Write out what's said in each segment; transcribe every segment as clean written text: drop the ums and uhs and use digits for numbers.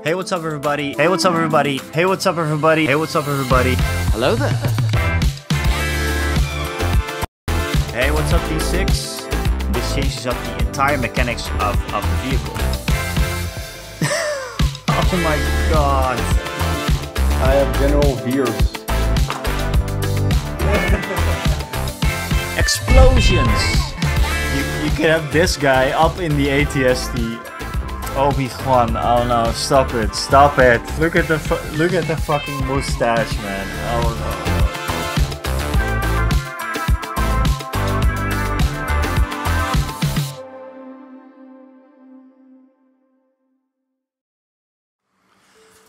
Hey, what's up, everybody? Hey, what's up, everybody? Hey, what's up, everybody? Hey, what's up, everybody? Hello there. Hey, what's up, D6? This changes up the entire mechanics of the vehicle. Oh my god. I have General Veers. Explosions! You can have this guy up in the ATST. Obi-Wan, oh no, stop it, stop it. Look at the fucking mustache, man. Oh no.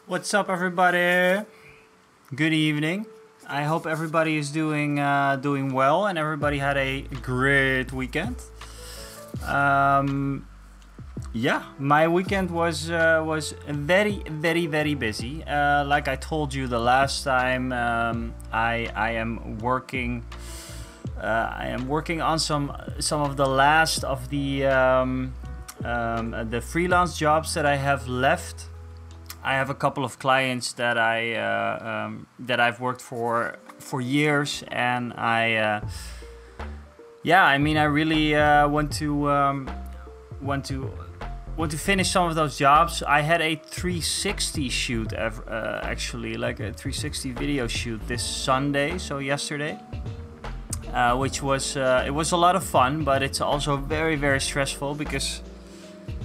What's up, everybody? Good evening. I hope everybody is doing well and everybody had a great weekend. Yeah, my weekend was very busy. Like I told you the last time, I am working on some of the last of the freelance jobs that I have left. I have a couple of clients that I've worked for years, and I really want to finish some of those jobs. I had a 360 shoot, actually, like a 360 video shoot this Sunday, so yesterday, which was it was a lot of fun, but it's also very stressful because,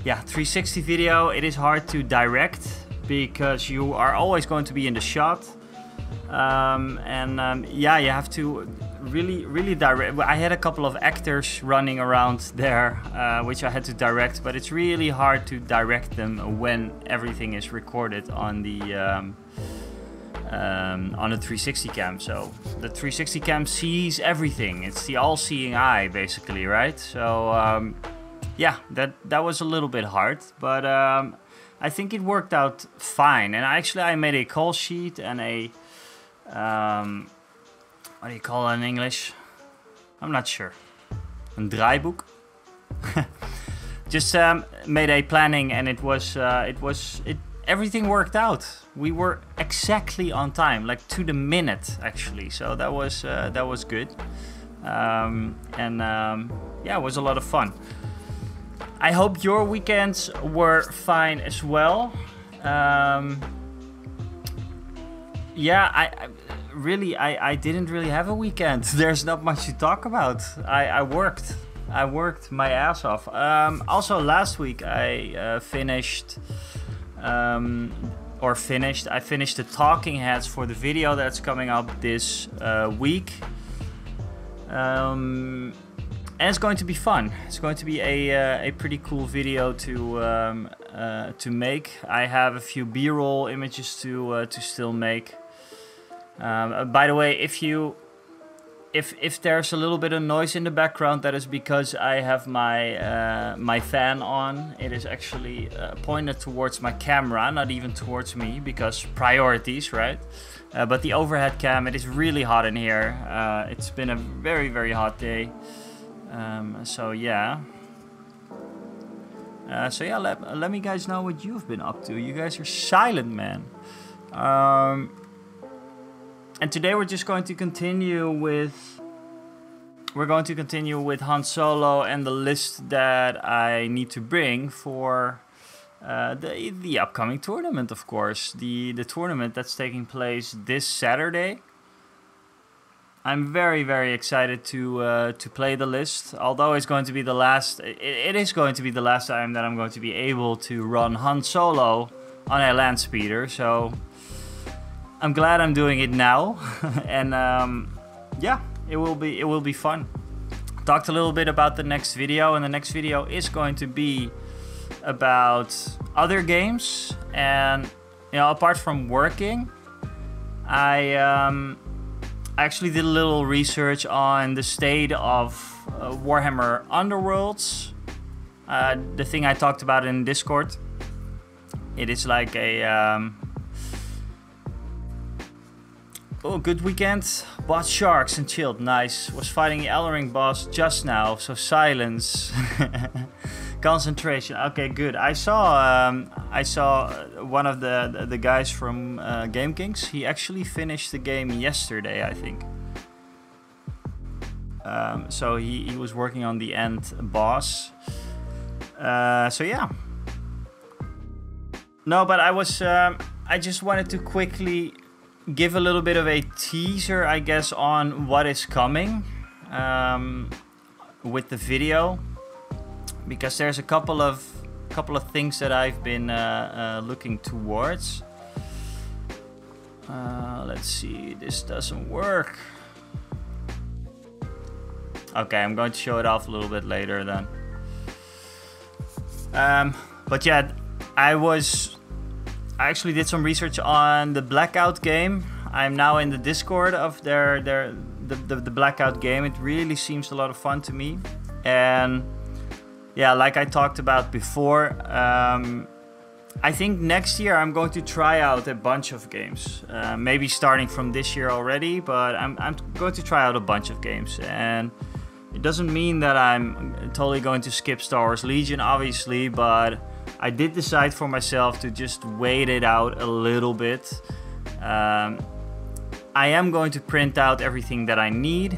yeah, 360 video, it is hard to direct because you are always going to be in the shot, yeah, you have to really direct. I had a couple of actors running around there, which I had to direct, but it's really hard to direct them when everything is recorded on the 360 cam. So the 360 cam sees everything. It's the all-seeing eye, basically, right? So yeah, that was a little bit hard, but I think it worked out fine. And I made a call sheet and a what do you call it in English? I'm not sure. Een draaiboek. Just made a planning, and everything worked out. We were exactly on time, like to the minute, actually. So that was good. Yeah, it was a lot of fun. I hope your weekends were fine as well. Yeah, I didn't really have a weekend. There's not much to talk about. I worked my ass off. Also last week I finished the talking heads for the video that's coming up this week. And it's going to be fun. It's going to be a pretty cool video to make. I have a few B-roll images to still make. By the way, if there's a little bit of noise in the background, that is because I have my fan on. It is actually pointed towards my camera, not even towards me, because priorities, right? But the overhead cam, it is really hot in here. It's been a very hot day. So yeah. Let me guys know what you've been up to. You guys are silent, man. And today we're just going to continue with Han Solo and the list that I need to bring for the upcoming tournament, of course. The tournament that's taking place this Saturday. I'm very excited to play the list. Although it's going to be the last, it is going to be the last time that I'm going to be able to run Han Solo on a land speeder. So I'm glad I'm doing it now, and yeah, it will be fun. Talked a little bit about the next video, and the next video is going to be about other games. And you know, apart from working, I actually did a little research on the state of Warhammer Underworlds, the thing I talked about in Discord. It is like a oh, good weekend. Bought sharks and chilled. Nice. Was fighting the Elring boss just now, so silence. Concentration. Okay, good. I saw one of the guys from Game Kings. He actually finished the game yesterday, I think. So he was working on the end boss. So yeah. No, but I just wanted to quickly give a little bit of a teaser, I guess, on what is coming with the video, because there's a couple of things that I've been looking towards. Let's see, this doesn't work. Okay, I'm going to show it off a little bit later then. But yeah, I actually did some research on the Blackout game. I'm now in the Discord of the Blackout game. It really seems a lot of fun to me. And yeah, like I talked about before, I think next year I'm going to try out a bunch of games. Maybe starting from this year already, but I'm going to try out a bunch of games. And it doesn't mean that I'm totally going to skip Star Wars Legion, obviously, but I did decide for myself to just wait it out a little bit. I am going to print out everything that I need.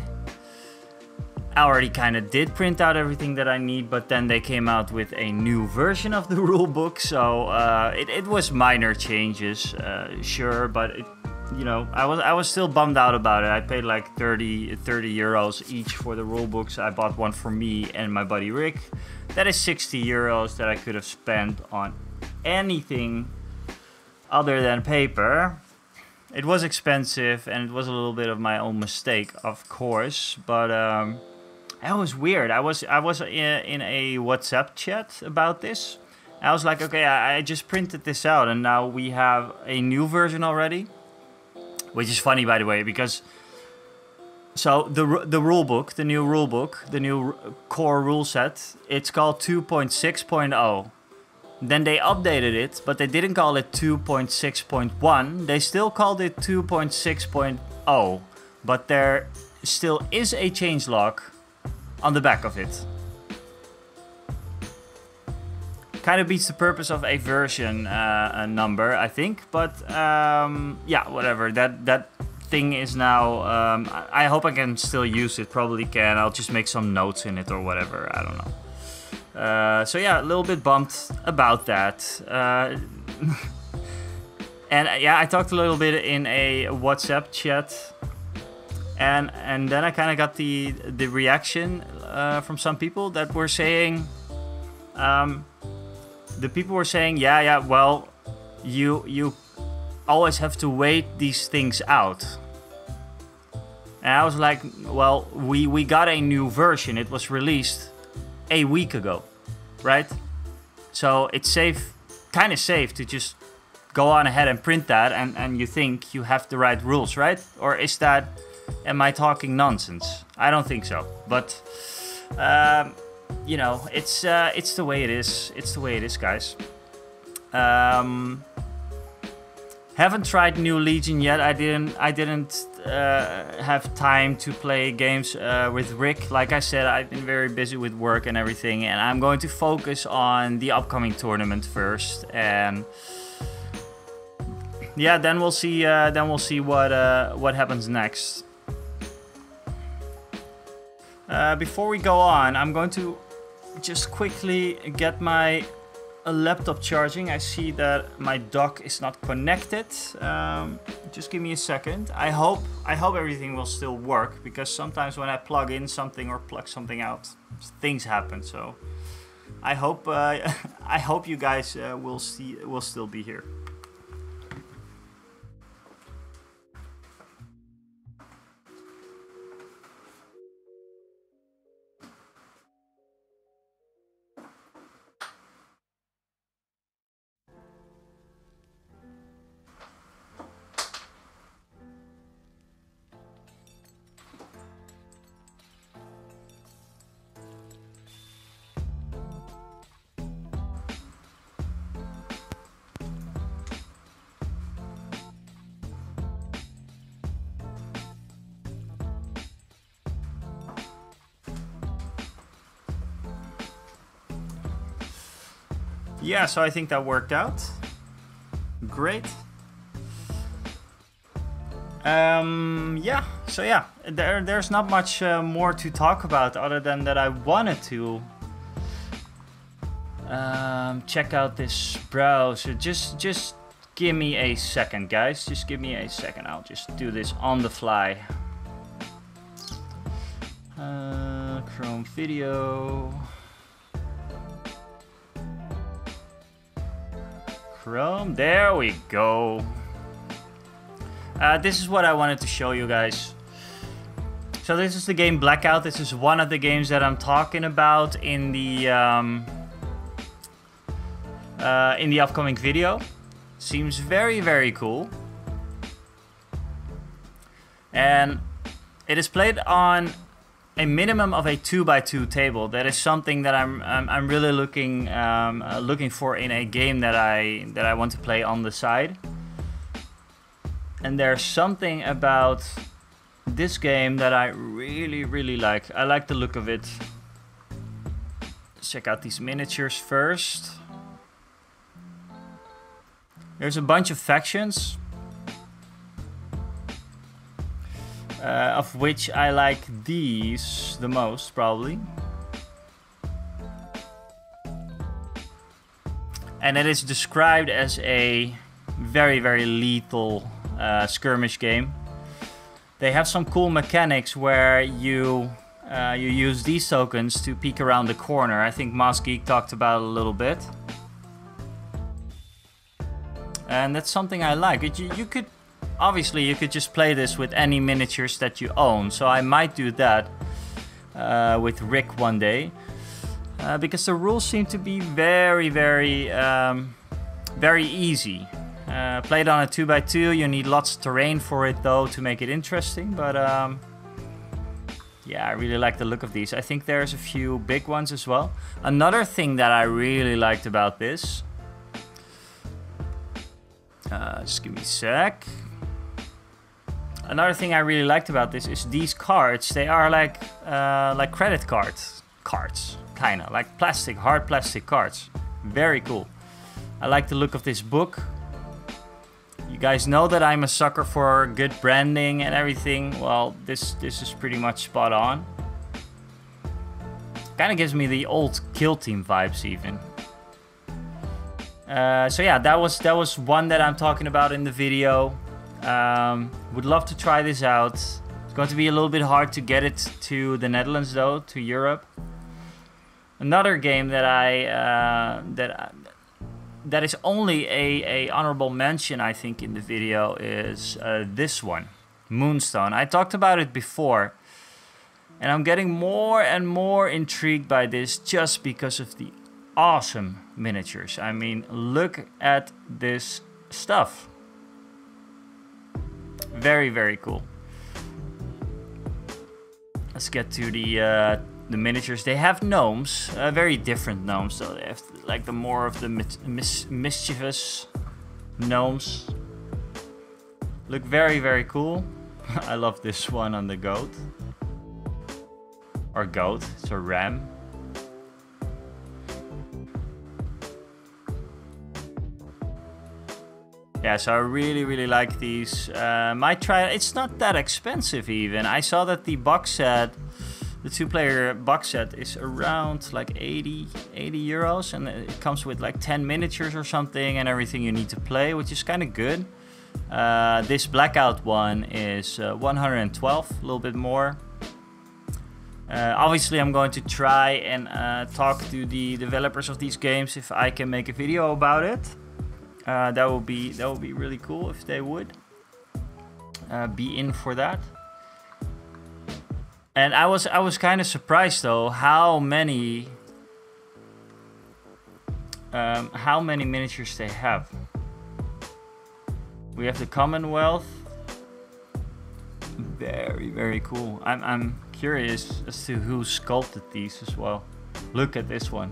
I already kind of did print out everything that I need, but then they came out with a new version of the rulebook, so it was minor changes, sure, but you know, I was still bummed out about it. I paid like 30 euros each for the rulebooks. I bought one for me and my buddy Rick. That is 60 euros that I could have spent on anything other than paper. It was expensive and it was a little bit of my own mistake, of course, but it was weird. I was in a WhatsApp chat about this. I was like, okay, I just printed this out and now we have a new version already. Which is funny, by the way, because so the rulebook, the new rulebook, the new core rule set, it's called 2.6.0. Then they updated it, but they didn't call it 2.6.1. They still called it 2.6.0, but there still is a changelog on the back of it. Kind of beats the purpose of a version number, I think, but yeah, whatever. That thing is now. I hope I can still use it. Probably can. I'll just make some notes in it or whatever. I don't know. So yeah, a little bit bummed about that. And yeah, I talked a little bit in a WhatsApp chat, and then I kind of got the reaction from some people that were saying. The people were saying, yeah, well, you always have to wait these things out. And I was like, well, we got a new version. It was released a week ago, right? So it's kind of safe to just go on ahead and print that and you think you have the right rules, right? Or am I talking nonsense? I don't think so, but you know, it's the way it is. It's the way it is, guys. Haven't tried New Legion yet. I didn't have time to play games with Rick. Like I said, I've been very busy with work and everything, and I'm going to focus on the upcoming tournament first. And yeah, then we'll see. What happens next. Before we go on, I'm going to just quickly get my laptop charging. I see that my dock is not connected. Just give me a second. I hope everything will still work, because sometimes when I plug in something or plug something out, things happen. So I hope you guys will still be here. Yeah, so I think that worked out. Great. Yeah, so yeah, there's not much more to talk about other than that I wanted to check out this browser. Just give me a second, guys. Just give me a second. I'll just do this on the fly. Chrome Video. Chrome, there we go. This is what I wanted to show you guys. So this is the game Blackout. This is one of the games that I'm talking about in the upcoming video. Seems very, very cool. And it is played on a minimum of a 2x2 table. That is something that I'm really looking for in a game that I want to play on the side. And there's something about this game that I really, really like. I like the look of it. Let's check out these miniatures first. There's a bunch of factions. Of which I like these the most, probably. And it is described as a very, very lethal skirmish game. They have some cool mechanics where you use these tokens to peek around the corner. I think Moss Geek talked about it a little bit. And that's something I like. You could obviously you could just play this with any miniatures that you own. So I might do that with Rick one day. Because the rules seem to be very, very, very easy. Played on a 2x2, you need lots of terrain for it though to make it interesting, but yeah, I really like the look of these. I think there's a few big ones as well. Another thing that I really liked about this, just give me a sec. Another thing I really liked about this is these cards. They are like credit cards, kind of like plastic, hard plastic cards. Very cool. I like the look of this book. You guys know that I'm a sucker for good branding and everything. Well, this is pretty much spot on. Kind of gives me the old Kill Team vibes even. So yeah, that was one that I'm talking about in the video. Would love to try this out. It's going to be a little bit hard to get it to the Netherlands though, to Europe. Another game that that is only a honorable mention, I think, in the video is this one, Moonstone. I talked about it before, and I'm getting more and more intrigued by this just because of the awesome miniatures. I mean, look at this stuff. Very, very cool. Let's get to the miniatures. They have gnomes, very different gnomes. So they have like the more of the mischievous gnomes. Look very, very cool. I love this one on the goat. Or goat, it's a ram. Yeah, so I really, really like these. Might try. It's not that expensive even. I saw that the box set, the two-player box set, is around like 80 euros, and it comes with like 10 miniatures or something and everything you need to play, which is kind of good. This Blackout one is 112, a little bit more. Obviously, I'm going to try and talk to the developers of these games if I can make a video about it. That would be really cool if they would be in for that. And I was kind of surprised though how many miniatures they have. We have the Commonwealth. Very, very cool. I'm curious as to who sculpted these as well. Look at this one.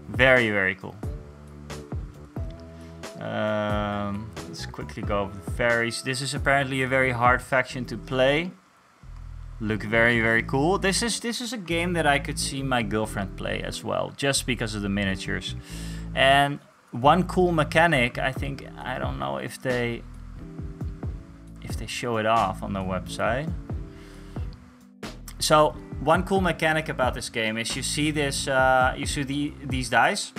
Very, very cool. Let's quickly go over the fairies. This is apparently a very hard faction to play. look very, very cool. This is a game that I could see my girlfriend play as well, just because of the miniatures. And one cool mechanic, I think, I don't know if they show it off on the website. So one cool mechanic about this game is you see this, these dice.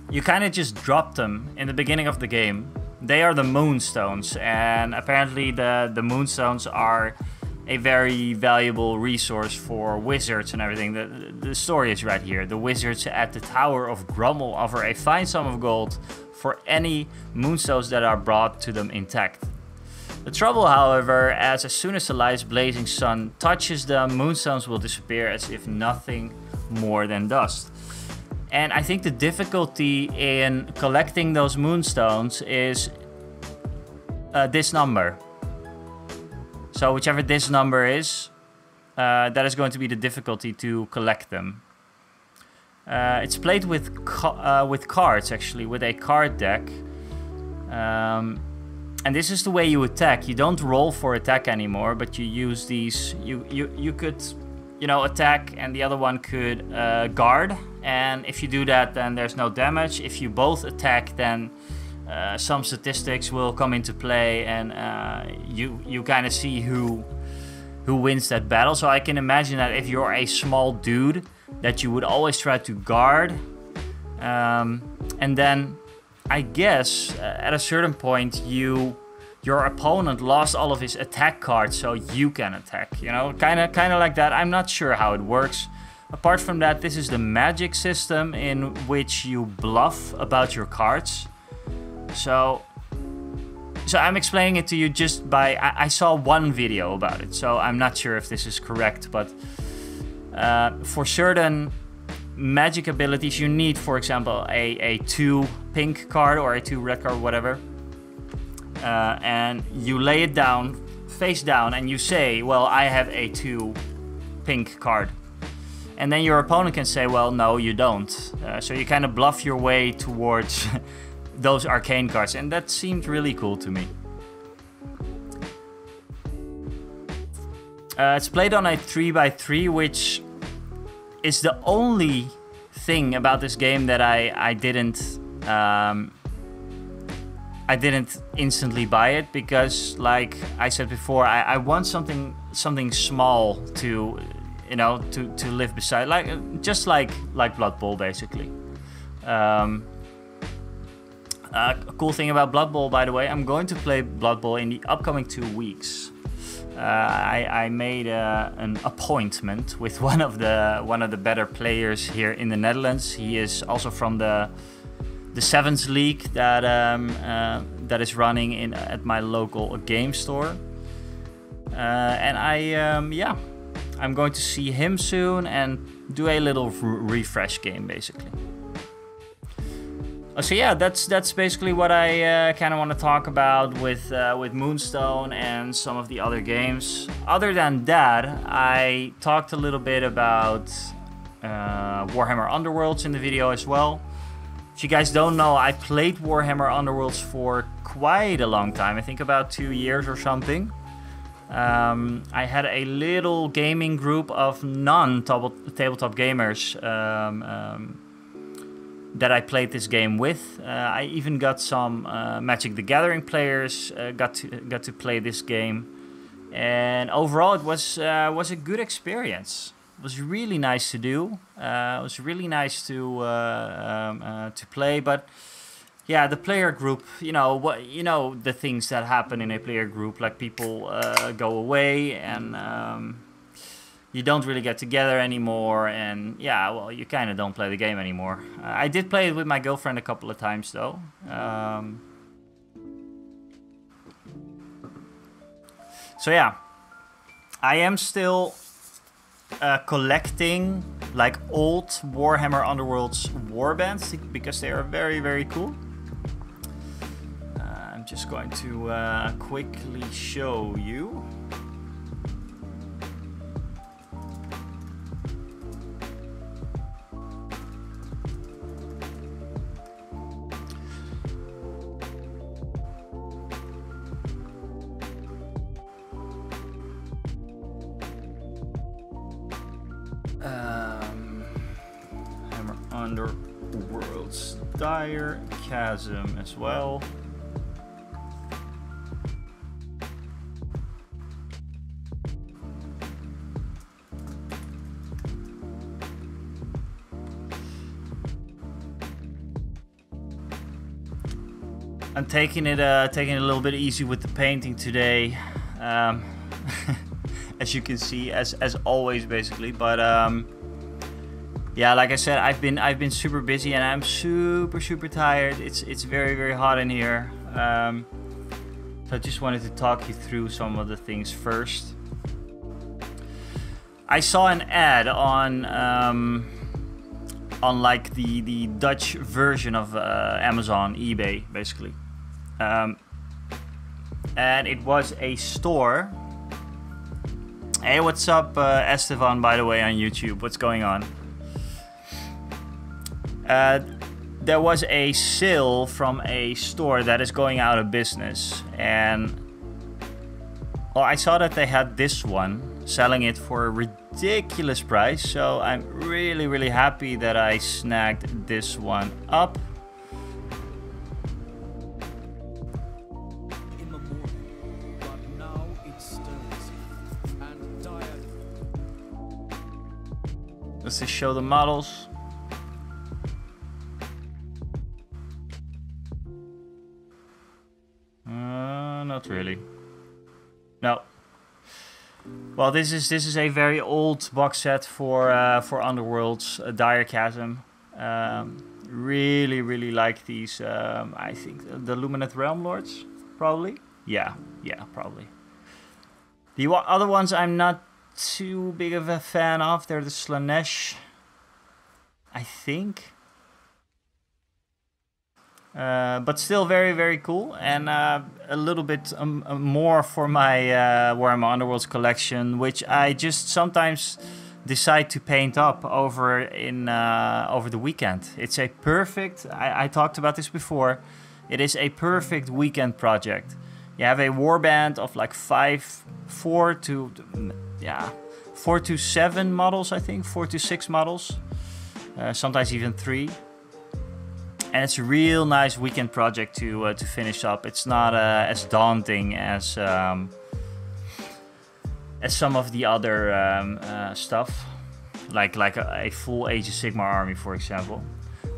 You kind of just drop them in the beginning of the game. They are the moonstones, and apparently the moonstones are a very valuable resource for wizards and everything. The story is right here. The wizards at the Tower of Grummel offer a fine sum of gold for any moonstones that are brought to them intact. The trouble, however, as soon as the light's blazing sun touches them, moonstones will disappear as if nothing more than dust. And I think the difficulty in collecting those moonstones is this number. So whichever this number is, that is going to be the difficulty to collect them. It's played with cards, actually, with a card deck. And this is the way you attack. You don't roll for attack anymore, but you use these. You could, attack, and the other one could guard. And if you do that, then there's no damage. If you both attack, then some statistics will come into play, and you kind of see who wins that battle. So I can imagine that if you're a small dude, that you would always try to guard, and then I guess at a certain point your opponent lost all of his attack cards, so you can attack. Kind of like that. I'm not sure how it works. Apart from that, this is the magic system in which you bluff about your cards. So I'm explaining it to you just by... I saw one video about it, so I'm not sure if this is correct, but for certain magic abilities you need, for example, a 2 pink card or a 2 red card, whatever. And you lay it down, face down, and you say, well, I have a 2 pink card. And then your opponent can say, well, no, you don't. So you kind of bluff your way towards those arcane cards, and that seemed really cool to me. It's played on a 3x3, which is the only thing about this game that I didn't instantly buy it, because, like I said before, I want something small to to live beside, just like Blood Bowl, basically. A cool thing about Blood Bowl, by the way, I'm going to play Blood Bowl in the upcoming 2 weeks. I made an appointment with one of the better players here in the Netherlands. He is also from the Sevens League that is running at my local game store. And I'm going to see him soon and do a little refresh game, basically. So yeah, that's basically what I kind of want to talk about with Moonstone and some of the other games. Other than that, I talked a little bit about Warhammer Underworlds in the video as well. If you guys don't know, I played Warhammer Underworlds for quite a long time. I think about 2 years or something. I had a little gaming group of non-tabletop gamers that I played this game with. I even got some Magic the Gathering players got to play this game, and overall it was a good experience. It was really nice to do. It was really nice to play, but yeah, the player group, the things that happen in a player group, like people go away and you don't really get together anymore, and yeah, well, you kind of don't play the game anymore. I did play it with my girlfriend a couple of times though. So yeah, I am still collecting like old Warhammer Underworlds warbands because they are very, very cool. I'm just going to quickly show you. Underworld's Dire Chasm as well. I'm taking it a little bit easy with the painting today, as you can see, as always basically. But yeah, like I said, I've been super busy and I'm super tired. It's very hot in here. So I just wanted to talk you through some of the things first. I saw an ad on like the Dutch version of Amazon, eBay, basically. And it was a store. Hey, what's up, Estevan, by the way, on YouTube? What's going on? There was a sale from a store that is going out of business. And well, I saw that they had this one, selling it for a ridiculous price. So I'm really happy that I snagged this one up. Let's just show the models. Not really. No. Well, this is a very old box set for Underworld's Dire Chasm. Really like these. I think the Lumineth Realm Lords, probably. Yeah, probably. The other ones I'm not too big of a fan of. They're the Slaanesh, I think. But still very cool, and a little bit more for my Warhammer Underworlds collection, which I just sometimes decide to paint up over the weekend. It's a perfect, I talked about this before, it is a perfect weekend project. You have a warband of like 4 to 7 models, I think, 4 to 6 models, sometimes even 3. And it's a real nice weekend project to finish up. It's not as daunting as some of the other stuff, like a full Age of Sigmar army, for example.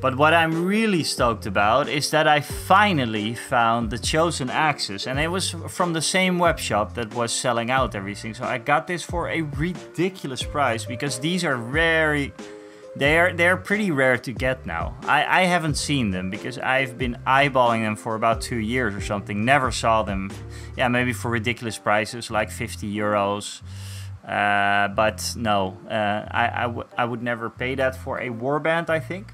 But what I'm really stoked about is that I finally found the Chosen Axes, and it was from the same web shop that was selling out everything. So I got this for a ridiculous price because these are they're pretty rare to get now. I haven't seen them because I've been eyeballing them for about 2 years or something. Never saw them. Yeah, maybe for ridiculous prices like 50 euros. But no, I would never pay that for a warband, I think.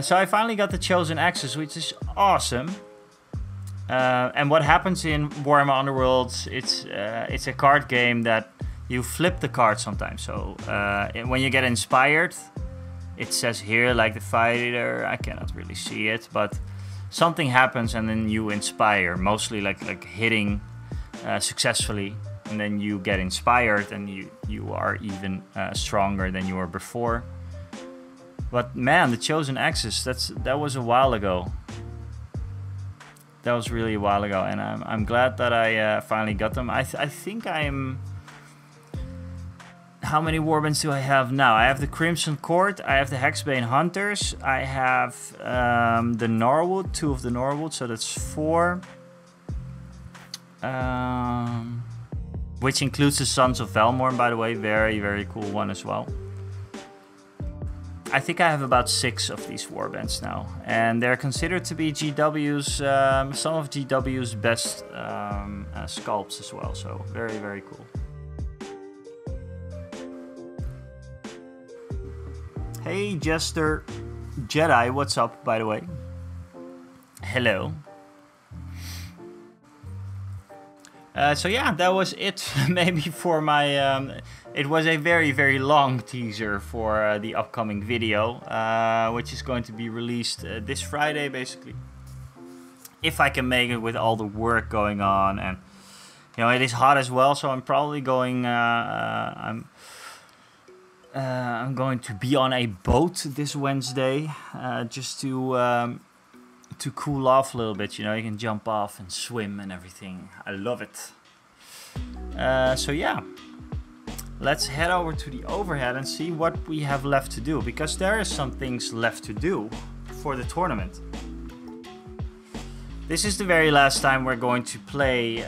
So I finally got the Chosen Axes, which is awesome. And what happens in Warhammer Underworlds, it's a card game that you flip the card sometimes. So when you get inspired, it says here, like the fighter, I cannot really see it, but something happens and then you inspire, mostly like hitting successfully, and then you get inspired and you are even stronger than you were before. But man, the Chosen Axes, that was a while ago. That was really a while ago, and I'm glad that I finally got them. I think I'm... How many warbands do I have now? I have the Crimson Court, I have the Hexbane Hunters, I have the Norwood, 2 of the Norwood, so that's 4. Which includes the Sons of Velmorn, by the way, very cool one as well. I think I have about 6 of these warbands now, and they're considered to be GW's, some of GW's best sculpts as well, so very cool. Hey Jester Jedi, what's up, by the way? Hello. So yeah, that was it maybe for my... it was a very long teaser for the upcoming video, which is going to be released this Friday, basically. If I can make it with all the work going on, and you know, it is hot as well, so I'm probably going... I'm going to be on a boat this Wednesday, just to cool off a little bit. You know, you can jump off and swim and everything. I love it. So yeah, let's head over to the overhead and see what we have left to do, because there is some things left to do for the tournament. This is the very last time we're going to play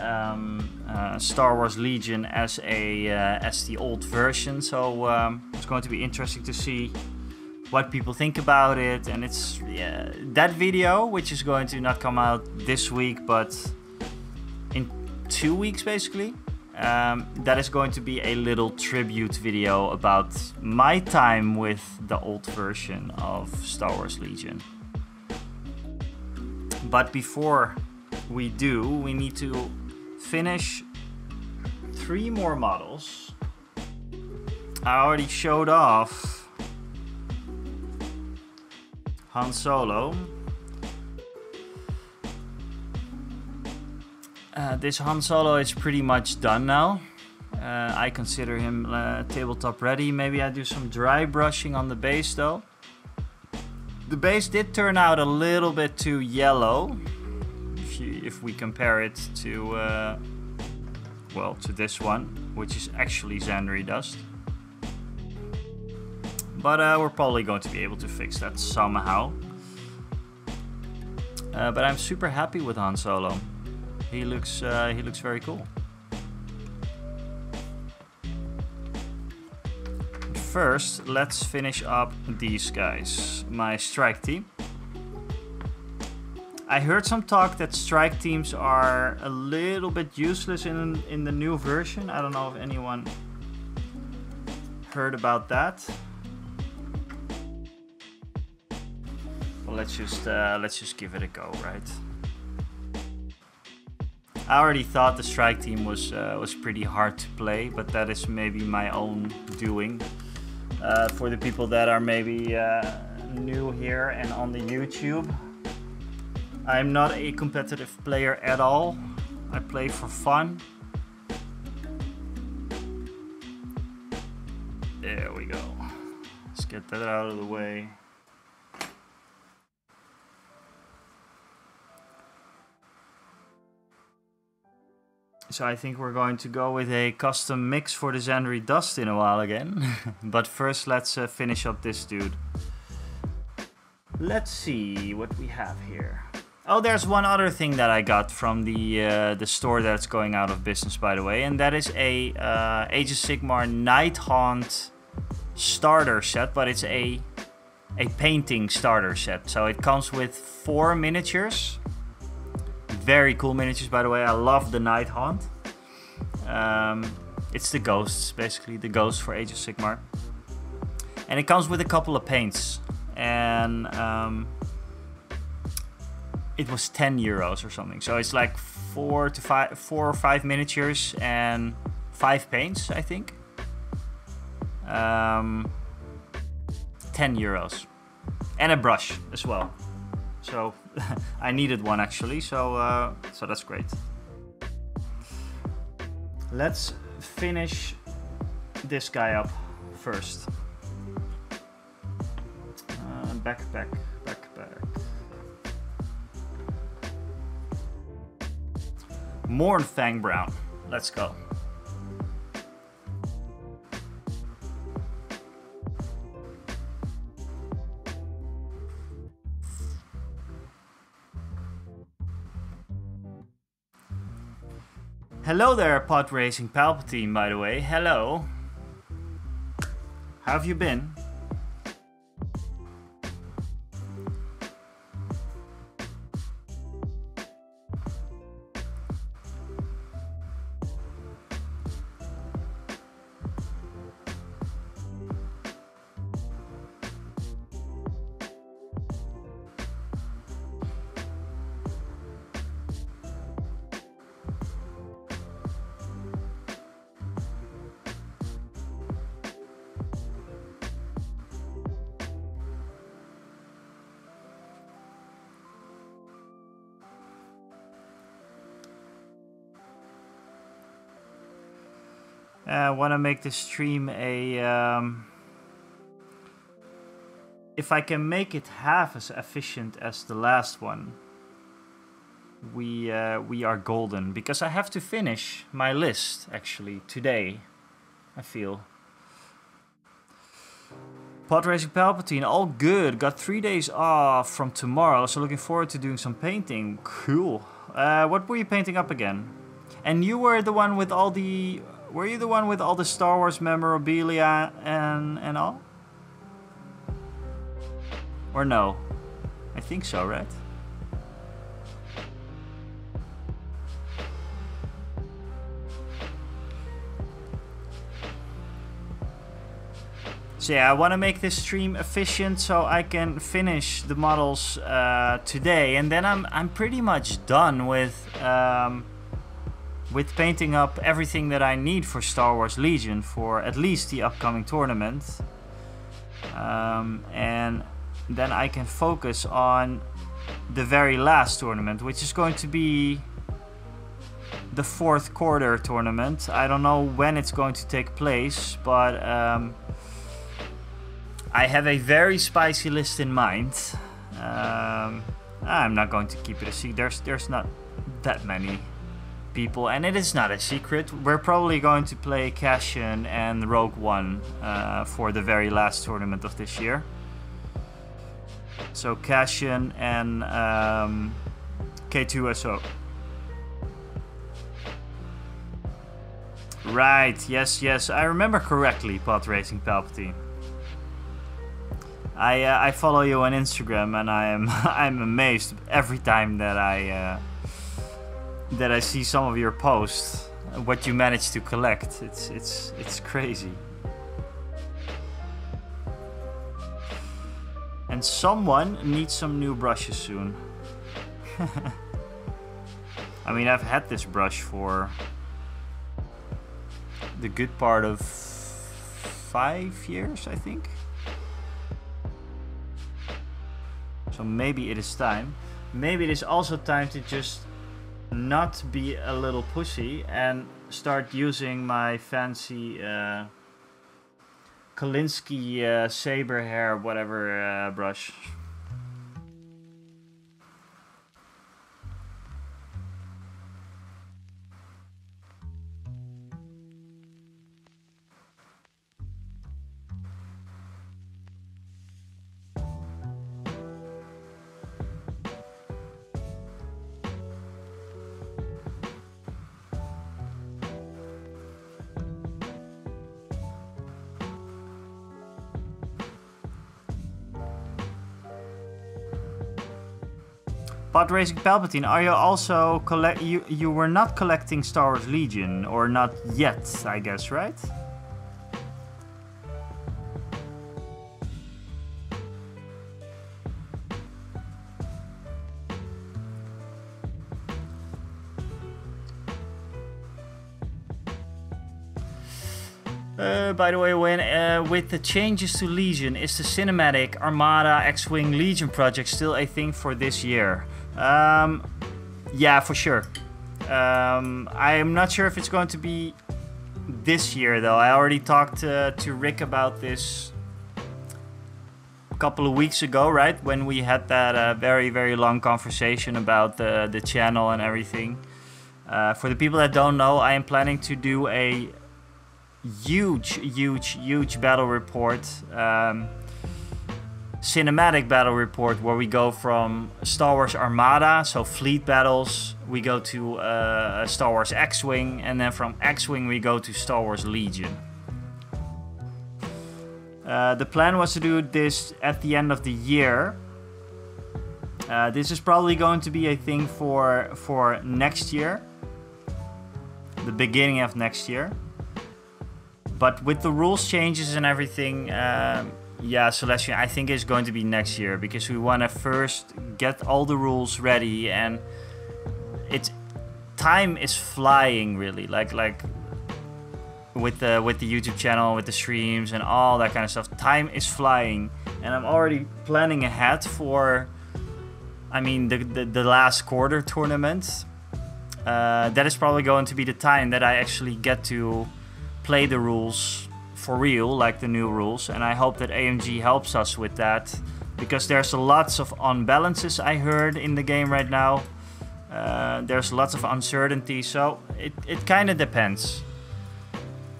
Star Wars Legion as the old version, so it's going to be interesting to see what people think about it. And it's that video, which is going to not come out this week but in 2 weeks basically, that is going to be a little tribute video about my time with the old version of Star Wars Legion. But before we do, we need to finish 3 more models. I already showed off Han Solo. This Han Solo is pretty much done now. I consider him tabletop ready. Maybe I do some dry brushing on the base though. The base did turn out a little bit too yellow if we compare it to well, to this one, which is actually Zandri dust. But we're probably going to be able to fix that somehow. But I'm super happy with Han Solo. He looks very cool. First, let's finish up these guys. My strike team. I heard some talk that strike teams are a little bit useless in the new version. I don't know if anyone heard about that. Well, let's just give it a go, right? I already thought the strike team was pretty hard to play, but that is maybe my own doing. For the people that are maybe new here and on the YouTube, I'm not a competitive player at all. I play for fun. There we go. Let's get that out of the way. So I think we're going to go with a custom mix for the Zandri dust in a while again. But first let's finish up this dude. Let's see what we have here. Oh, there's one other thing that I got from the store that's going out of business, by the way. And that is a Age of Sigmar Nighthaunt starter set, but it's a painting starter set. So it comes with 4 miniatures. Very cool miniatures, by the way. I love the Nighthaunt. It's the ghosts, basically the ghosts for Age of Sigmar, and it comes with a couple of paints, and it was €10 or something. So it's like 4 or 5 miniatures and 5 paints, I think. €10 and a brush as well. So I needed one actually, so that's great. Let's finish this guy up first. Backpack. Mornfang Brown. Let's go. Hello there, Pod Racing Palpatine, by the way. Hello. How have you been? I want to make this stream a if I can make it half as efficient as the last one, we are golden. Because I have to finish my list actually today, I feel. Pod Racing Palpatine, all good. Got 3 days off from tomorrow, so looking forward to doing some painting. Cool. What were you painting up again? And you were the one with all the... Were you the one with all the Star Wars memorabilia and all? Or no? I think so, right? So yeah, I want to make this stream efficient so I can finish the models today, and then I'm pretty much done with painting up everything that I need for Star Wars Legion for at least the upcoming tournament, and then I can focus on the very last tournament, which is going to be the fourth quarter tournament. I don't know when it's going to take place, but I have a very spicy list in mind. I'm not going to keep it a secret. There's not that many people, and it is not a secret. We're probably going to play Cassian and Rogue One for the very last tournament of this year. So Cassian and K2SO. Right, yes, I remember correctly, Pod Racing Palpatine. I follow you on Instagram, and I'm amazed every time that I see some of your posts. What you manage to collect, it's crazy. And someone needs some new brushes soon. I mean, I've had this brush for the good part of 5 years, I think. So maybe it is time. Maybe it is also time to just not be a little pussy and start using my fancy Kolinsky saber hair whatever brush. Pod Racing Palpatine, are you also you were not collecting Star Wars Legion, or not yet, I guess, right? By the way, with the changes to Legion, is the cinematic Armada X-Wing Legion project still a thing for this year? Yeah, for sure. I am not sure if it's going to be this year, though. I already talked to Rick about this a couple of weeks ago, right? When we had that very, very long conversation about the channel and everything. For the people that don't know, I am planning to do a huge battle report, cinematic battle report, where we go from Star Wars Armada, so fleet battles, we go to Star Wars X-Wing, and then from X-Wing we go to Star Wars Legion. The plan was to do this at the end of the year. This is probably going to be a thing for next year, the beginning of next year. But with the rules changes and everything, yeah, Celestian, I think it's going to be next year, because we want to first get all the rules ready, and time is flying, really. Like with the YouTube channel, with the streams and all that kind of stuff, time is flying, and I'm already planning ahead for, I mean, the last quarter tournament. That is probably going to be the time that I actually get to play the rules for real, like the new rules, and I hope that AMG helps us with that, because there's lots of unbalances I heard in the game right now. There's lots of uncertainty, so it kind of depends.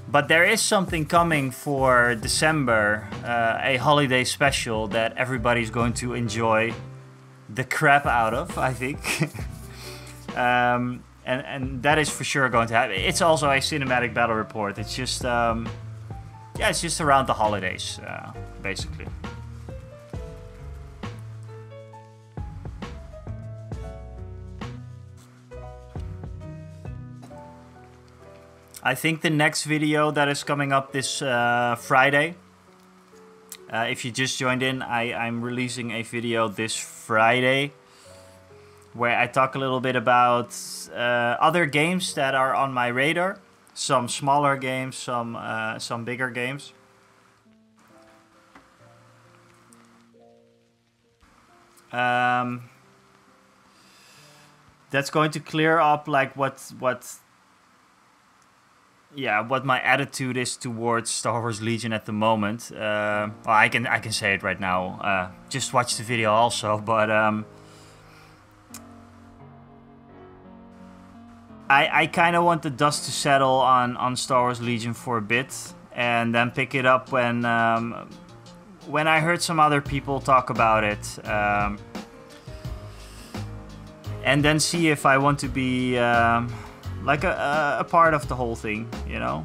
But there is something coming for December, a holiday special that everybody's going to enjoy the crap out of, I think. And that is for sure going to happen. It's also a cinematic battle report. It's just, yeah, it's just around the holidays, basically. I think the next video that is coming up this Friday, if you just joined in, I'm releasing a video this Friday where I talk a little bit about other games that are on my radar. Some smaller games, some bigger games. That's going to clear up like what my attitude is towards Star Wars Legion at the moment. Well, I can say it right now. Just watch the video also, but I kind of want the dust to settle on Star Wars Legion for a bit, and then pick it up when I heard some other people talk about it, and then see if I want to be like a part of the whole thing, you know?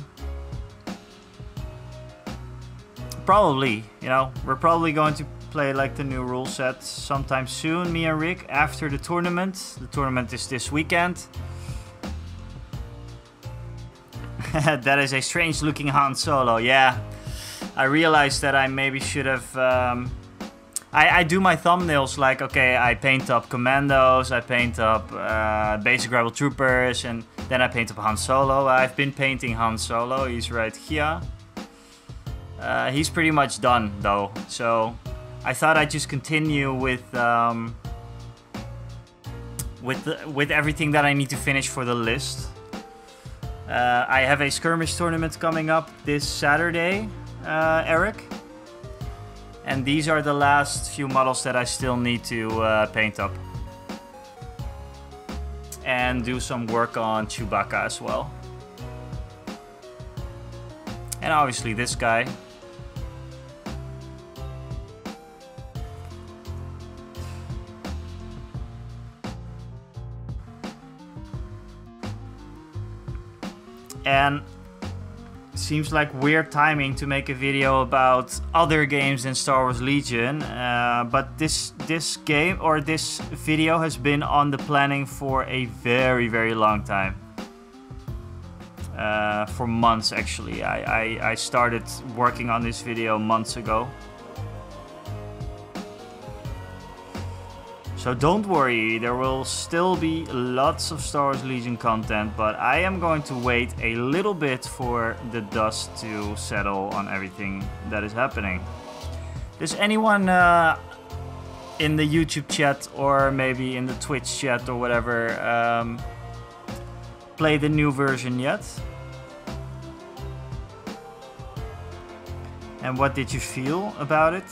Probably, you know, we're probably going to play like the new rule set sometime soon, me and Rick, after the tournament. The tournament is this weekend. That is a strange looking Han Solo, yeah. I realized that I maybe should have... I do my thumbnails like, okay, I paint up Commandos, I paint up basic Rebel Troopers, and then I paint up Han Solo. I've been painting Han Solo, he's right here. He's pretty much done though, so I thought I'd just continue with everything that I need to finish for the list. I have a skirmish tournament coming up this Saturday, Eric. And these are the last few models that I still need to paint up. And do some work on Chewbacca as well. And obviously this guy. And seems like weird timing to make a video about other games than Star Wars Legion, but this game or this video has been on the planning for a very long time. For months actually. I started working on this video months ago. So don't worry, there will still be lots of Star Wars Legion content, but I am going to wait a little bit for the dust to settle on everything that is happening. Does anyone in the YouTube chat or maybe in the Twitch chat or whatever play the new version yet? And what did you feel about it?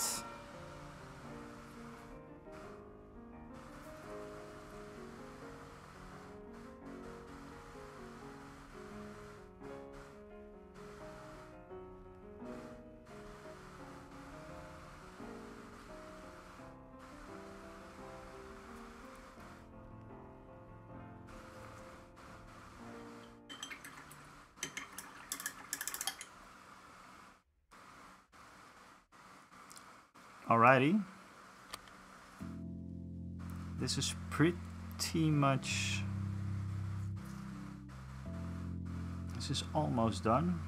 Alrighty. This is pretty much... This is almost done.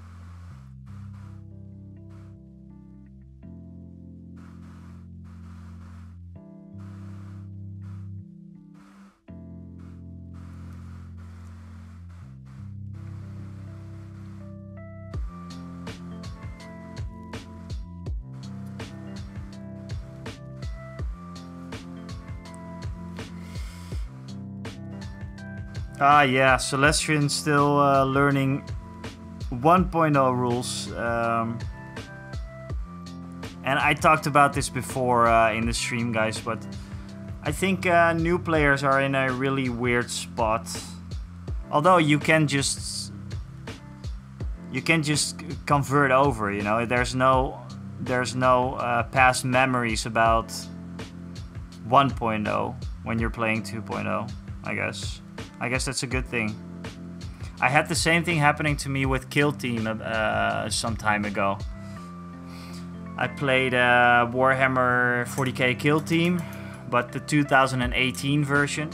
Yeah, Celestian still learning 1.0 rules. And I talked about this before in the stream, guys, but I think new players are in a really weird spot. Although you can just convert over, you know. There's no past memories about 1.0 when you're playing 2.0. I guess that's a good thing. I had the same thing happening to me with Kill Team some time ago. I played Warhammer 40k Kill Team, but the 2018 version.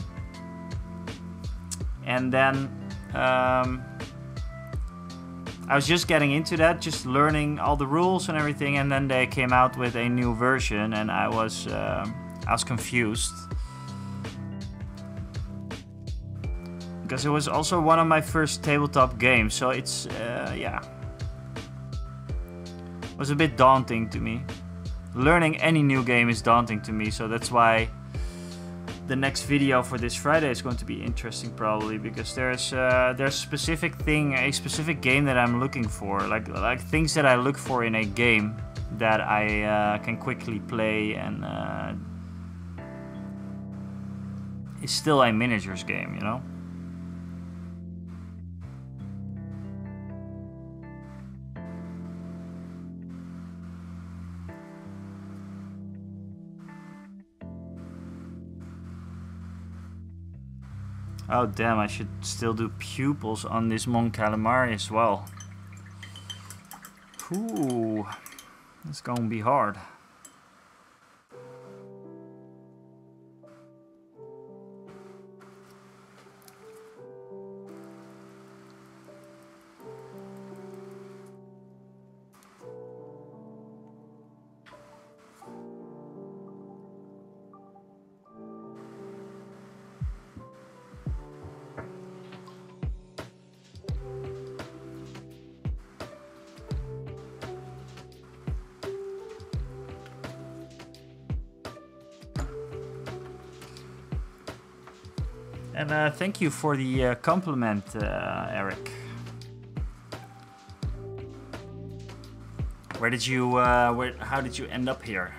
And then I was just getting into that, just learning all the rules and everything, and then they came out with a new version, and I was confused. Because it was also one of my first tabletop games, so it's, yeah. It was a bit daunting to me. Learning any new game is daunting to me, so that's why the next video for this Friday is going to be interesting, probably, because there's a specific game that I'm looking for, like things that I look for in a game that I can quickly play, and it's still a miniatures game, you know. Oh damn, I should still do pupils on this Mon Calamari as well. Ooh, it's gonna be hard. And thank you for the compliment, Eric. How did you end up here?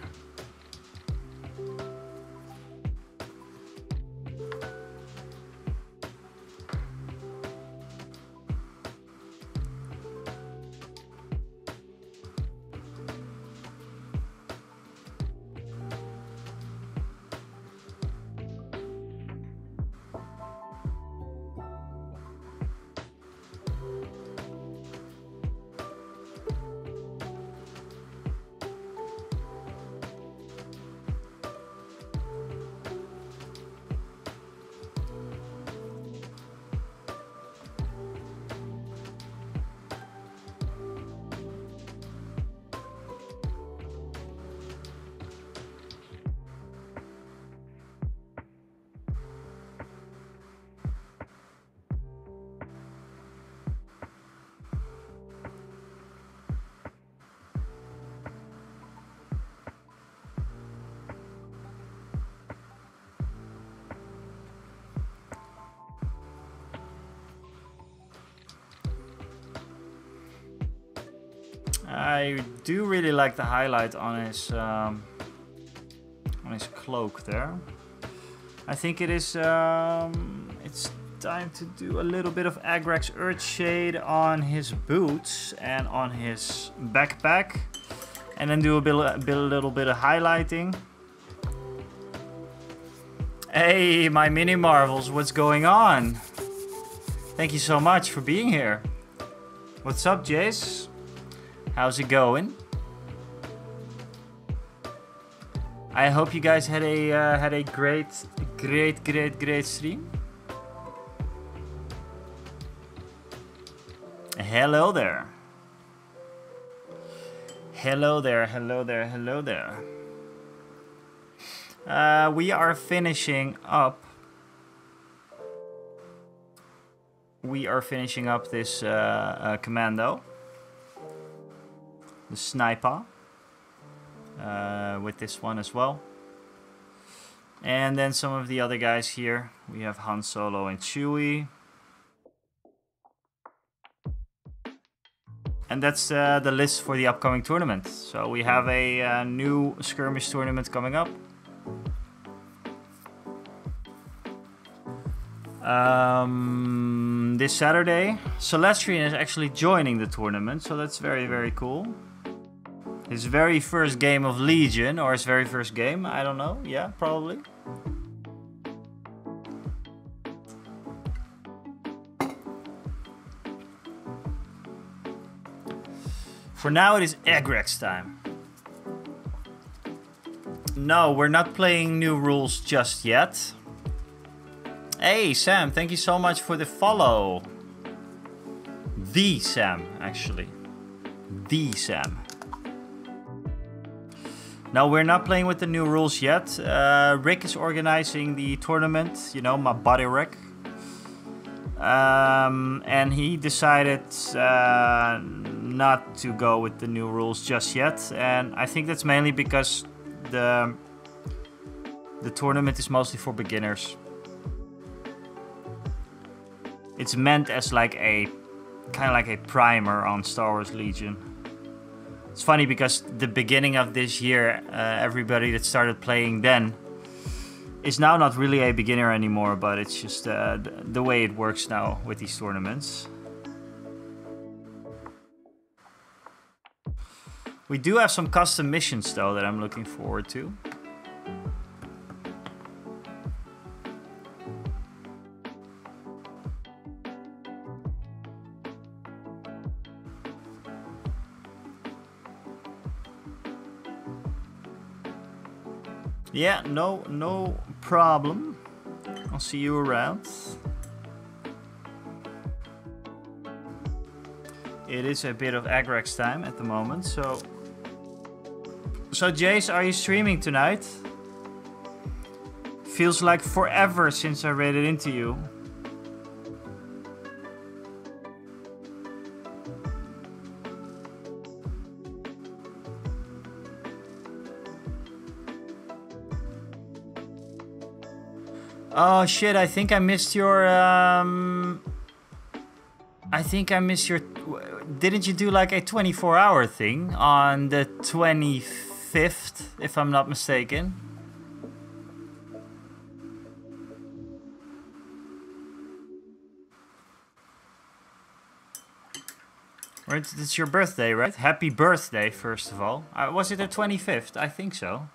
I do really like the highlight on his cloak there. I think it is it's time to do a little bit of Agrax Earthshade on his boots and on his backpack, and then do a little bit of highlighting. Hey, my mini marvels, what's going on? Thank you so much for being here. What's up, Jace? How's it going? I hope you guys had a great stream. Hello there. Hello there. Hello there. Hello there. We are finishing up. We are finishing up this commando. The sniper with this one as well, and then some of the other guys here. We have Han Solo and Chewie. And that's the list for the upcoming tournament. So we have a new skirmish tournament coming up. This Saturday, Celestrian is actually joining the tournament, so that's very, very cool. His very first game of Legion, or his very first game, I don't know. Yeah, probably. For now, it is Egrex time. No, we're not playing new rules just yet. Hey, Sam, thank you so much for the follow. The Sam, actually. The Sam. No, we're not playing with the new rules yet. Rick is organizing the tournament, you know, my buddy Rick. And he decided not to go with the new rules just yet. And I think that's mainly because the tournament is mostly for beginners. It's meant as like a kind of like a primer on Star Wars Legion. It's funny because the beginning of this year, everybody that started playing then is now not really a beginner anymore, but it's just the way it works now with these tournaments. We do have some custom missions though that I'm looking forward to. Yeah, no problem. I'll see you around. It is a bit of Agrax time at the moment, so Jace, are you streaming tonight? Feels like forever since I raided into you. Oh shit, I think I missed your didn't you do like a 24-hour thing on the 25th, if I'm not mistaken? Or it's your birthday, right? Happy birthday, first of all. Was it the 25th? I think so.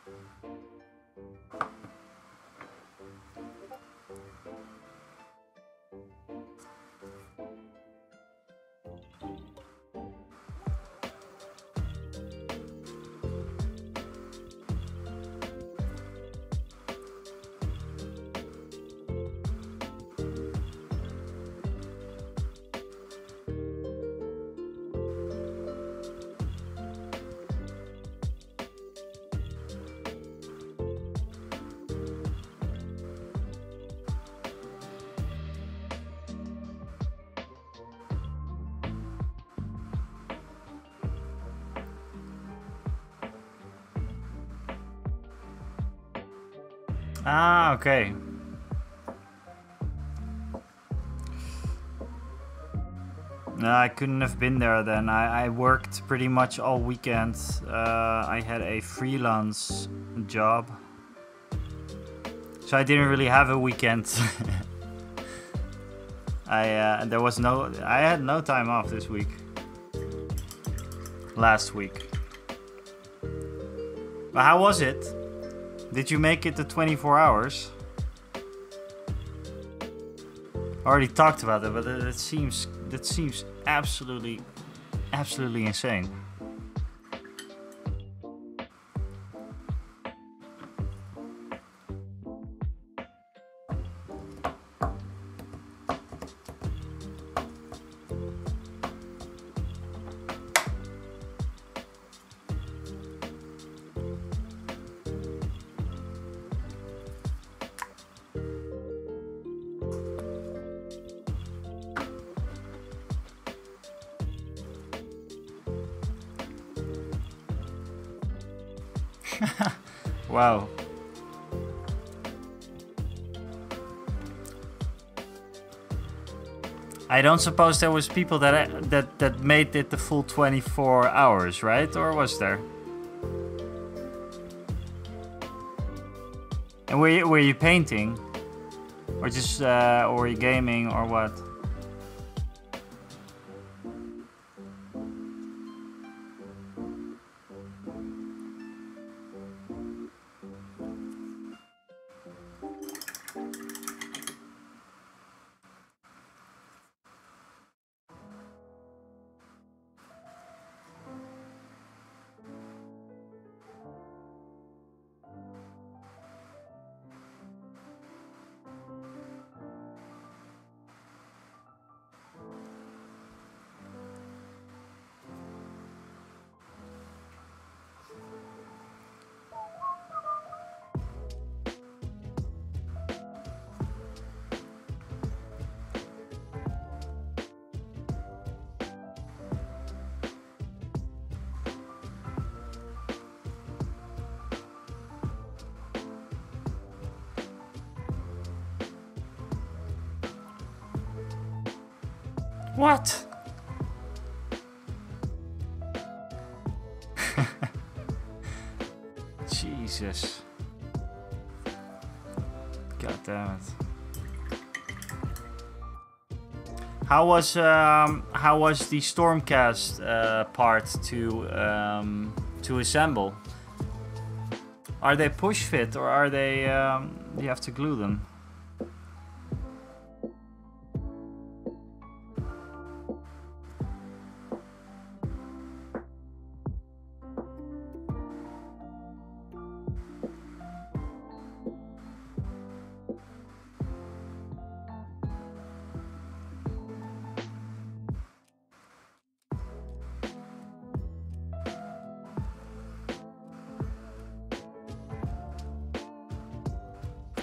Ah, okay. No, I couldn't have been there then. I worked pretty much all weekend. I had a freelance job. So I didn't really have a weekend. I had no time off this week. Last week. But how was it? Did you make it to 24 hours? Already talked about it, but that seems absolutely insane. Wow. I don't suppose there was people that made it the full 24 hours, right? Or was there? And were you painting, or just or were you gaming, or what? What? Jesus. God damn it. How was the Stormcast part to assemble? Are they push fit, or are they you have to glue them?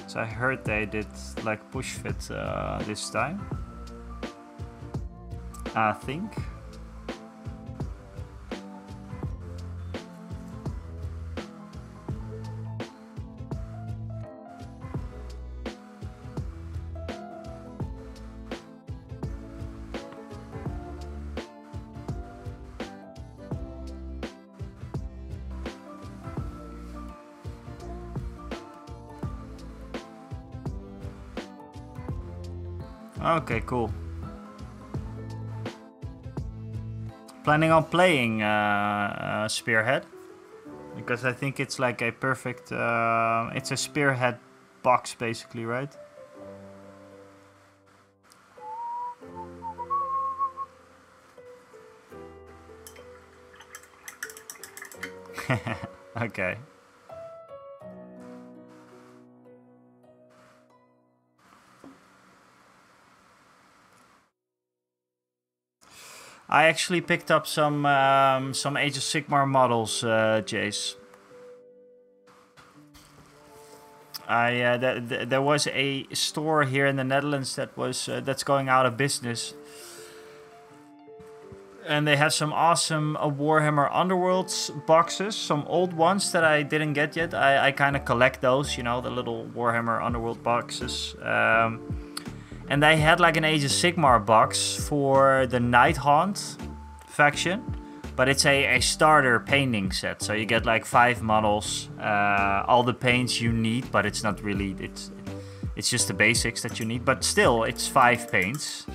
So I heard they did like push fit this time, I think. Okay, cool. Planning on playing Spearhead? Because I think it's like a perfect... it's a Spearhead box, basically, right? Okay. I actually picked up some Age of Sigmar models, Jace. There was a store here in the Netherlands that was that's going out of business, and they have some awesome Warhammer Underworlds boxes, some old ones that I didn't get yet. I kind of collect those, you know, the little Warhammer Underworld boxes. And they had like an Age of Sigmar box for the Nighthaunt faction, but it's a starter painting set. So you get like 5 models, all the paints you need, but it's not really, it's just the basics that you need. But still, it's 5 paints,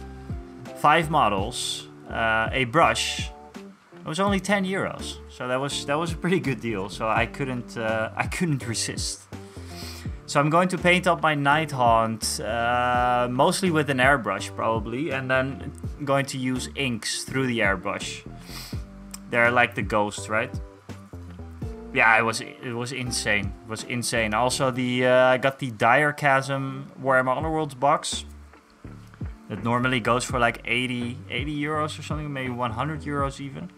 5 models, a brush. It was only 10 euros, so that was a pretty good deal. So I couldn't resist. So I'm going to paint up my Nighthaunt, mostly with an airbrush probably, and then going to use inks through the airbrush. They're like the ghosts, right? Yeah, it was insane. It was insane. Also, I got the Dire Chasm Warhammer Underworlds box. That normally goes for like 80 euros or something, maybe 100 euros even.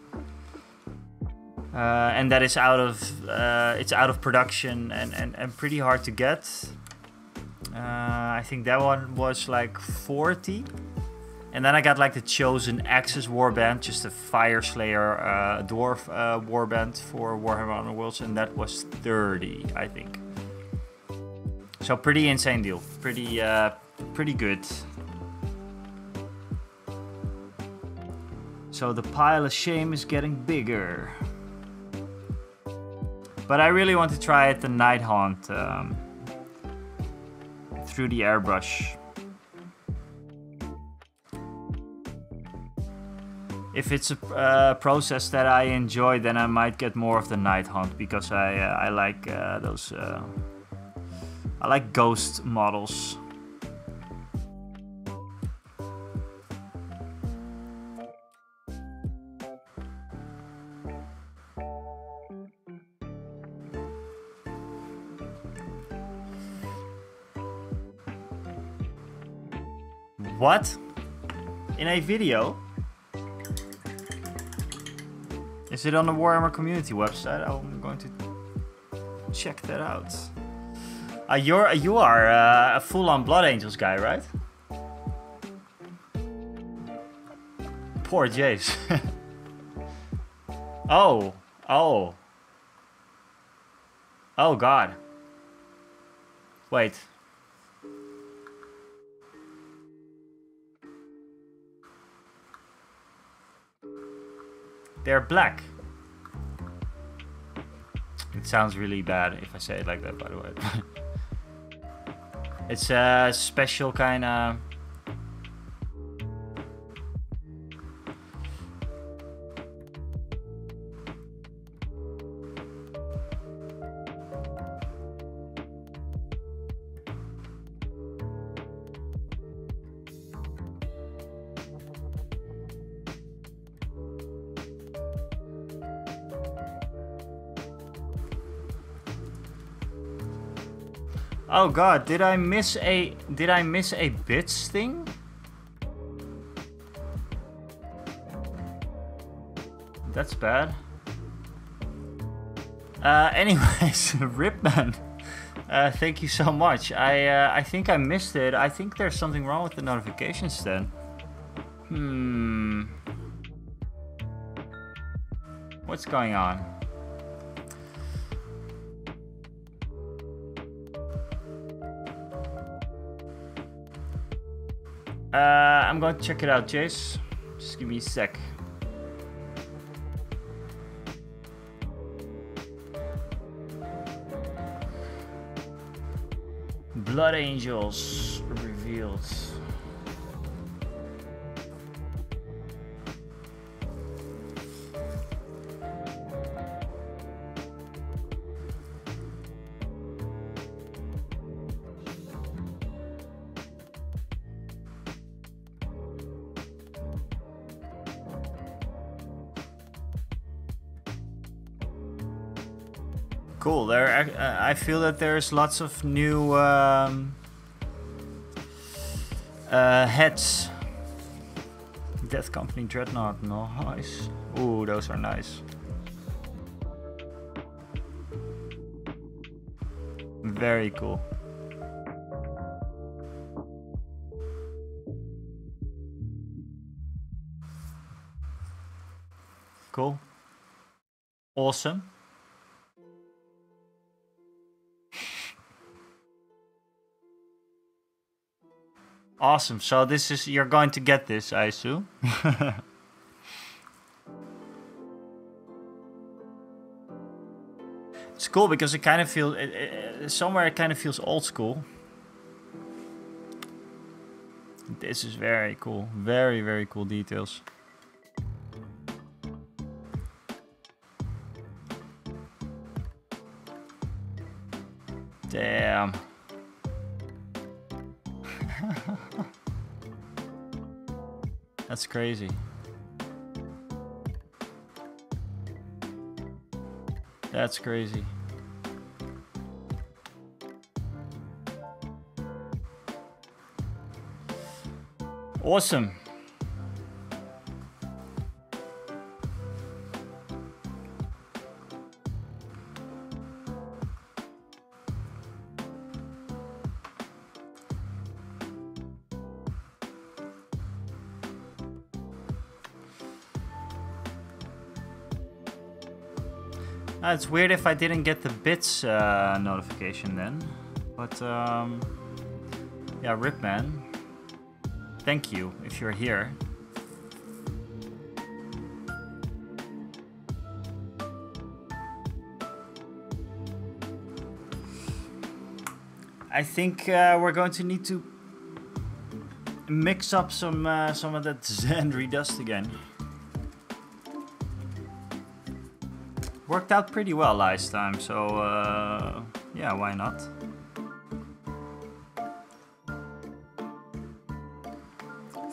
And that is out of production and pretty hard to get. I think that one was like 40. And then I got like the Chosen Axis warband, just a Fire Slayer dwarf warband for Warhammer Underworlds, and that was 30, I think. So pretty insane deal, pretty good. So the pile of shame is getting bigger. But I really want to try it the Night Haunt through the airbrush. If it's a process that I enjoy, then I might get more of the Night Haunt because I like those. I like ghost models. What? In a video? Is it on the Warhammer community website? I'm going to check that out. You are a full-on Blood Angels guy, right? Poor Jace. Oh. Oh God. Wait. They're black. It sounds really bad if I say it like that, by the way. It's a special kind of... Oh God, did I miss a bits thing? That's bad. Anyways, Ripman, thank you so much. I think I missed it. I think there's something wrong with the notifications then. What's going on? I'm going to check it out, Jace. Just give me a sec. Blood Angels revealed. Cool. There, I feel that there's lots of new heads. Death Company Dreadnought, nice. Ooh, those are nice. Very cool. Cool. Awesome. Awesome. So this is, you're going to get this, I assume. It's cool because it kind of feels, somewhere it kind of feels old school. This is very cool. Very, very cool details. Damn. That's crazy. That's crazy. Awesome. It's weird if I didn't get the bits notification then, but yeah, Ripman, thank you if you're here. I think we're going to need to mix up some of that Zandri dust again. Worked out pretty well last time, so yeah, why not?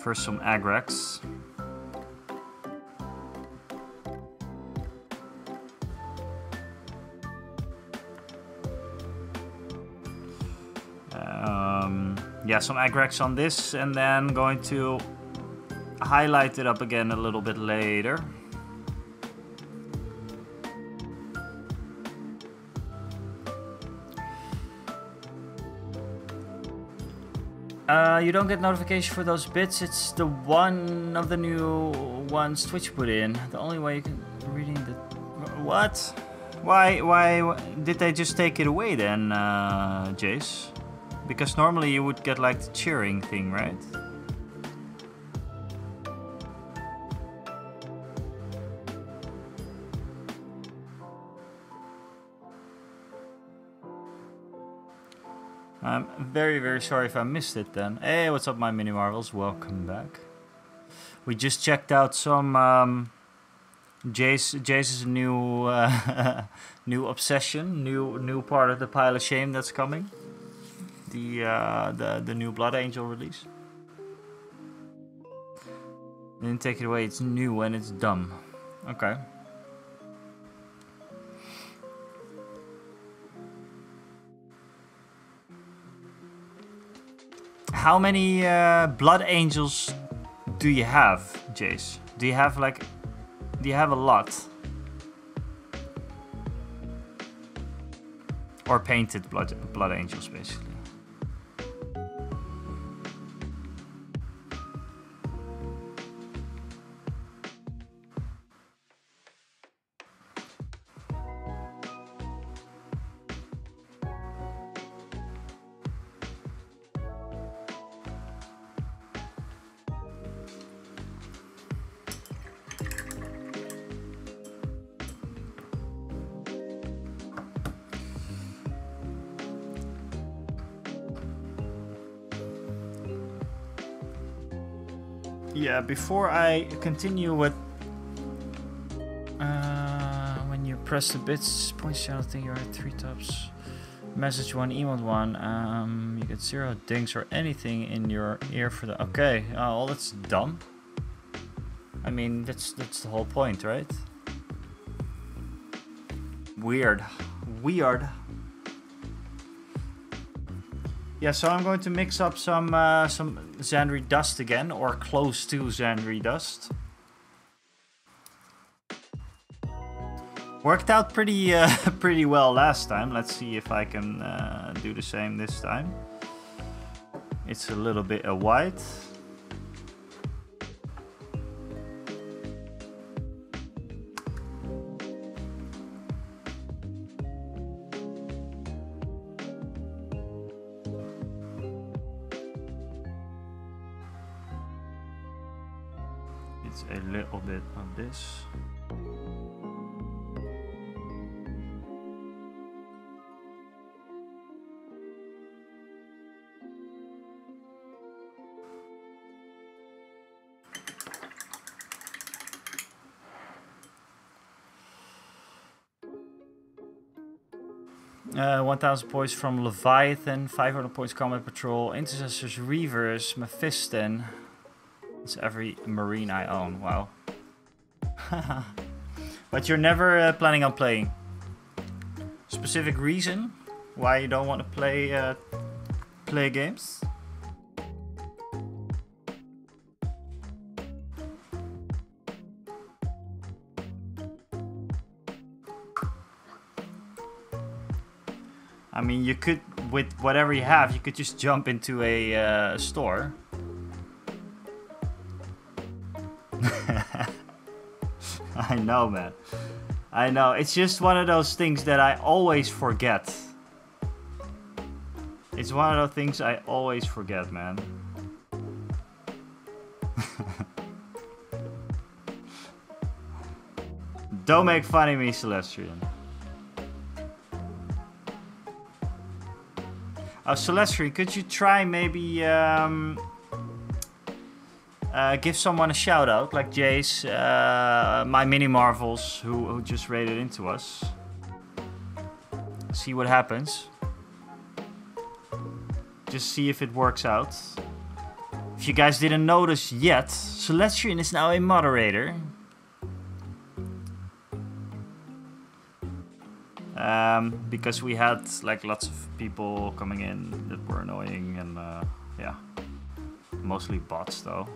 First some Agrax. Yeah, some Agrax on this, and then going to highlight it up again a little bit later. You don't get notification for those bits. It's the one of the new ones Twitch put in. The only way you can reading the what? Why did they just take it away then, Jace? Because normally you would get like the cheering thing, right? I'm very, very sorry if I missed it then. Hey, what's up, my mini marvels? Welcome back. We just checked out some Jace's new new obsession, new part of the Pile of Shame that's coming. The new Blood Angel release. Didn't take it away. It's new and it's dumb. Okay. How many Blood Angels do you have, Jace? Do you have a lot? Or painted blood Angels, basically. Yeah, before I continue with when you press the bits point channel thing, you're at 3 tops. Message 1, emote 1. You get 0 dings or anything in your ear for the. Okay, oh, that's dumb. I mean, that's the whole point, right? Weird. Yeah, so I'm going to mix up some Zandri dust again, or close to Zandri dust. Worked out pretty pretty well last time. Let's see if I can do the same this time. It's a little bit white. A little bit of this. Uh, 1000 points from Leviathan, 500 points Combat Patrol, Intercessors, Reavers, Mephiston. It's every marine I own. Wow. But you're never planning on playing. Specific reason why you don't want to play games? I mean, you could, with whatever you have, you could just jump into a store. I know, man. I know. It's just one of those things that I always forget. It's one of those things I always forget, man. Don't make fun of me, Celestian. Celestri, could you try maybe give someone a shout out, like Jace, my mini Marvels, who just raided into us. See what happens. Just see if it works out. If you guys didn't notice yet, Celestian is now a moderator. Because we had like lots of people coming in that were annoying, and yeah, mostly bots though.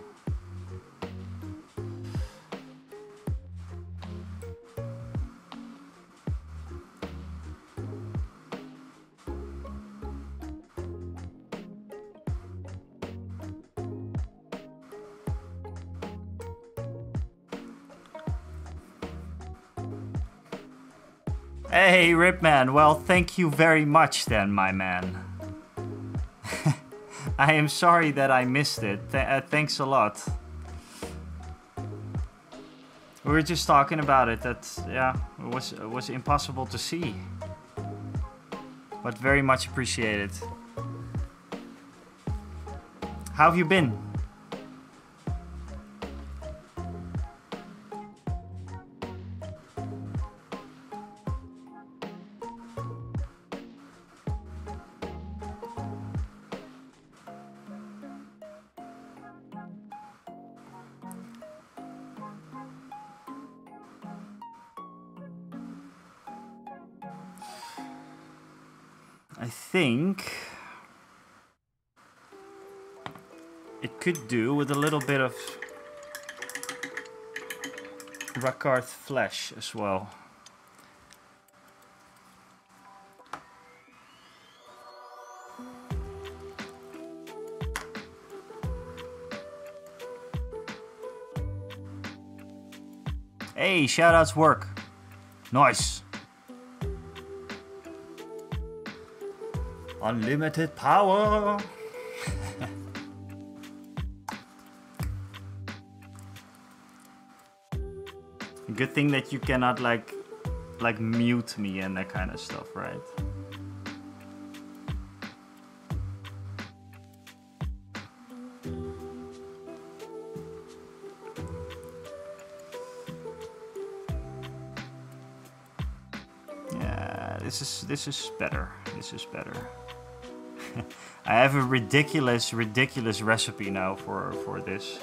Hey, Ripman, well, thank you very much then, my man. I am sorry that I missed it. Thanks a lot. We were just talking about it, that, yeah, it was impossible to see. But very much appreciated. How have you been? I think it could do with a little bit of Rakarth flesh as well. Hey, shoutouts work. Nice. Unlimited power. Good thing that you cannot like mute me and that kind of stuff, right? Yeah, this is better. This is better. I have a ridiculous recipe now for this.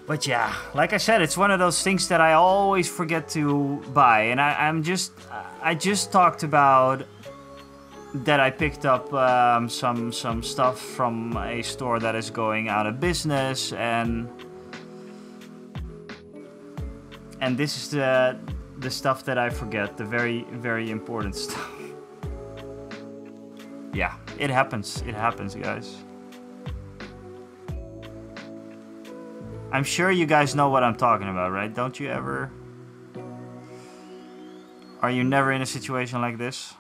But yeah, like I said, it's one of those things that I always forget to buy. And I just talked about that I picked up some stuff from a store that is going out of business, and this is the stuff that I forget, the very important stuff. Yeah, it happens. It happens, guys. I'm sure you guys know what I'm talking about, right? Don't you ever? Are you never in a situation like this?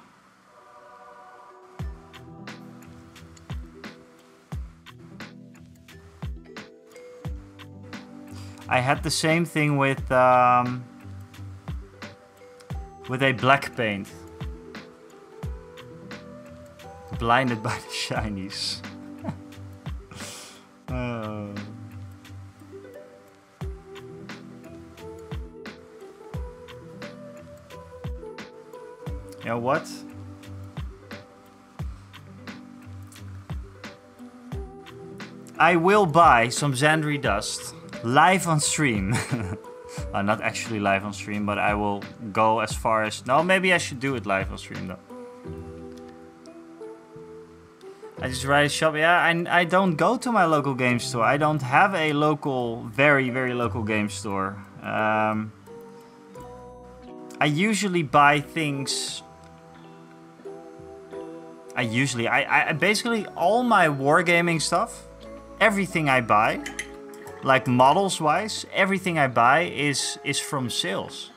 I had the same thing with a black paint. Blinded by the shinies. You know what? I will buy some Xandri Dust live on stream. Not actually live on stream, but I will go as far as... No, maybe I should do it live on stream though. I just write a shop. Yeah, I don't go to my local game store. I don't have a local, very local game store. I usually buy things... I basically, all my wargaming stuff, everything I buy, like models wise, everything I buy is from sales.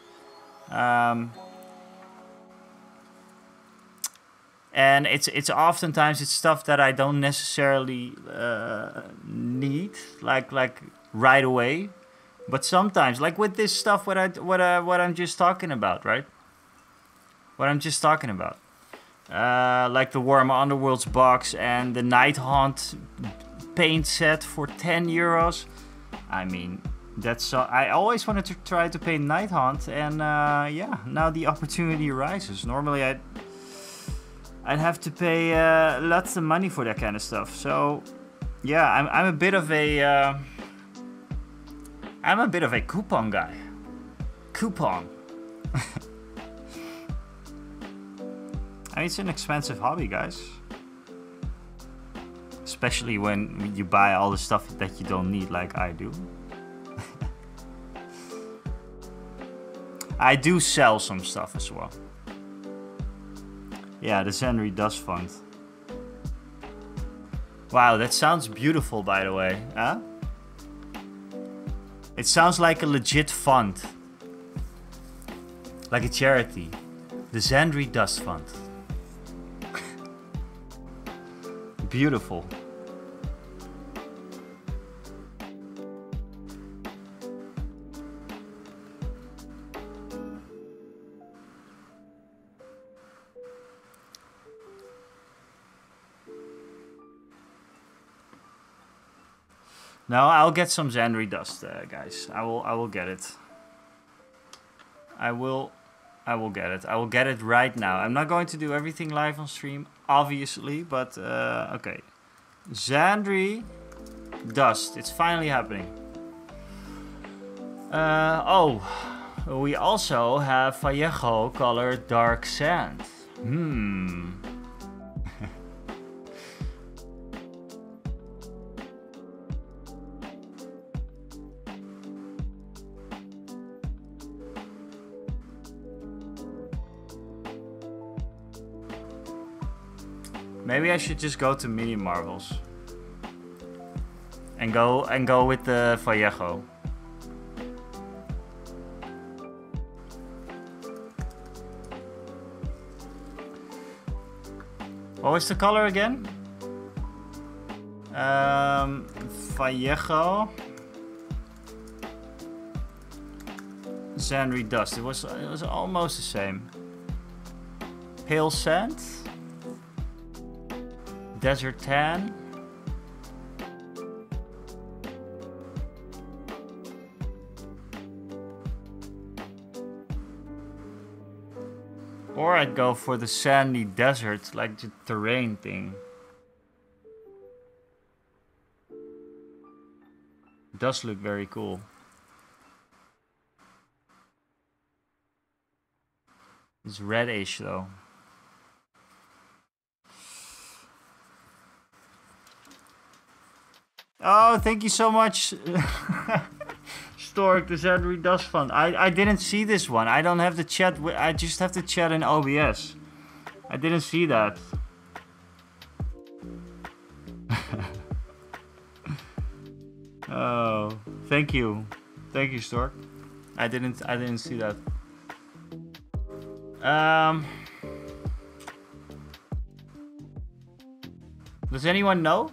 And it's oftentimes it's stuff that I don't necessarily need, like right away, but sometimes, like with this stuff, what I'm just talking about, right? What I'm just talking about. like the Warhammer Underworlds box and the Nighthaunt paint set for 10 euros. I mean, that's so. I always wanted to try to paint Nighthaunt, and yeah, now the opportunity arises. Normally, I'd have to pay lots of money for that kind of stuff. So, yeah, I'm a bit of a coupon guy. Coupon. I mean, it's an expensive hobby, guys. Especially when you buy all the stuff that you don't need, like I do. I do sell some stuff as well. Yeah, the Zenry Dust Fund. Wow, that sounds beautiful, by the way. Huh? It sounds like a legit fund. Like a charity. The Zenry Dust Fund. Beautiful. No, I'll get some Zenry dust, guys. I will get it. I will get it. I will get it right now. I'm not going to do everything live on stream, obviously, but okay. Zenry dust. It's finally happening. Oh, we also have Vallejo colored dark sand. Maybe I should just go to Mini Marvels and go with the Vallejo. What was the color again? Vallejo. Zenry dust. It was almost the same. Pale sand. Desert tan. Or I'd go for the sandy desert, like the terrain thing. It does look very cool. It's reddish though. Oh, thank you so much, Stork, the Zenry Dust Fund. I didn't see this one. I don't have the chat. I just have the chat in OBS. I didn't see that. Oh, thank you, Stork. I didn't see that. Does anyone know?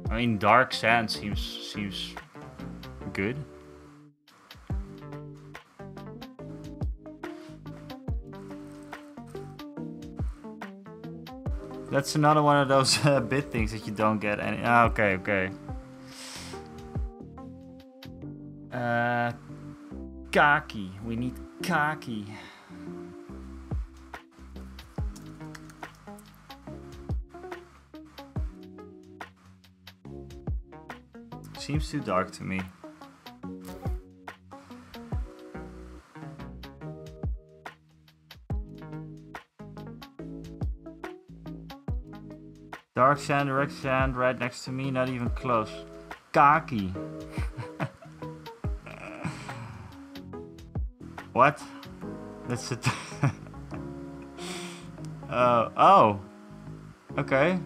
I mean, dark sand seems good. That's another one of those bit things that you don't get any. Okay. Khaki. We need khaki. Seems too dark to me. Dark sand, direct sand, right next to me, not even close. Khaki. What? That's it. Oh. Okay.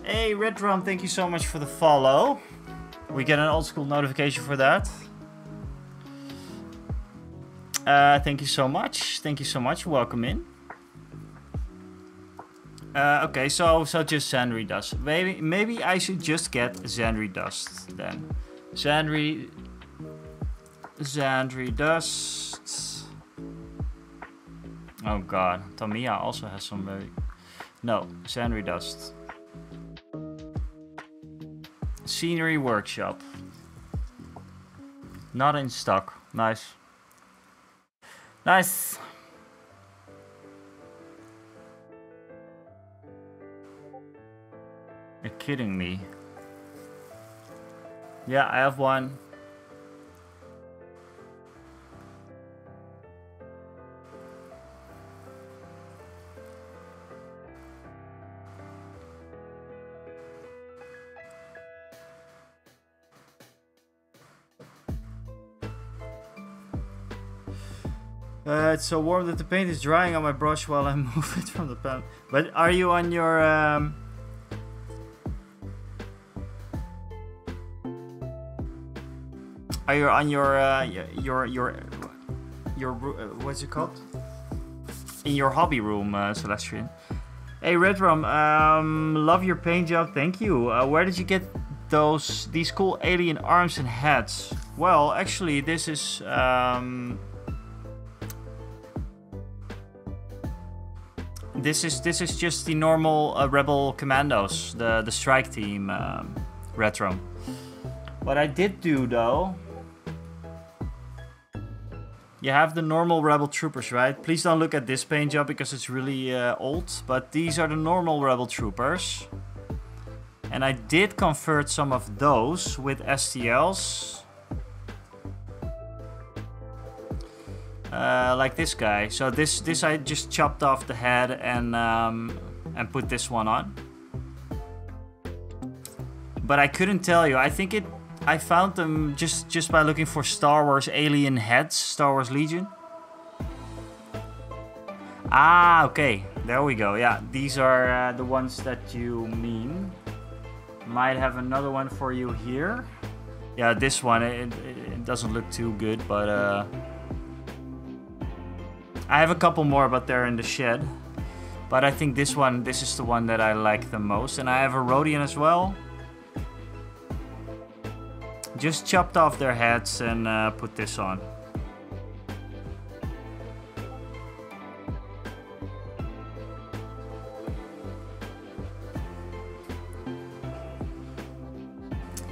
Hey, Red Drum, thank you so much for the follow. We get an old school notification for that. Thank you so much. Thank you so much. Welcome in. Okay, so just Xandri Dust. Maybe I should just get Xandri Dust then. Xandri Dust. Oh god, Tamiya also has some very... No, Xandri Dust. Scenery Workshop. Not in stock. Nice. Nice. You're kidding me. Yeah, I have one. It's so warm that the paint is drying on my brush while I move it from the pen. But are you on your... Are you on your what's it called? In your hobby room, Celestian? Hey Redrum, love your paint job, thank you. Where did you get these cool alien arms and heads? Well, actually, this is this is just the normal Rebel Commandos, the strike team, Redrum. What I did do though. You have the normal Rebel Troopers, right? Please don't look at this paint job because it's really old. But these are the normal Rebel Troopers. And I did convert some of those with STLs. Like this guy. So this I just chopped off the head and put this one on. But I couldn't tell you. I found them just by looking for Star Wars alien heads, Star Wars Legion. Ah, okay, there we go. Yeah, these are the ones that you mean. Might have another one for you here. Yeah, this one, it doesn't look too good, but I have a couple more, but they're in the shed. But I think this is the one that I like the most. And I have a Rodian as well. Just chopped off their heads and put this on.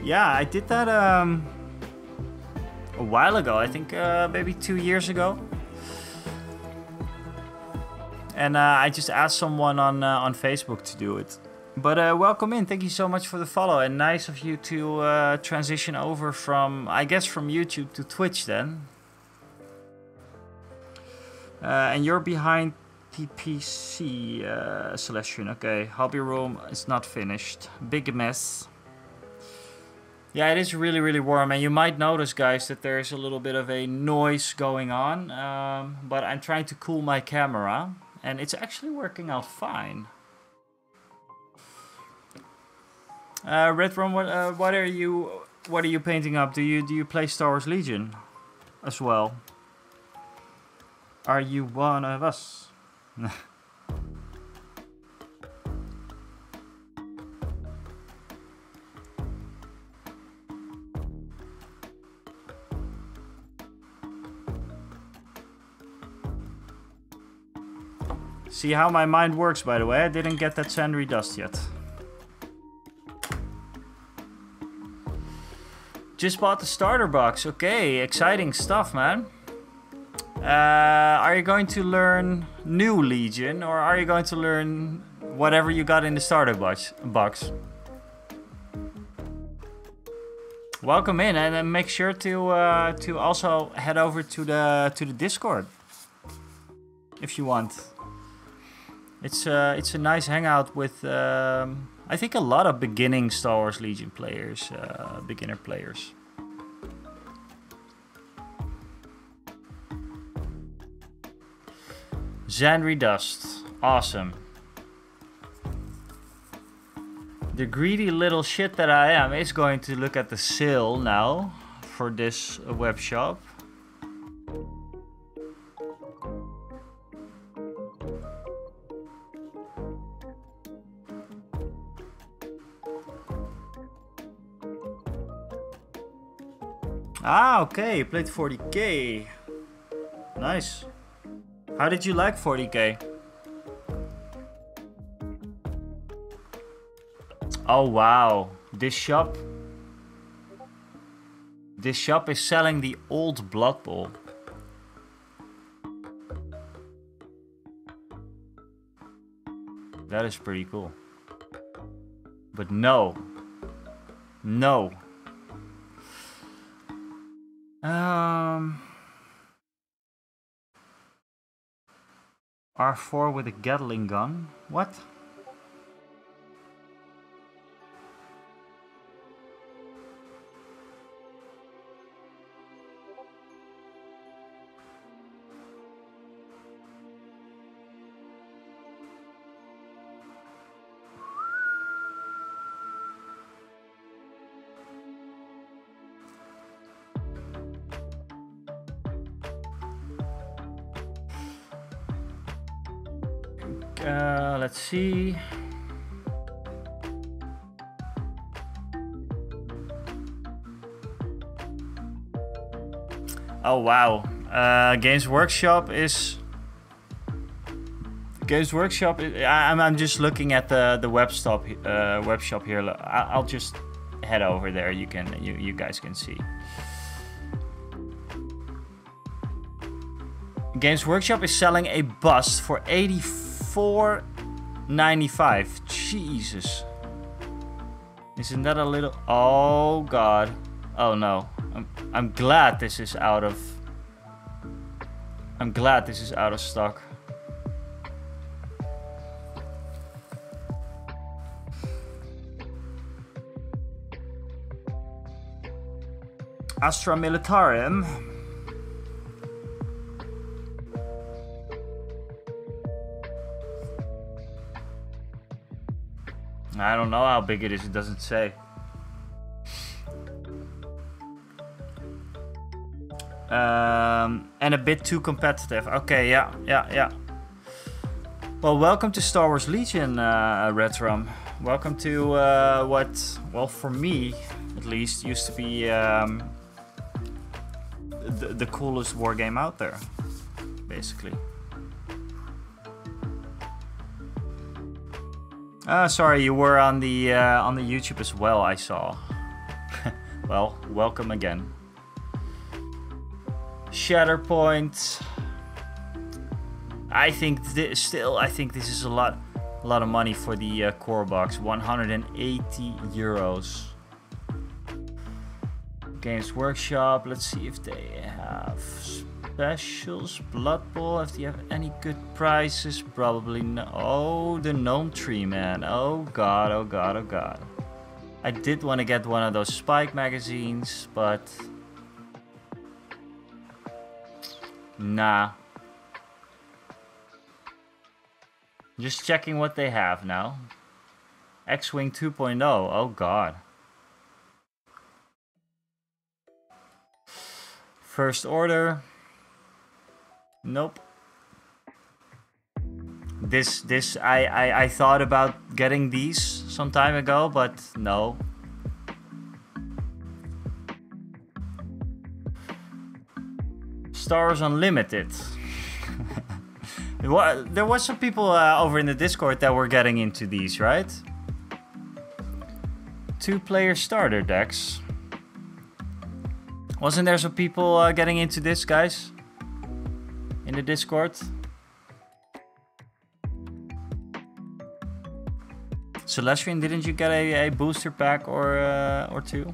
Yeah, I did that a while ago. I think maybe 2 years ago. And I just asked someone on Facebook to do it. But welcome in. Thank you so much for the follow. And nice of you to transition over from, I guess, from YouTube to Twitch then. And you're behind PPC, Celestian. Okay, hobby room is not finished. Big mess. Yeah, it is really, really warm. And you might notice, guys, that there's a little bit of a noise going on. But I'm trying to cool my camera. And it's actually working out fine. Redrum, what are you painting up? Do you play Star Wars Legion as well? Are you one of us? See how my mind works, by the way. I didn't get that Xandri Dust yet. Just bought the starter box. Okay, exciting stuff, man. Are you going to learn new Legion, or are you going to learn whatever you got in the starter box? Welcome in, and then make sure to also head over to the Discord if you want. It's a nice hangout with I think a lot of beginning Star Wars Legion players, beginner players. Xandri Dust, awesome. The greedy little shit that I am is going to look at the sale now for this web shop. Ah, okay, you played 40k. Nice. How did you like 40k? Oh wow, this shop is selling the old Blood Bowl. That is pretty cool. But no. No. R4 with a Gatling gun? What? Let's see. Oh wow. Games Workshop is. I'm just looking at the web shop here. I'll just head over there. You guys can see. Games Workshop is selling a bust for $84.95. Jesus. Isn't that a little... Oh god. Oh no. I'm glad this is out of... I'm glad this is out of stock. Astra Militarum. I don't know how big it is, it doesn't say. And a bit too competitive. Okay, yeah. Well, welcome to Star Wars Legion, Retrum. Welcome to what, well, for me, at least, used to be the coolest war game out there, basically. Sorry, you were on the YouTube as well, I saw. Well, welcome again. Shatterpoint. I think this is a lot of money for the core box. 180 euros. Games Workshop. Let's see if they have specials. Blood Bowl. If they have any good prices, probably no. Oh, the Gnome Tree, man. Oh god, oh god, oh god. I did want to get one of those Spike magazines, but nah. Just checking what they have now. X-Wing 2.0. Oh god. First Order. Nope. This I thought about getting these some time ago, but no. Star Wars Unlimited. There was some people over in the Discord that were getting into these, right? 2-player starter decks. Wasn't there some people getting into this, guys? In the Discord? Celestian, didn't you get a booster pack or two?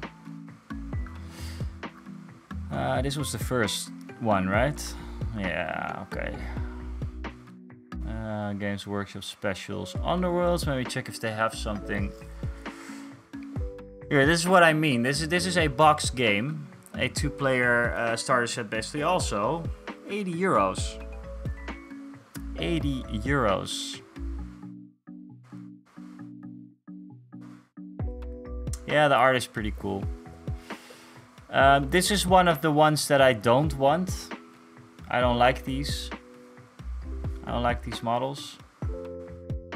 This was the first one, right? Yeah, okay. Games Workshop specials. Underworlds, maybe check if they have something. Here, this is what I mean. This is a box game. A 2-player starter set, basically. Also, 80 euros. 80 euros. Yeah, the art is pretty cool. This is one of the ones that I don't want. I don't like these. I don't like these models.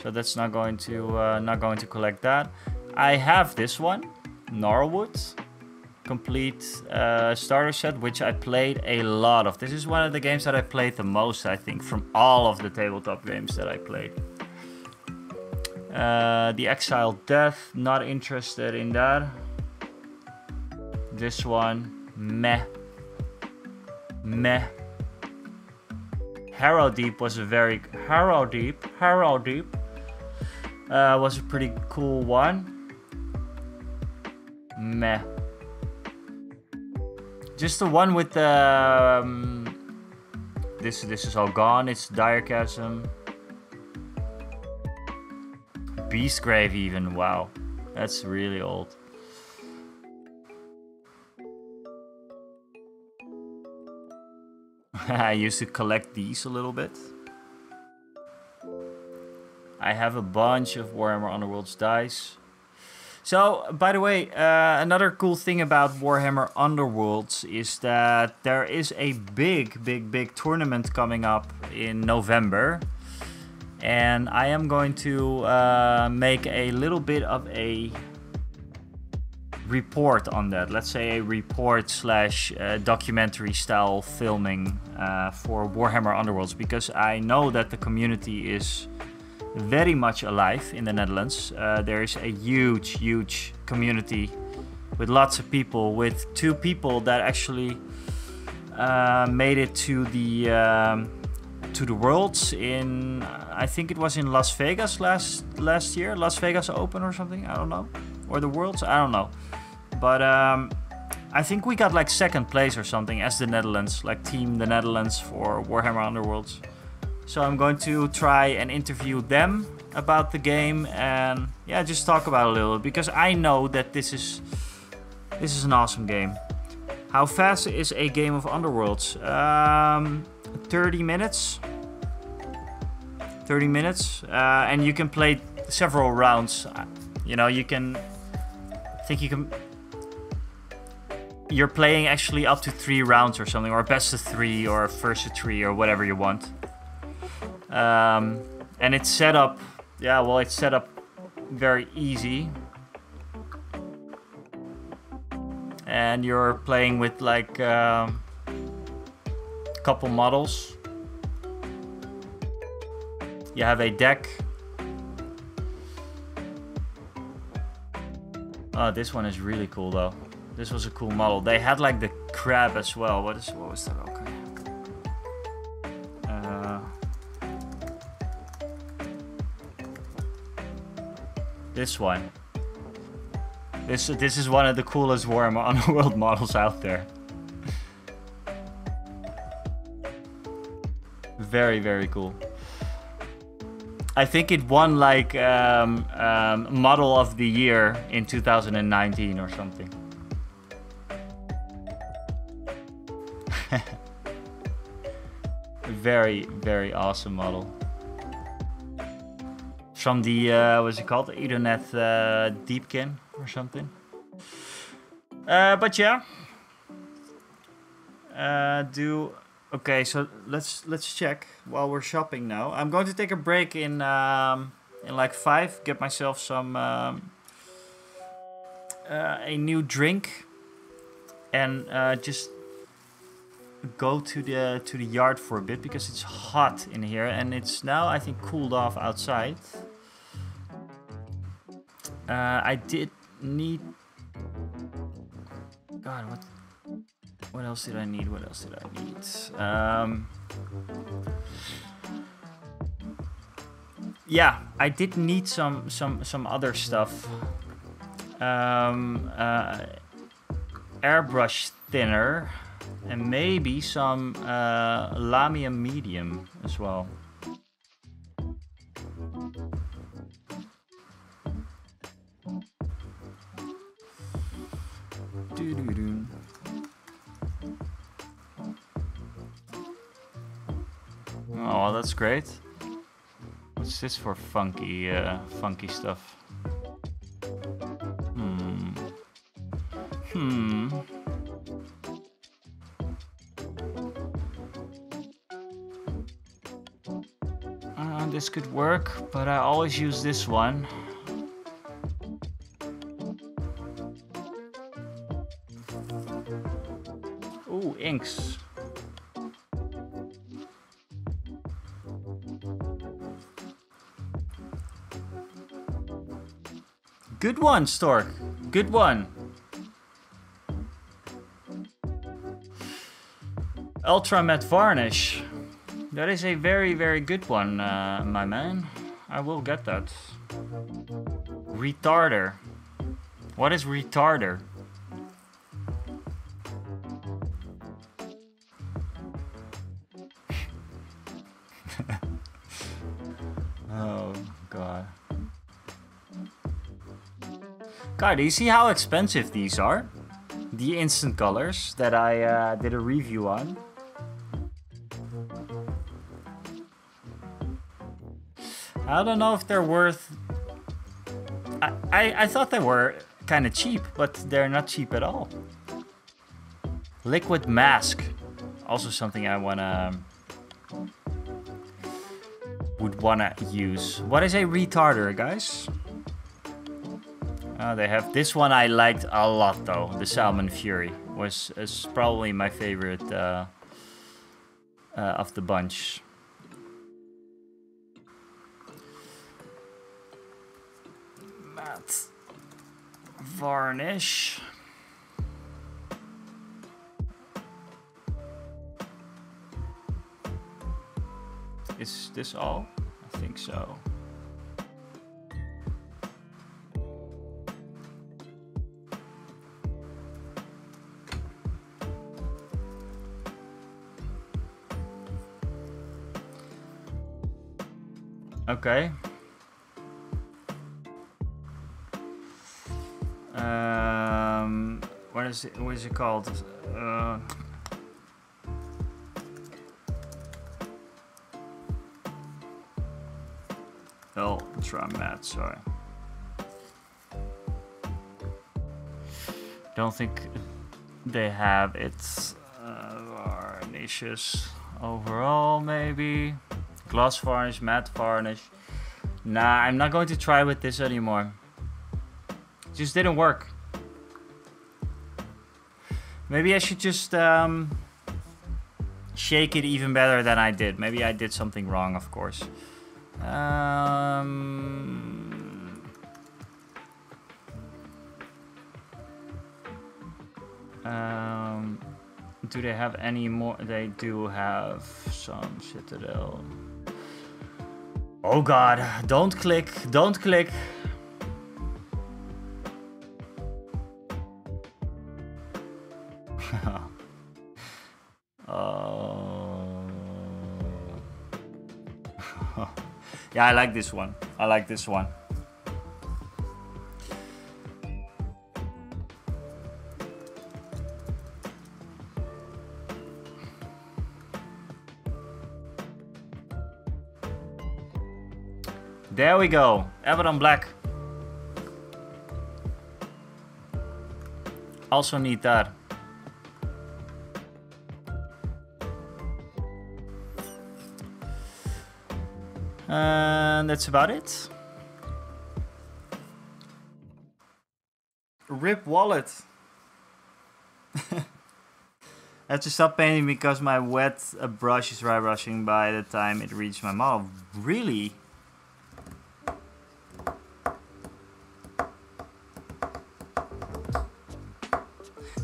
So that's not going to collect that. I have this one, Norwood. complete starter set, which I played a lot of. This is one of the games that I played the most, I think, from all of the tabletop games that I played. The Exiled Death, not interested in that. This one, meh. Meh. Harrow Deep was a very... Harrow Deep was a pretty cool one. Meh. Just the one with the... This is all gone. It's Dire Chasm. Beastgrave even. Wow. That's really old. I used to collect these a little bit. I have a bunch of Warhammer Underworlds dice. So, by the way, another cool thing about Warhammer Underworlds is that there is a big tournament coming up in November. And I am going to make a little bit of a report on that. Let's say a report slash documentary style filming for Warhammer Underworlds, because I know that the community is very much alive in the Netherlands. There is a huge community with lots of people, with 2 people that actually made it to the Worlds in, I think it was in Las Vegas last year, Las Vegas Open or something, I don't know, or the Worlds, I don't know. But I think we got like 2nd place or something as the Netherlands, like Team the Netherlands for Warhammer Underworlds. So I'm going to try and interview them about the game and yeah, just talk about it a little, because I know that this is an awesome game. How fast is a game of Underworlds? 30 minutes. 30 minutes, and you can play several rounds. You know, you can. I think you can. You're playing actually up to 3 rounds or something, or best of 3, or first of 3, or whatever you want. And it's set up. Yeah, well, it's set up very easy. And you're playing with like a couple models. You have a deck. Oh, this one is really cool though. This was a cool model. They had like the crab as well. What was that? Okay. This one. This is one of the coolest Warhammer Underworld models out there. Very cool. I think it won like Model of the Year in 2019 or something. Very awesome model. From the, what's it called? Idoneth Deepkin or something. But yeah. Okay, so let's check while we're shopping now. I'm going to take a break in like 5. Get myself some a new drink, and just go to the yard for a bit because it's hot in here, and it's now I think cooled off outside. I did need. God, what else did I need? Yeah, I did need some other stuff. Airbrush thinner, and maybe some Lamia medium as well. Oh, that's great. What's this for funky stuff? This could work, but I always use this one. inks. Good one, Stork. Good one. Ultra Matte Varnish. That is a very, very good one, my man. I will get that. Retarder. What is retarder? Oh, God. God, do you see how expensive these are? The instant colors that I did a review on. I don't know if they're worth... I thought they were kind of cheap, but they're not cheap at all. Liquid Mask. Also something I would wanna use. What is a retarder, guys? They have this one. I liked a lot though. The Salmon Fury is probably my favorite of the bunch. Matte varnish. Is this all? I think so. Okay. What is it? What is it called? Ultra Matte. Sorry. Don't think they have its varnishes overall. Maybe. Gloss varnish, matte varnish. Nah, I'm not going to try with this anymore. It just didn't work. Maybe I should just shake it even better than I did. Maybe I did something wrong, of course. Do they have any more? They do have some Citadel. Oh God, don't click, don't click. Yeah, I like this one. I like this one. There we go. Abaddon Black. Also need that. And that's about it. Rip wallet. I have to stop painting because my wet brush is dry brushing by the time it reaches my model. Really?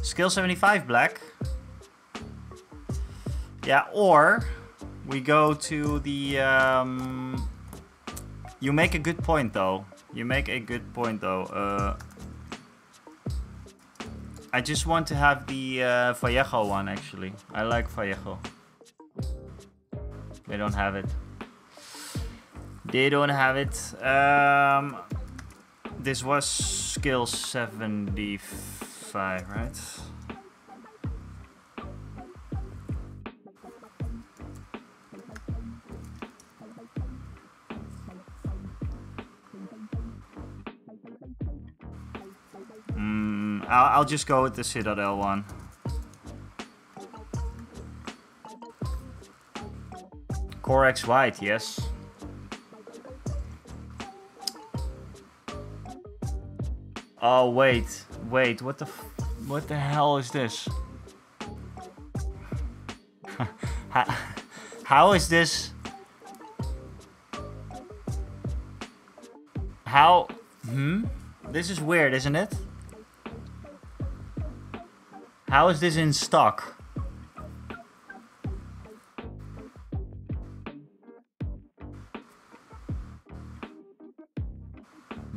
Skill 75 black. Yeah, or we go to the... You make a good point though. You make a good point though. I just want to have the Vallejo one actually. I like Vallejo. They don't have it. They don't have it. This was skill 75, right? I'll just go with the Citadel one. Corex White, yes. Oh wait, what the hell is this? How is this? How? This is weird, isn't it? How is this in stock?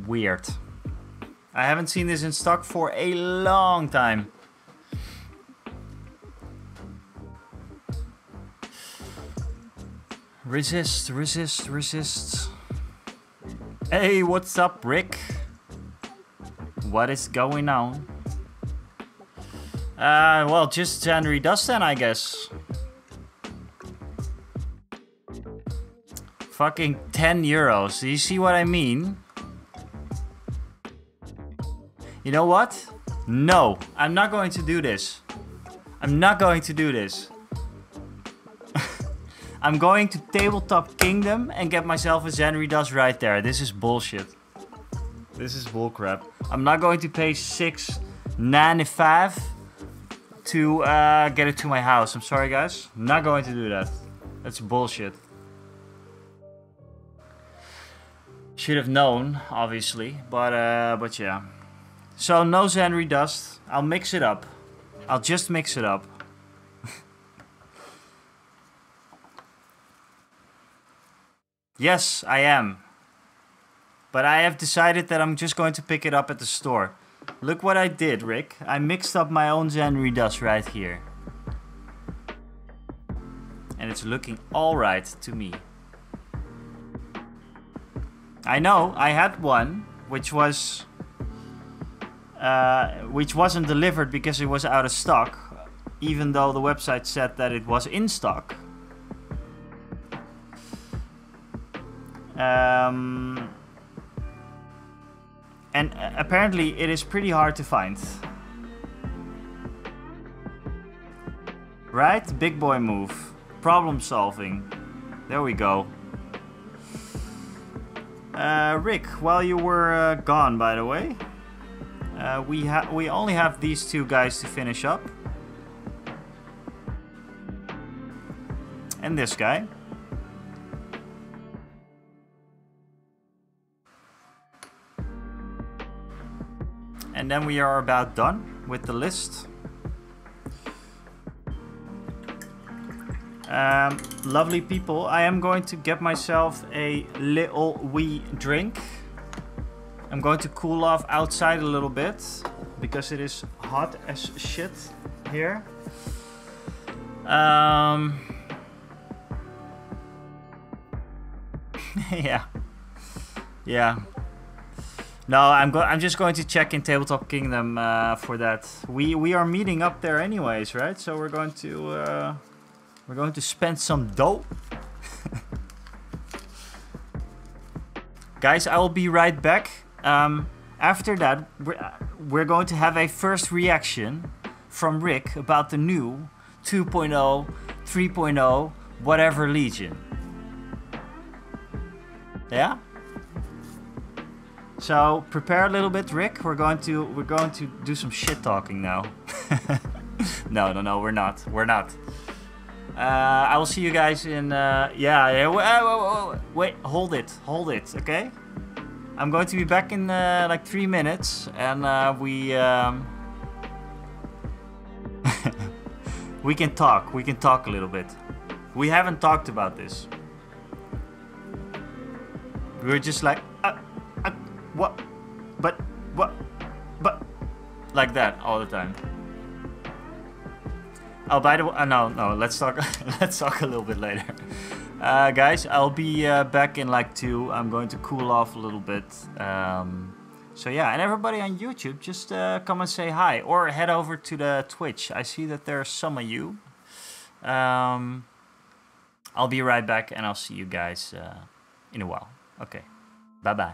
Weird. I haven't seen this in stock for a long time. Resist, resist, resist. Hey, what's up, Rick? What is going on? Well, just January Dust then, I guess. Fucking 10 euros. Do you see what I mean? You know what? No, I'm not going to do this. I'm not going to do this. I'm going to Tabletop Kingdom and get myself a January Dust right there. This is bullshit. This is bullcrap. I'm not going to pay $6.95 to get it to my house. I'm sorry, guys. I'm not going to do that. That's bullshit. Should have known, obviously, but yeah. So no January Dust. I'll mix it up. I'll just mix it up. Yes, I am. But I have decided that I'm just going to pick it up at the store. Look what I did, Rick. I mixed up my own January Dust right here. And it's looking alright to me. I know, I had one, which wasn't delivered because it was out of stock, even though the website said that it was in stock. And apparently it is pretty hard to find. Right? Big boy move. Problem solving. There we go. Rick, while you were gone, by the way, we only have these two guys to finish up. And this guy. And then we are about done with the list. Lovely people, I am going to get myself a little wee drink. I'm going to cool off outside a little bit because it is hot as shit here. Yeah. No, I'm just going to check in Tabletop Kingdom for that. We are meeting up there anyways, right? So we're going to spend some dough. Guys, I will be right back. After that, we're going to have a first reaction from Rick about the new 2.0, 3.0, whatever Legion. Yeah? So prepare a little bit, Rick. We're going to do some shit talking now. No, we're not. We're not. I will see you guys in. Wait, hold it, okay? I'm going to be back in like 3 minutes, and we can talk. We can talk a little bit. We haven't talked about this. We were just like, what? But what? But like that all the time. Oh, by the way, no. Let's talk. Let's talk a little bit later, guys. I'll be back in like 2. I'm going to cool off a little bit. So yeah, and everybody on YouTube, just come and say hi or head over to the Twitch. I see that there's some of you. I'll be right back, and I'll see you guys in a while. Okay, bye bye.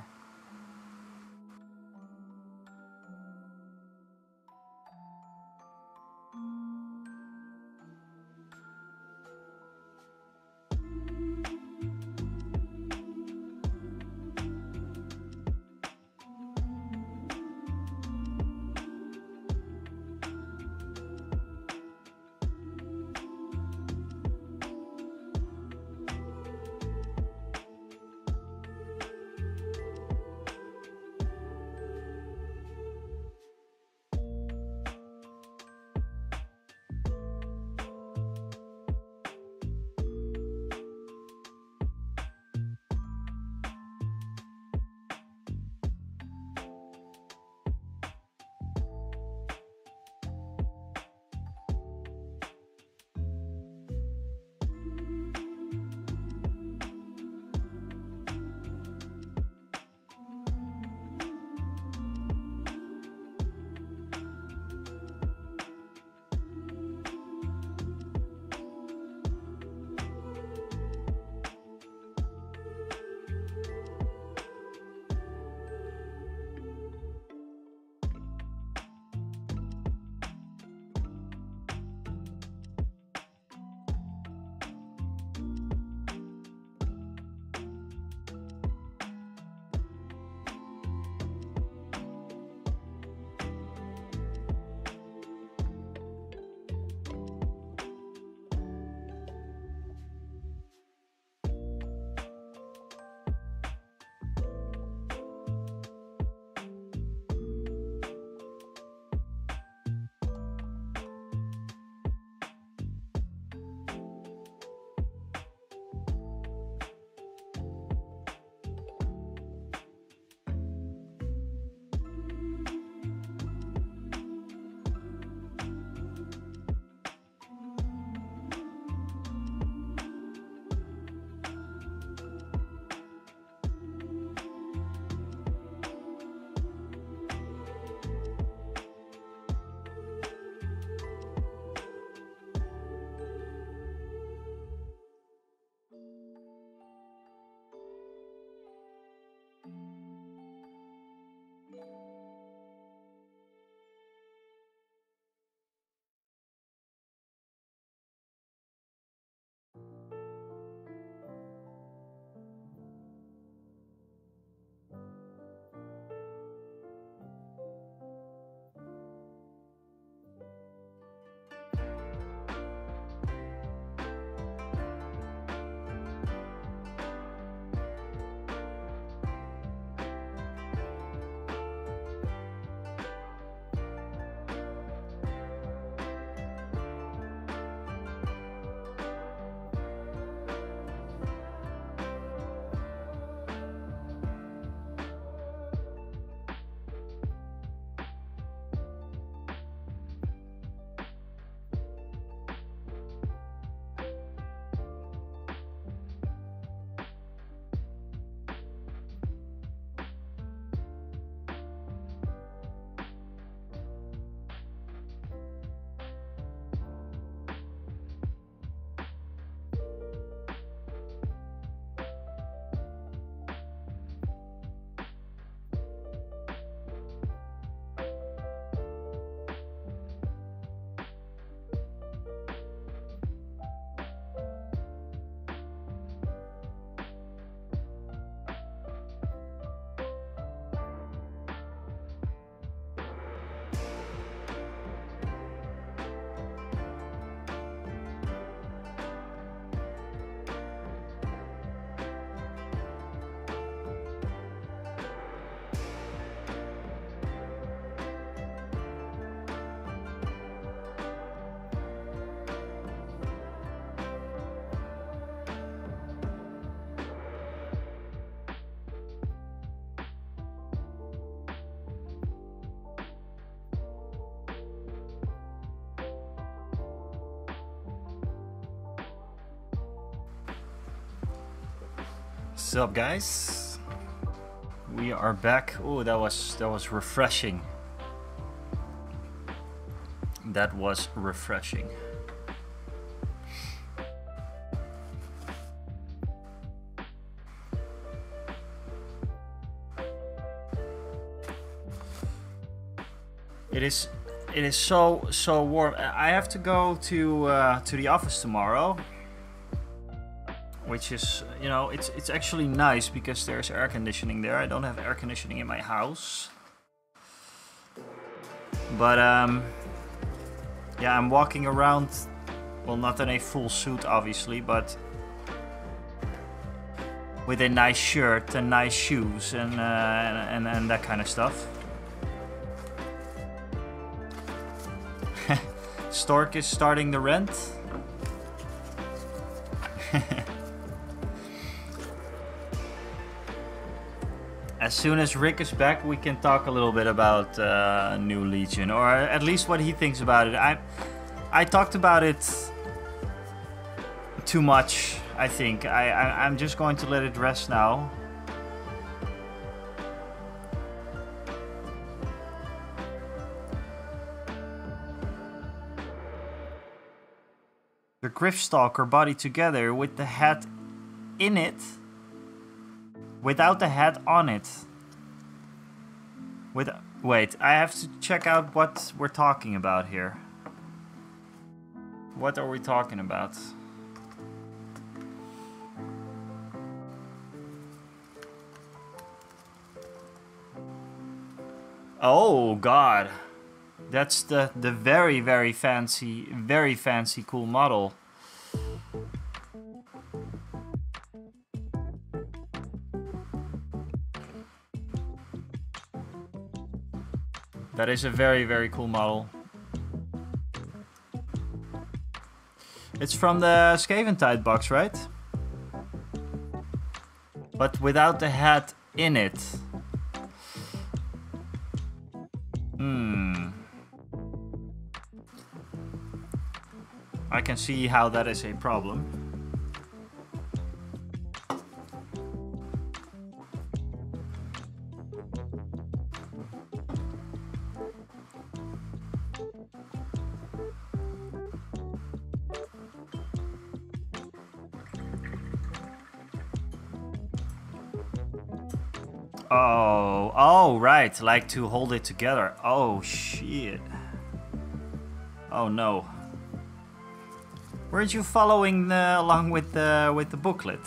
What's up, guys? We are back. Oh, that was refreshing. That was refreshing. It is so warm. I have to go to the office tomorrow, which is, you know, it's actually nice because there's air conditioning there. I don't have air conditioning in my house, but yeah, I'm walking around. Well, not in a full suit, obviously, but with a nice shirt and nice shoes and that kind of stuff. Stork is starting the rent. As soon as Rick is back, we can talk a little bit about New Legion, or at least what he thinks about it. I talked about it too much, I think. I'm just going to let it rest now. The Gryph-stalker body together with the hat in it, without the hat on it. Wait, I have to check out what we're talking about here. What are we talking about? Oh God. That's the very fancy cool model. That is a very cool model. It's from the Skaventide box, right? But without the hat in it. I can see how that is a problem. Oh, right, like to hold it together. Oh, shit. Oh, no. Weren't you following along with the booklet?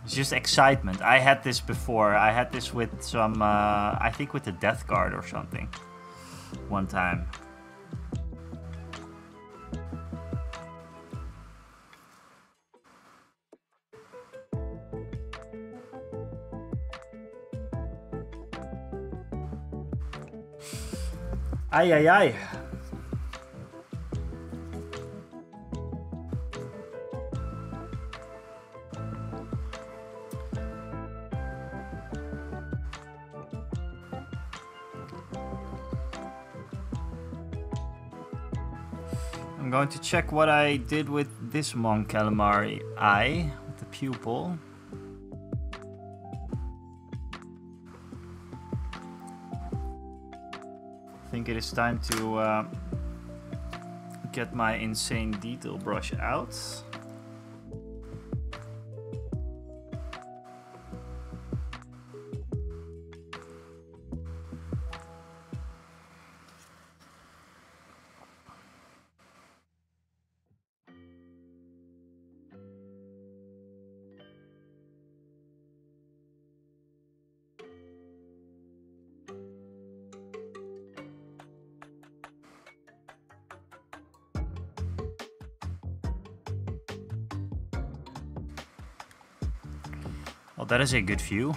It's just excitement. I had this before. I had this with some, I think with the Death Guard or something. One time. Ay, ay, ay. I'm going to check what I did with this Mon Calamari eye, with the pupil. I think it is time to get my insane detail brush out. Well, that is a good view.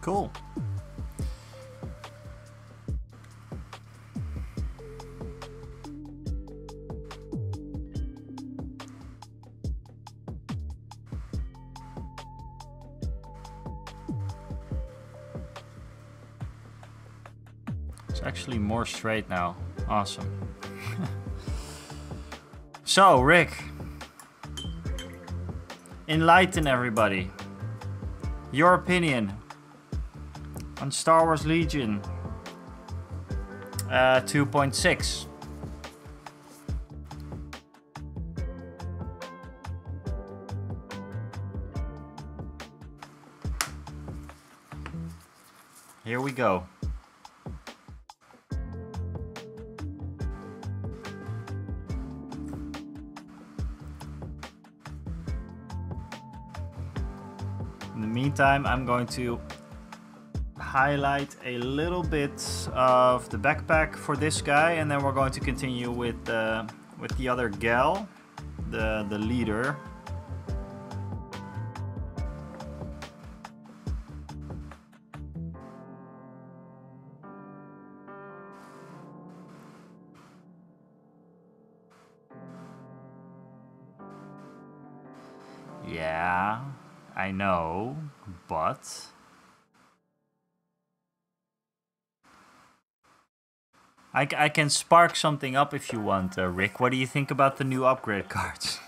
Cool. It's actually more straight now. Awesome. So, Rick, enlighten everybody. Your opinion on Star Wars Legion 2.6. Here we go. In the meantime, I'm going to highlight a little bit of the backpack for this guy, and then we're going to continue with the other gal, the leader. Yeah, I know, but I can spark something up if you want, Rick. What do you think about the new upgrade cards?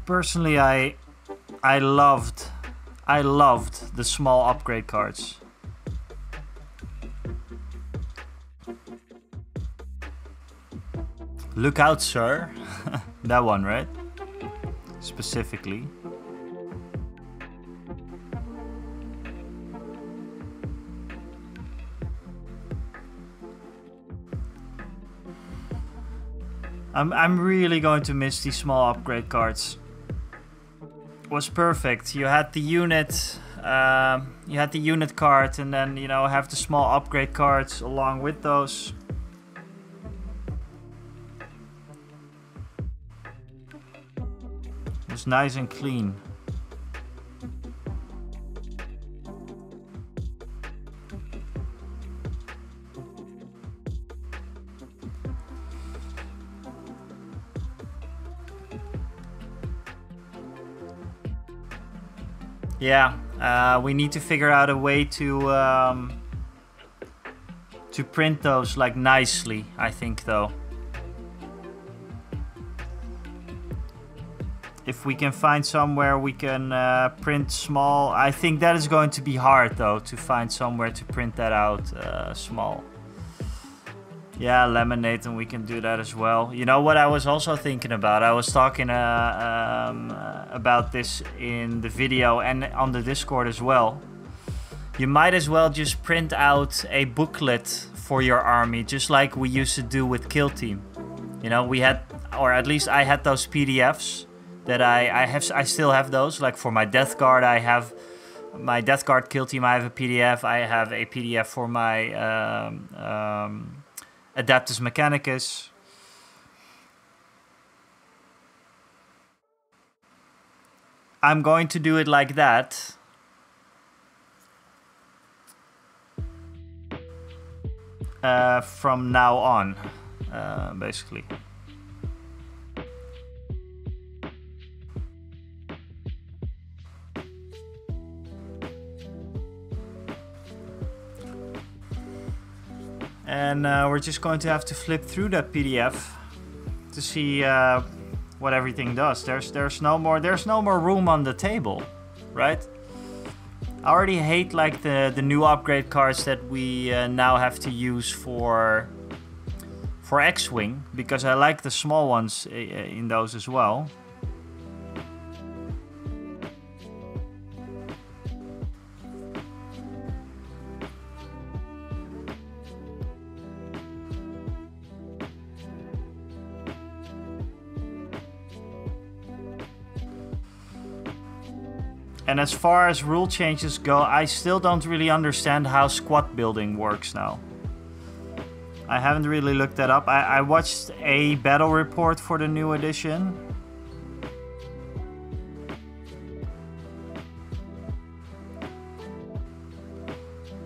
Personally, I loved the small upgrade cards. Look out, sir. That one, right? Specifically. I'm really going to miss these small upgrade cards. It was perfect. You had the unit, card, and then have the small upgrade cards along with those. It was nice and clean. Yeah, we need to figure out a way to print those like nicely, I think, though. If we can find somewhere we can print small, I think that is going to be hard, though, to find somewhere to print that out small. Yeah, laminate, and we can do that as well. You know what I was also thinking about? I was talking about this in the video and on the Discord as well. You might as well just print out a booklet for your army, just like we used to do with Kill Team. You know, we had, or at least I had those PDFs that I still have those. Like for my Death Guard, I have my Death Guard Kill Team. I have a PDF. I have a PDF for my Adeptus Mechanicus. I'm going to do it like that. From now on, basically. And we're just going to have to flip through that PDF to see what everything does. There's no more room on the table, right? I already hate like the new upgrade cards that we now have to use for X-Wing, because I like the small ones in those as well. And as far as rule changes go, I still don't really understand how squad building works now. I haven't really looked that up. I watched a battle report for the new edition.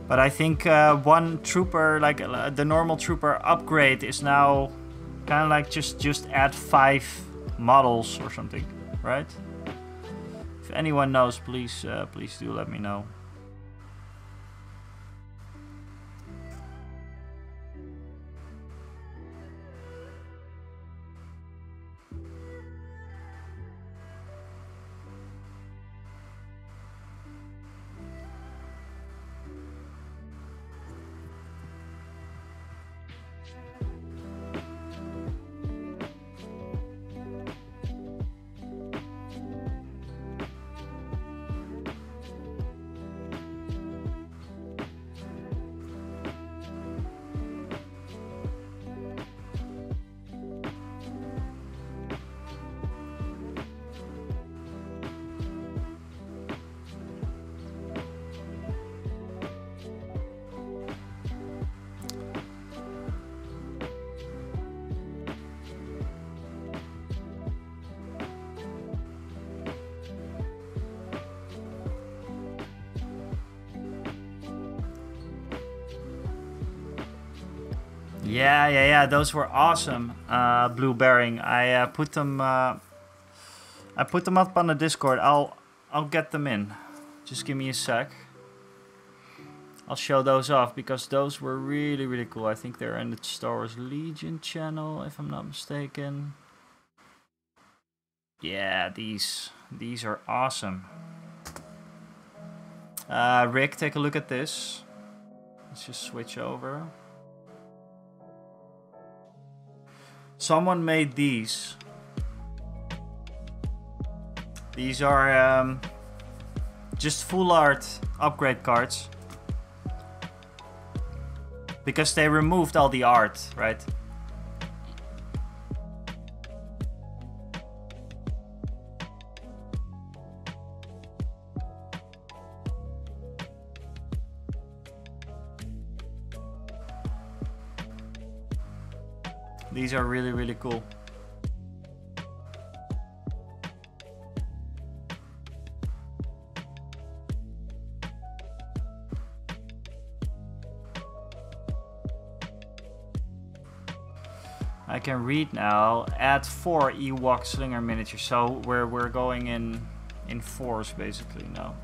But I think one trooper, like the normal trooper upgrade, is now kind of like just add 5 models or something, right? If anyone knows, please do let me know. Yeah, those were awesome. Blue Bearing. I put them up on the Discord. I'll get them in. Just give me a sec. I'll show those off because those were really cool. I think they're in the Star Wars Legion channel, if I'm not mistaken. Yeah, these are awesome. Rick, take a look at this. Let's just switch over. Someone made these. These are just full art upgrade cards. Because they removed all the art, right? These are really cool. I can read now. Add 4 Ewok Slinger miniatures. So we're going in 4s basically now.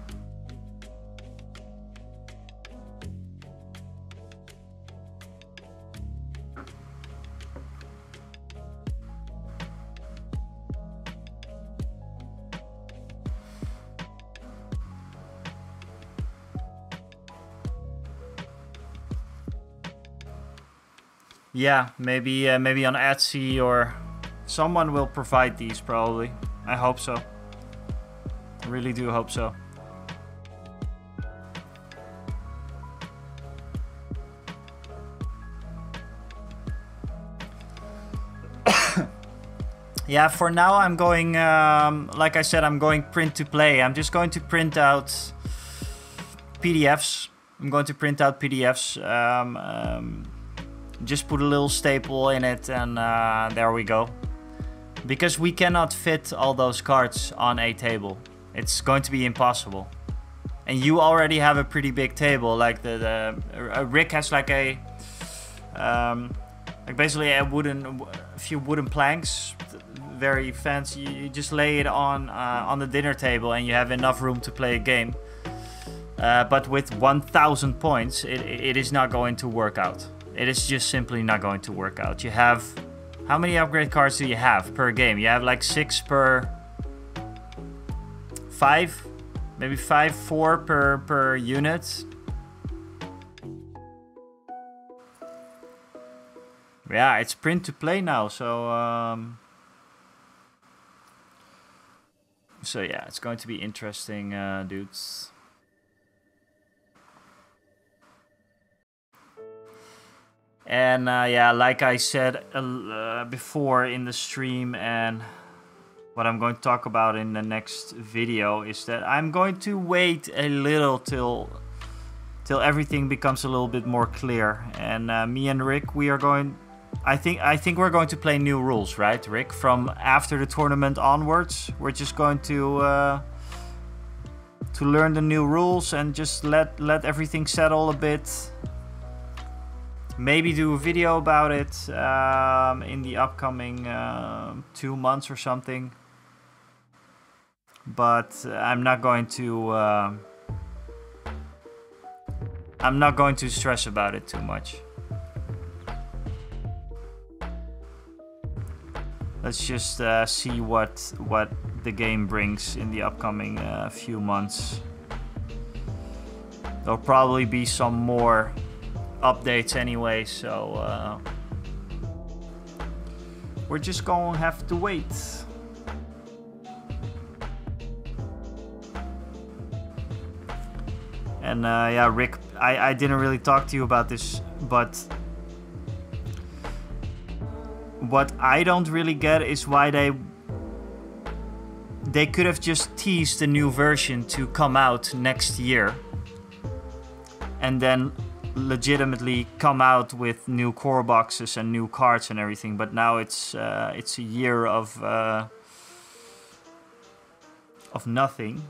Yeah, maybe on Etsy or someone will provide these probably. I hope so. I really do hope so. Yeah, for now I'm going, like I said, I'm going print to play. I'm just going to print out PDFs. I'm going to print out PDFs. Just put a little staple in it and there we go. Because we cannot fit all those cards on a table. It's going to be impossible. And you already have a pretty big table. Like Rick has like a like basically a few wooden planks, very fancy. You just lay it on the dinner table and you have enough room to play a game. But with 1,000 points, it is not going to work out. It is just simply not going to work out. You have... How many upgrade cards do you have per game? You have like 6 per... 5? Maybe 5, 4 per unit. Yeah, it's print to play now, so... So yeah, it's going to be interesting, dudes. And yeah, like I said before in the stream and what I'm going to talk about in the next video is that I'm going to wait a little till everything becomes a little bit more clear. And me and Rick, we are going. I think we're going to play new rules, right, Rick? From after the tournament onwards, we're just going to learn the new rules and just let everything settle a bit. Maybe do a video about it in the upcoming 2 months or something. But I'm not going to stress about it too much. Let's just see what the game brings in the upcoming few months. There'll probably be some more updates anyway, so we're just gonna have to wait. And yeah, Rick, I didn't really talk to you about this, but what I don't really get is why they could have just teased a new version to come out next year and then legitimately come out with new core boxes and new cards and everything. But now it's a year of nothing.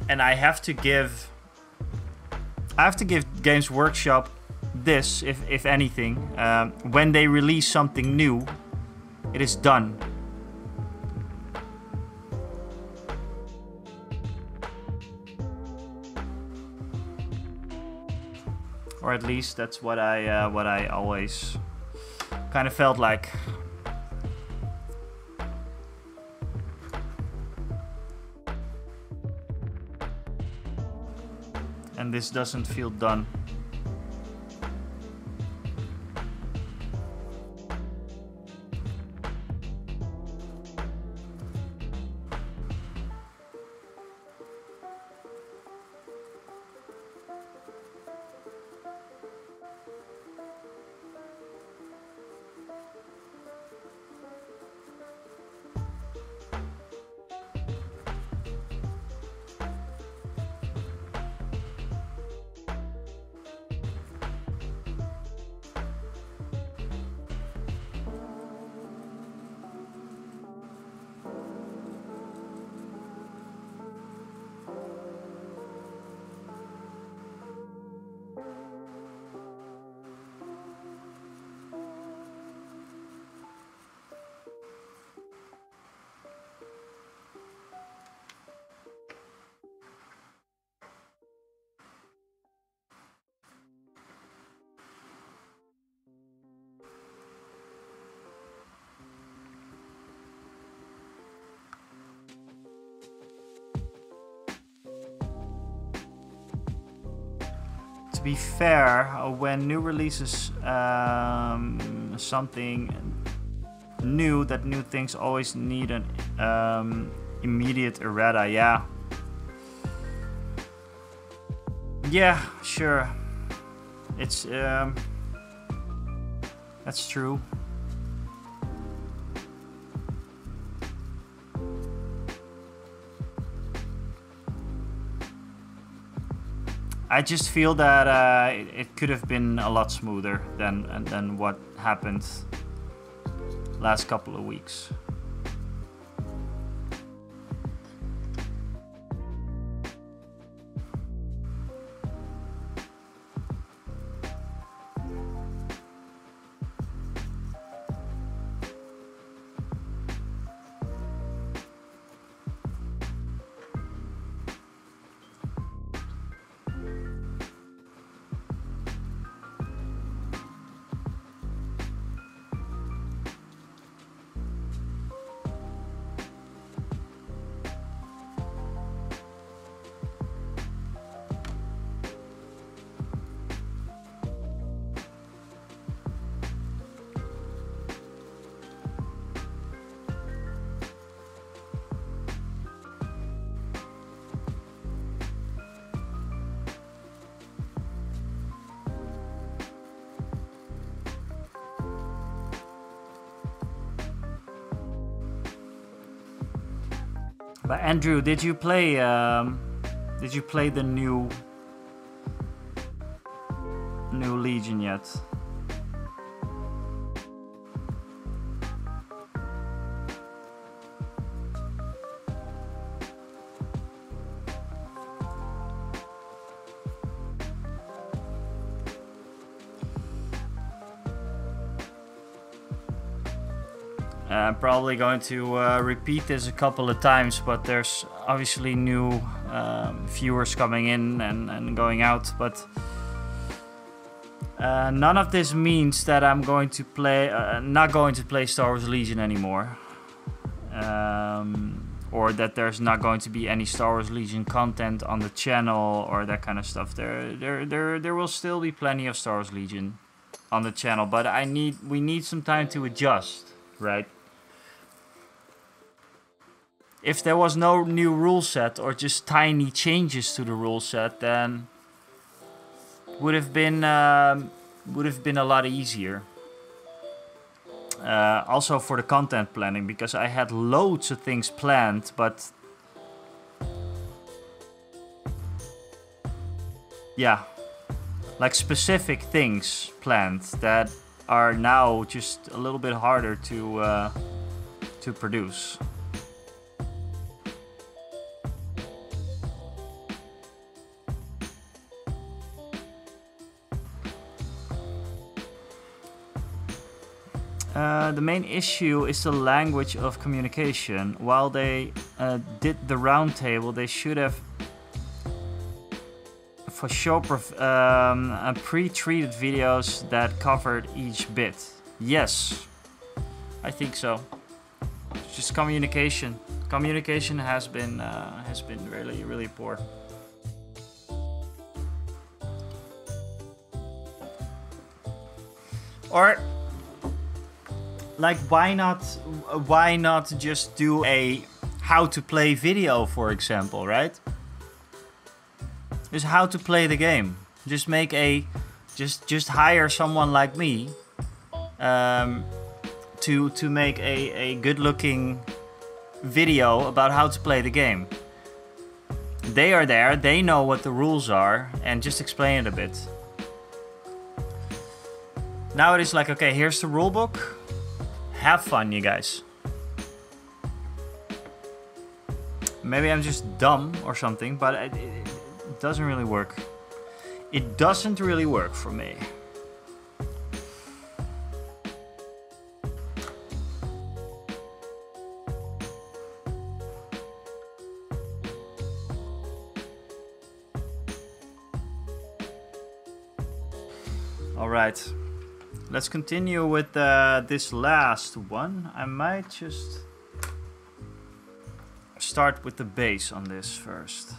And I have to give Games Workshop this, if anything, when they release something new, it is done. Or at least that's what I always kind of felt like. And this doesn't feel done. To be fair, when new releases something new, that new things always need an immediate errata. Yeah, sure. It's that's true. I just feel that it could have been a lot smoother than what happened last couple of weeks. But Andrew, did you play the new Legion yet? I'm probably going to repeat this a couple of times, but there's obviously new viewers coming in and going out, but none of this means that I'm going to play, not going to play Star Wars Legion anymore, or that there's not going to be any Star Wars Legion content on the channel or that kind of stuff. There will still be plenty of Star Wars Legion on the channel, but we need some time to adjust, right? If there was no new rule set or just tiny changes to the rule set, then would have been a lot easier. Also for the content planning, because I had loads of things planned, but yeah, like specific things planned that are now just a little bit harder to produce. The main issue is the language of communication. While they did the roundtable, they should have for sure pre-treated videos that covered each bit. Yes, I think so. It's just communication. Communication has been really poor. Or like, why not just do a how to play video, for example, right? Just how to play the game. Just make just hire someone like me to make a good-looking video about how to play the game. They are there, they know what the rules are, and just explain it a bit. Now it is like, okay, here's the rulebook. Have fun, you guys. Maybe I'm just dumb or something, but it doesn't really work. It doesn't really work for me. All right. Let's continue with this last one. I might just start with the base on this first.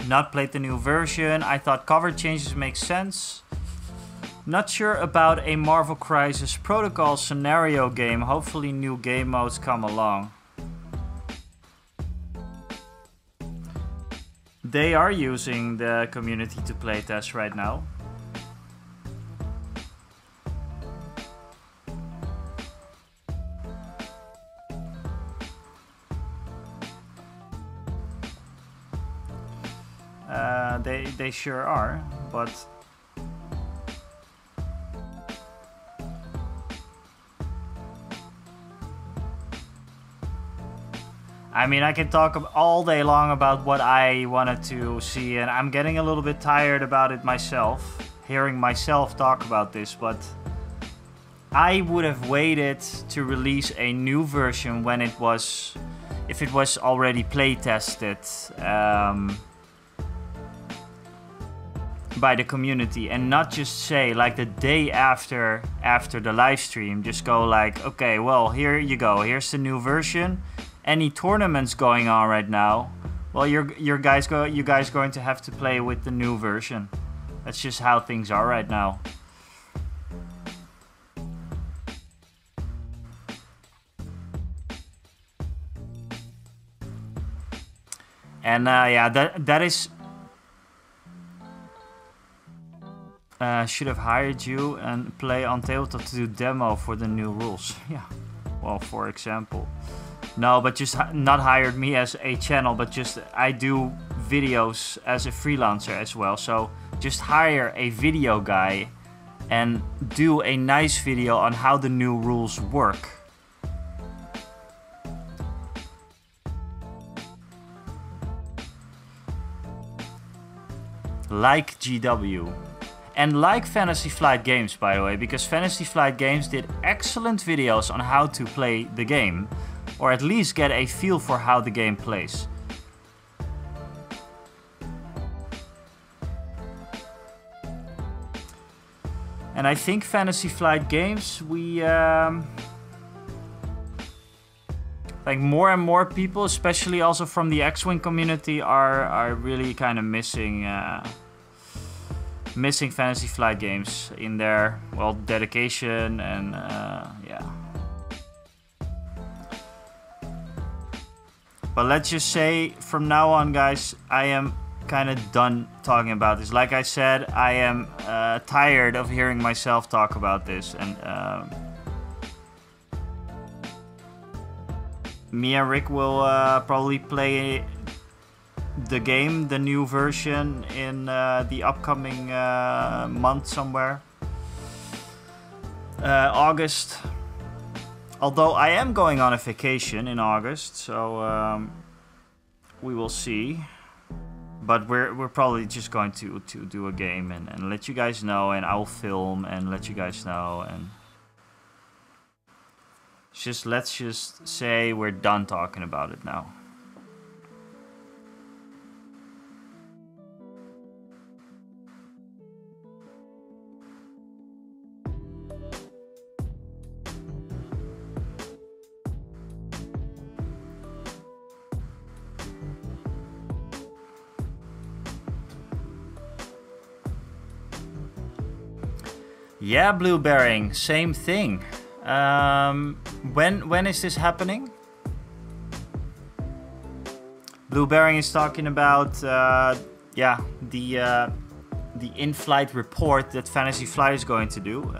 Not played the new version. I thought cover changes make sense. Not sure about a Marvel Crisis Protocol scenario game. Hopefully new game modes come along. They are using the community to playtest right now. They sure are, but I mean, I can talk all day long about what I wanted to see, and I'm getting a little bit tired about it myself, hearing myself talk about this, but I would have waited to release a new version when it was, if it was already playtested by the community, and not just say like the day after the live stream, just go like, okay, well, here you go, here's the new version. Any tournaments going on right now, Well, you guys going to have to play with the new version. That's just how things are right now. And yeah, that is. Should have hired you and play on Tabletop to do demo for the new rules. Yeah, well, for example. No, but just not hired me as a channel, but just I do videos as a freelancer as well. So just hire a video guy and do a nice video on how the new rules work. Like GW. And like Fantasy Flight Games, by the way, because Fantasy Flight Games did excellent videos on how to play the game, or at least get a feel for how the game plays. And I think Fantasy Flight Games, we like more and more people, especially also from the X-Wing community, are really kind of missing Fantasy Flight Games in their, well, dedication and yeah. But let's just say from now on, guys, I am kind of done talking about this. Like I said, I am tired of hearing myself talk about this, and me and Rick will probably play the game, the new version, in the upcoming month somewhere. August. Although I am going on a vacation in August, so we will see. But we're probably just going to do a game and let you guys know, and I'll film and let you guys know, and let's just say we're done talking about it now. Yeah, Blue Bearing, same thing. When is this happening? Blue Bearing is talking about yeah, the in-flight report that Fantasy Flight is going to do.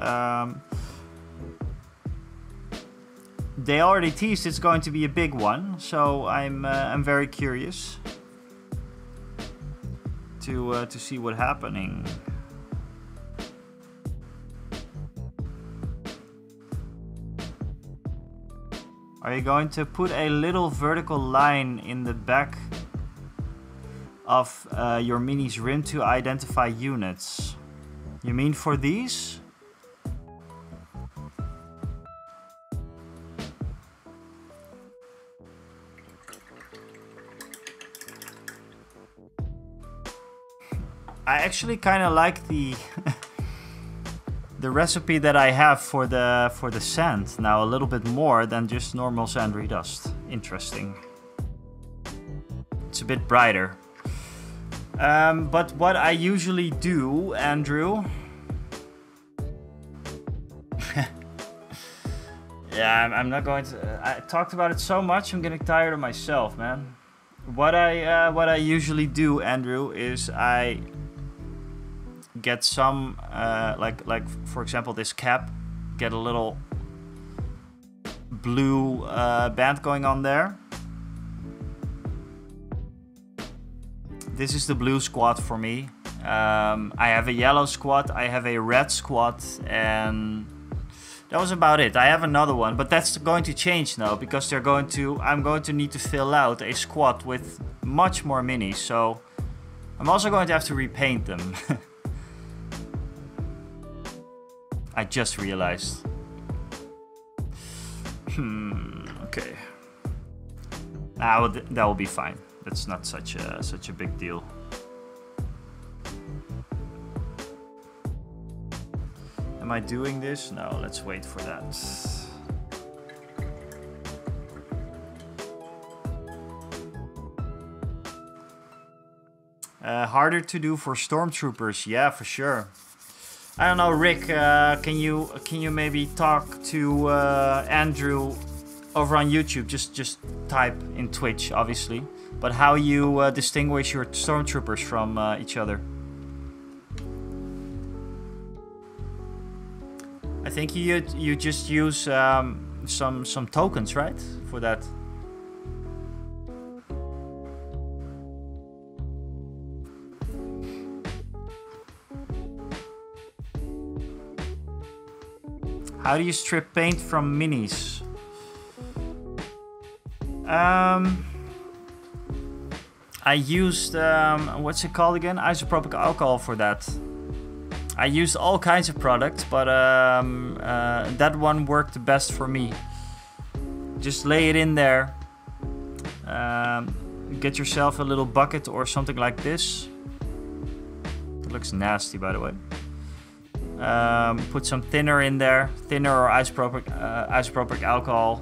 They already teased it's going to be a big one, so I'm very curious to see what's happening. Are you going to put a little vertical line in the back of your Mini's rim to identify units? You mean for these? I actually kind of like the the recipe that I have for the sand now a little bit more than just normal sand redust. Interesting. It's a bit brighter. But what I usually do, Andrew. Yeah, I'm not going to. I talked about it so much. I'm getting tired of myself, man. What I usually do, Andrew, is I get some like for example this cap, get a little blue band going on there. This is the blue squad for me. I have a yellow squad, I have a red squad, and that was about it. I have another one, but that's going to change now because I'm going to need to fill out a squad with much more minis, so I'm also going to have to repaint them. I just realized. Okay. Now that will be fine. That's not such a big deal. Am I doing this? No, let's wait for that. Harder to do for stormtroopers, yeah, for sure. I don't know, Rick. Can you maybe talk to Andrew over on YouTube? Just type in Twitch, obviously, but how you distinguish your stormtroopers from each other. I think you just use some tokens, right, for that. How do you strip paint from minis? I used, what's it called again? Isopropyl alcohol for that. I used all kinds of products, but that one worked the best for me. Just lay it in there. Get yourself a little bucket or something like this. It looks nasty, by the way. Put some thinner in there, thinner or isopropyl alcohol.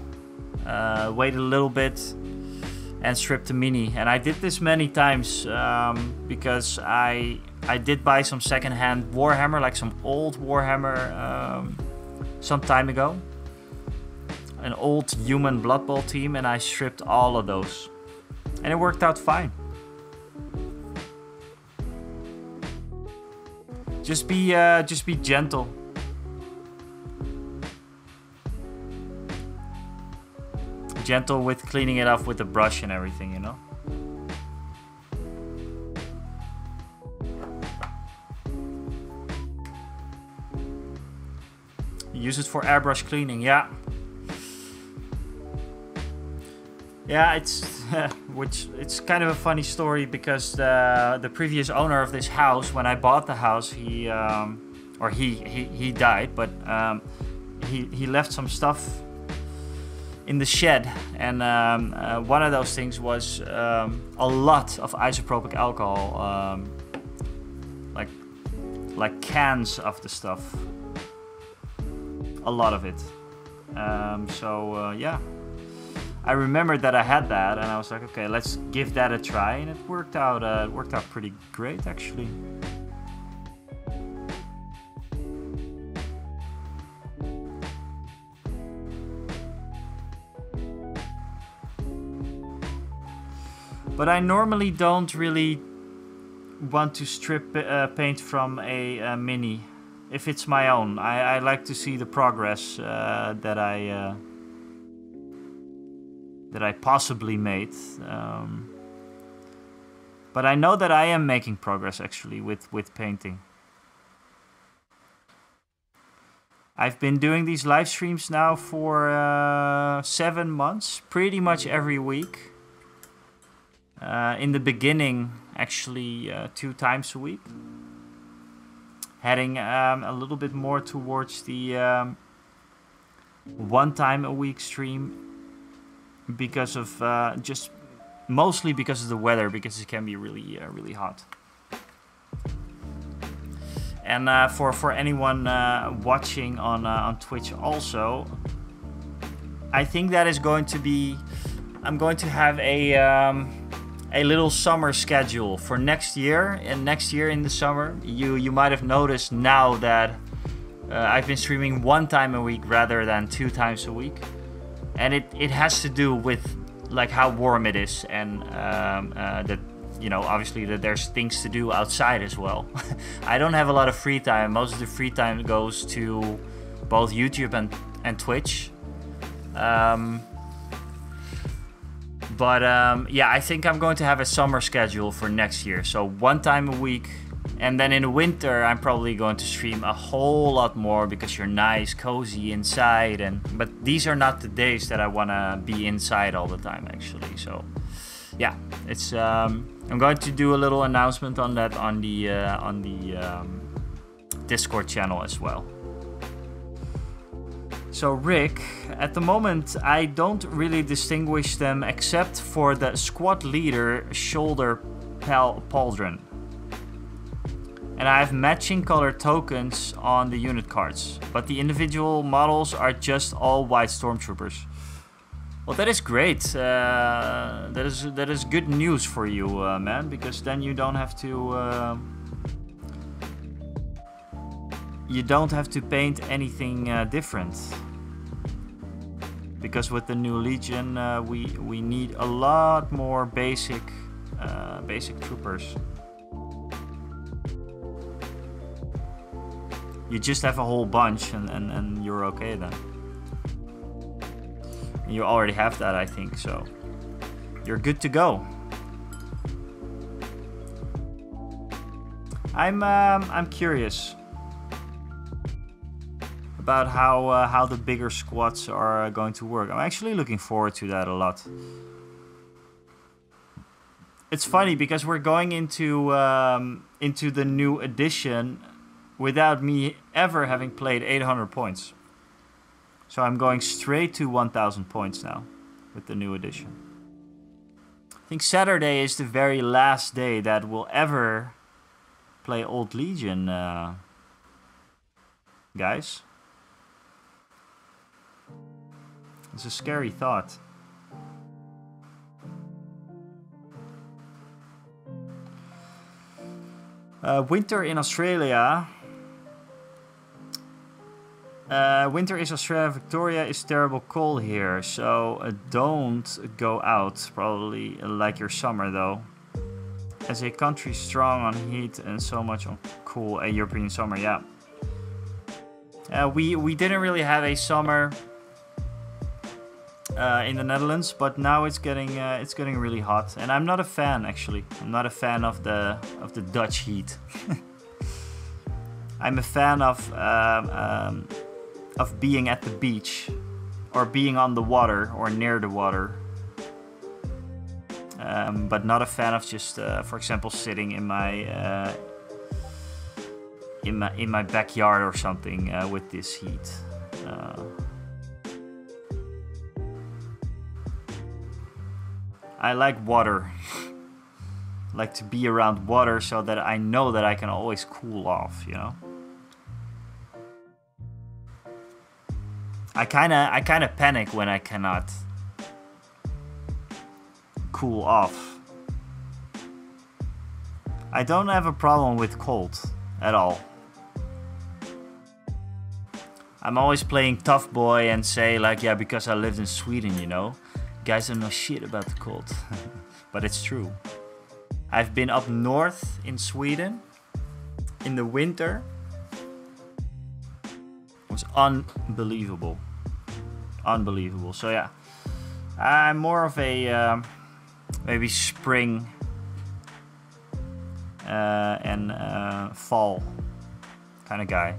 Wait a little bit and strip the mini. And I did this many times because I did buy some secondhand Warhammer, like some old Warhammer some time ago. An old human Blood Bowl team, and I stripped all of those. And it worked out fine. Just be gentle. Gentle with cleaning it off with the brush and everything, you know. Use it for airbrush cleaning, yeah. Yeah, it's kind of a funny story because the previous owner of this house, when I bought the house, he died, but he left some stuff in the shed, and one of those things was a lot of isopropyl alcohol, like cans of the stuff, a lot of it. Yeah. I remembered that I had that, and I was like, okay, let's give that a try, and it worked out. Pretty great, actually. But I normally don't really want to strip paint from a mini if it's my own. I like to see the progress that I possibly made. But I know that I am making progress actually with painting. I've been doing these live streams now for 7 months, pretty much every week. In the beginning, actually 2 times a week. Heading a little bit more towards the 1 time a week stream. Because of mostly because of the weather, because it can be really hot. And for anyone watching on Twitch also, I think that is going to be, I'm going to have a little summer schedule for next year. And next year in the summer, you might have noticed now that I've been streaming 1 time a week rather than 2 times a week. And it has to do with like how warm it is, and that, you know, obviously that there's things to do outside as well. I don't have a lot of free time. Most of the free time goes to both YouTube and Twitch. Yeah, I think I'm going to have a summer schedule for next year. So 1 time a week. And then in the winter, I'm probably going to stream a whole lot more because you're nice, cozy inside. But these are not the days that I want to be inside all the time, actually. So, yeah, it's. I'm going to do a little announcement on that on the Discord channel as well. So Rick, at the moment, I don't really distinguish them except for the squad leader shoulder pauldron. And I have matching color tokens on the unit cards, but the individual models are just all white stormtroopers. Well, that is great. That is good news for you, man, because then you don't have to paint anything different. Because with the new Legion, we need a lot more basic troopers. You just have a whole bunch, and you're okay then. You already have that, I think, so you're good to go. I'm curious about how the bigger squads are going to work. I'm actually looking forward to that a lot. It's funny because we're going into the new edition without me ever having played 800 points. So I'm going straight to 1000 points now with the new edition. I think Saturday is the very last day that we'll ever play Old Legion, guys. It's a scary thought. Winter in Australia. Winter is Australia, Victoria is terrible cold here, so don't go out, probably like your summer though. As a country strong on heat and so much on cool, a European summer, yeah. We didn't really have a summer in the Netherlands, but now it's getting really hot, and I'm not a fan actually. I'm not a fan of the Dutch heat. I'm a fan of being at the beach, or being on the water, or near the water. But not a fan of just, for example, sitting in my backyard or something with this heat. I like water. I like to be around water so that I know that I can always cool off, you know. I kind of panic when I cannot cool off. I don't have a problem with cold at all. I'm always playing tough boy and say like, yeah, because I lived in Sweden, you know, guys don't know shit about the cold. But it's true. I've been up north in Sweden in the winter. It was unbelievable. Unbelievable. So yeah, I'm more of a maybe spring and fall kind of guy.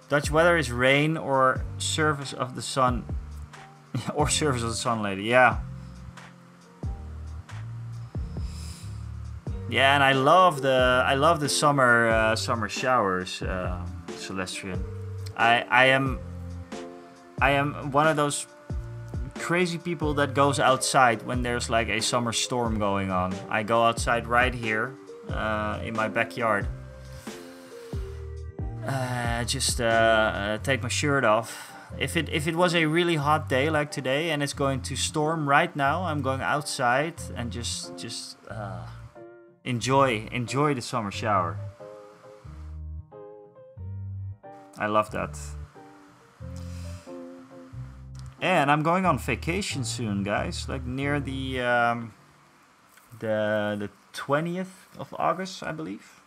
Dutch weather is rain or surface of the sun. Or surface of the sun, lady. Yeah. Yeah, and I love the summer showers, Celestian. I am one of those crazy people that goes outside when there's like a summer storm going on. I go outside right here in my backyard. Just take my shirt off. If it was a really hot day like today and it's going to storm right now, I'm going outside and just enjoy the summer shower. I love that. And I'm going on vacation soon, guys. Like near the 20th of August, I believe.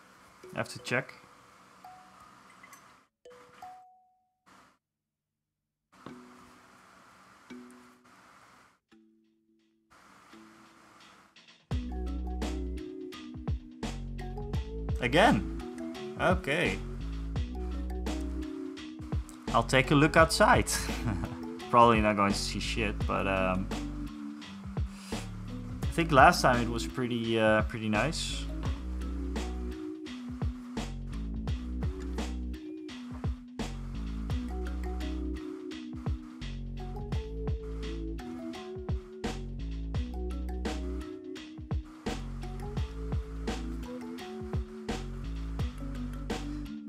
I have to check. Again. Okay. I'll take a look outside. Probably not going to see shit, but I think last time it was pretty nice.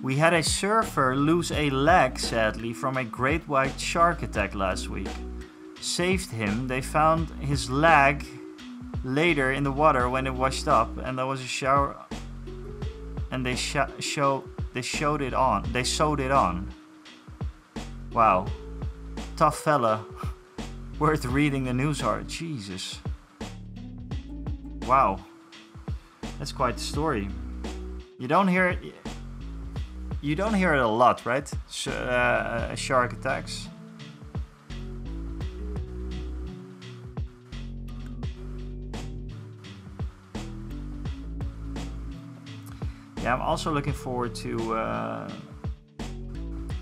We had a surfer lose a leg, sadly, from a great white shark attack last week. saved him. They found his leg later in the water when it washed up, and there was a shower, and they sewed it on. Wow, tough fella. Worth reading the news art. Jesus. Wow, that's quite the story. You don't hear it. You don't hear it a lot, right? Shark attacks. Yeah, I'm also looking forward to.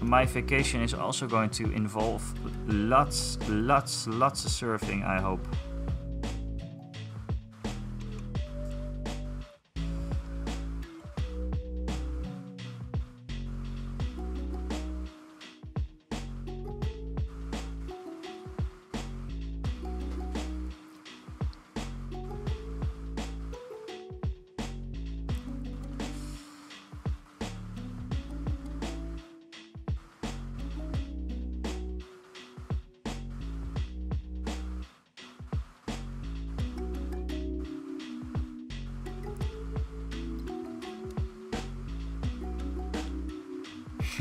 My vacation is also going to involve lots of surfing, I hope.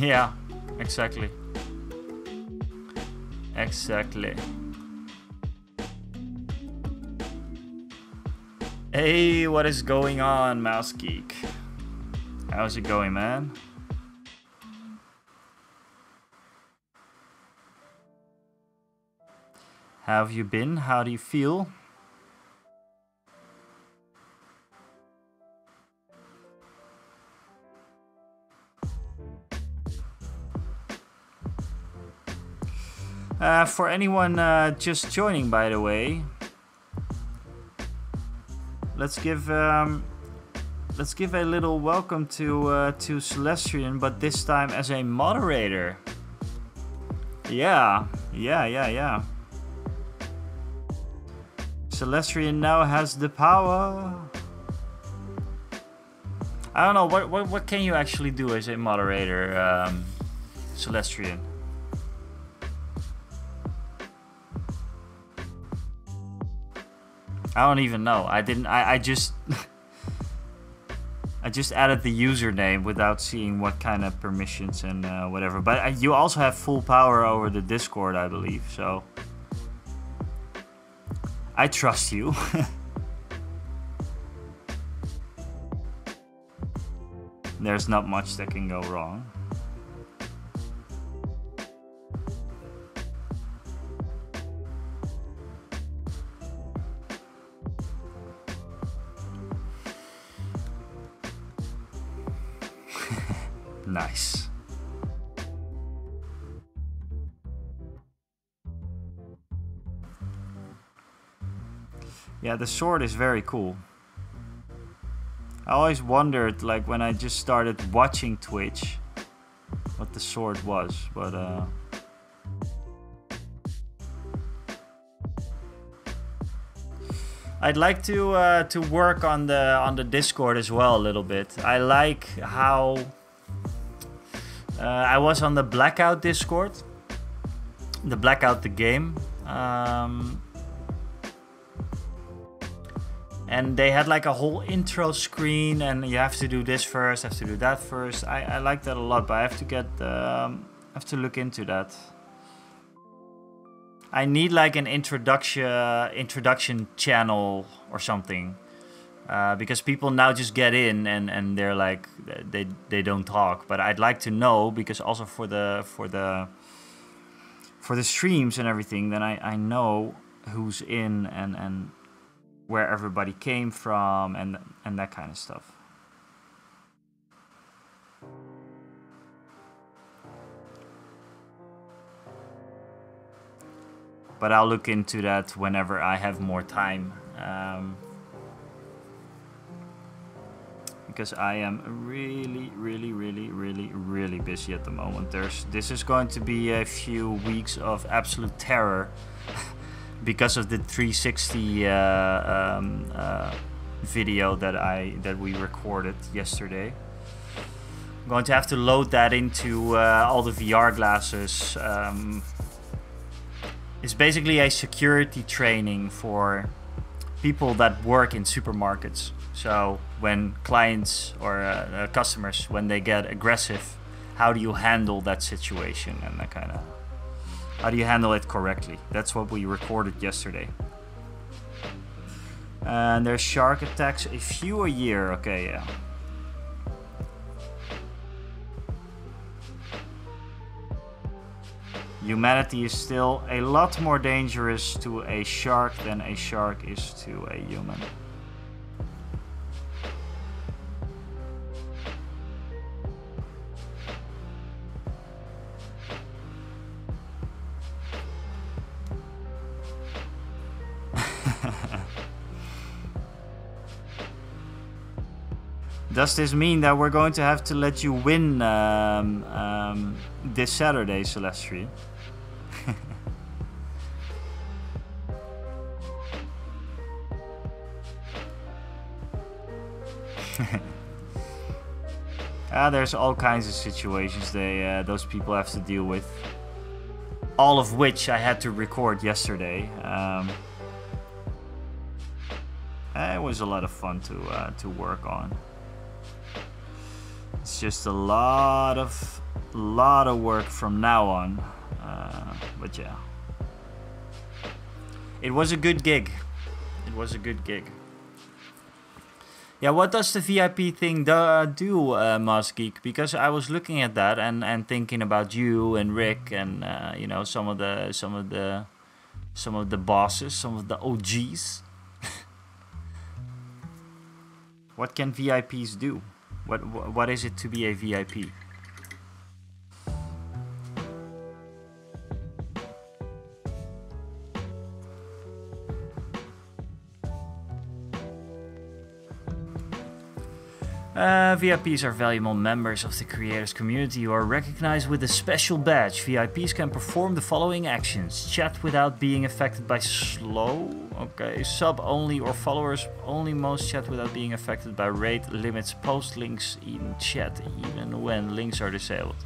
Yeah, exactly. Exactly. Hey, what is going on, Mouse Geek? How's it going, man? How have you been? How do you feel? For anyone just joining, by the way, let's give a little welcome to Celestrian, but this time as a moderator. Yeah. Celestrian now has the power. I don't know what can you actually do as a moderator, Celestrian. I don't even know. I just I just added the username without seeing what kind of permissions and whatever. But you also have full power over the Discord, I believe. So I trust you. There's not much that can go wrong. Nice. Yeah, the sword is very cool. I always wondered, like, when I just started watching Twitch, what the sword was, but I'd like to work on the Discord as well a little bit. I like how I was on the Blackout Discord, the Blackout the game, and they had like a whole intro screen, and you have to do this first, have to do that first. I like that a lot, but I have to get have to look into that. I need like an introduction channel or something, because people now just get in and they're like they don't talk. But I'd like to know, because also for the streams and everything, then I know who's in and where everybody came from and that kind of stuff. But I'll look into that whenever I have more time, because I am really busy at the moment. This is going to be a few weeks of absolute terror because of the 360 video that we recorded yesterday. I'm going to have to load that into all the VR glasses. It's basically a security training for people that work in supermarkets. So when clients or customers, when they get aggressive, how do you handle that situation and that kind of, how do you handle it correctly? That's what we recorded yesterday. And there's shark attacks, a few a year. Okay, yeah. Humanity is still a lot more dangerous to a shark than a shark is to a human. Does this mean that we're going to have to let you win this Saturday, Celestri? There's all kinds of situations those people have to deal with. All of which I had to record yesterday. It was a lot of fun to work on. It's just a lot of work from now on, but yeah, it was a good gig. It was a good gig. Yeah, what does the VIP thing do, Moss Geek? Because I was looking at that and thinking about you and Rick and you know, some of the bosses, some of the OGs. What can VIPs do? What is it to be a VIP? VIPs are valuable members of the creators community who are recognized with a special badge. VIPs can perform the following actions: chat without being affected by slow, sub only or followers only, most chat without being affected by raid limits, post links in chat even when links are disabled.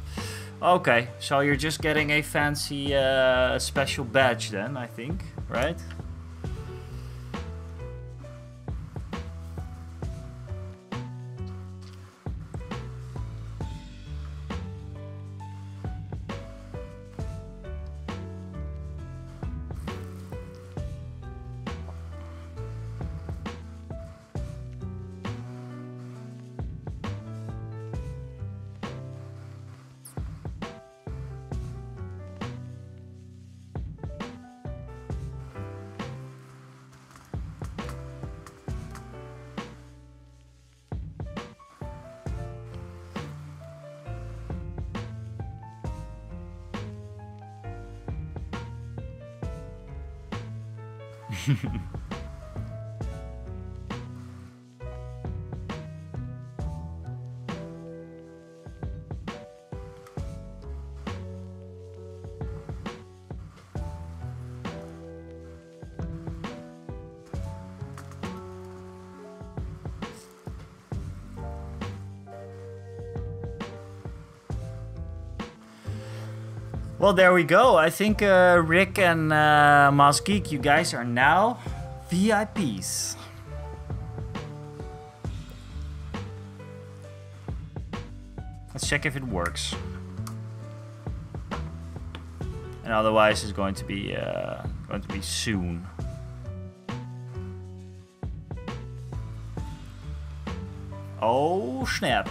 Okay, so you're just getting a fancy special badge then, I think, right? Well, there we go. I think Rick and Moss Geek, you guys are now VIPs. Let's check if it works. And otherwise, it's going to be soon. Oh snap!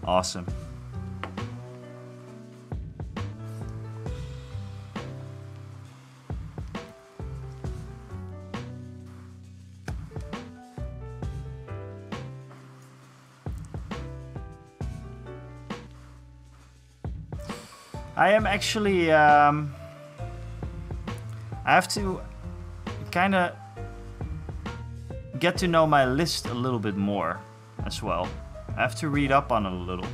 Awesome. I am actually I have to kind of get to know my list a little bit more as well. I have to read up on it a little.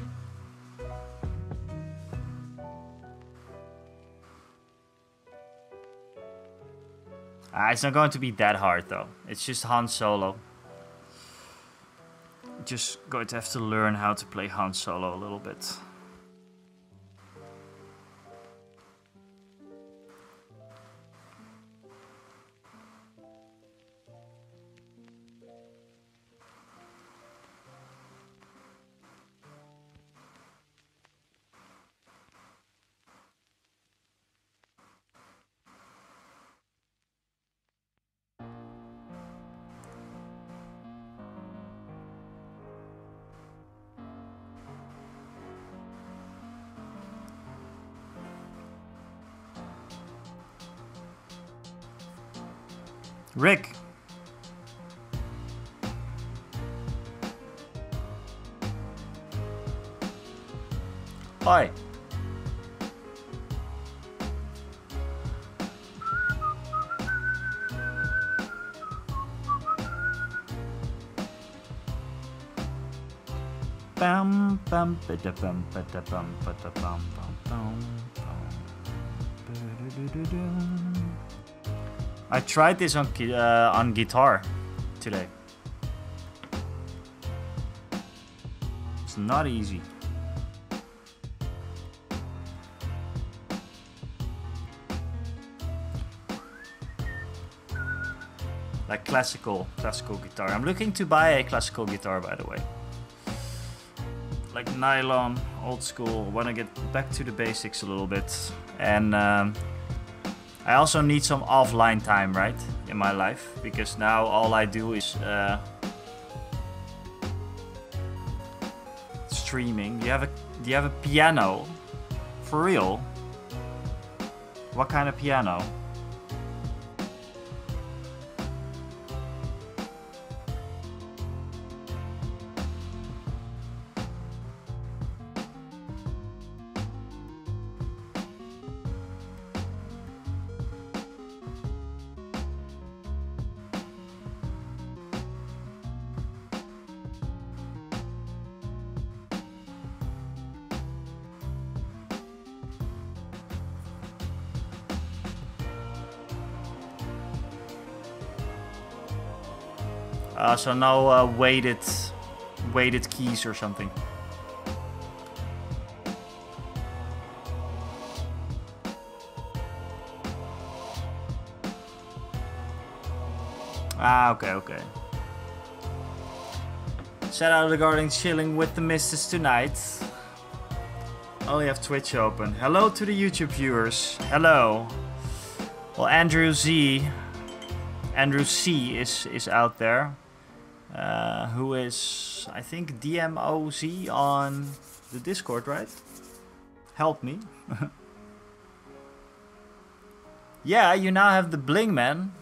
It's not going to be that hard though. It's just Han Solo. just going to have to learn how to play Han Solo a little bit. Rick. Hi. Bam bam bada bam bada bam bada bam bam bam. I tried this on guitar today. It's not easy. Like classical guitar. I'm looking to buy a classical guitar, by the way. Like nylon, old school. Want to get back to the basics a little bit. And I also need some offline time, right, in my life, because now all I do is streaming. Do you have a piano? For real? What kind of piano? So no weighted keys or something. Ah, okay. Shout out regarding chilling with the missus tonight. Only have Twitch open. Hello to the YouTube viewers. Hello. Well, Andrew C is out there. Who is, I think, DMOZ on the Discord, right? Help me. Yeah, you now have the bling, man.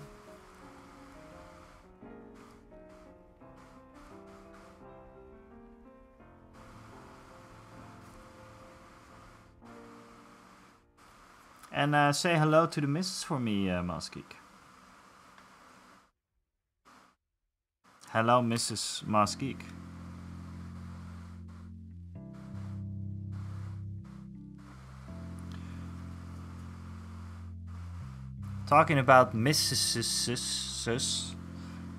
And say hello to the missus for me, Maskik. Hello, Mrs. Maskik. Talking about missuses,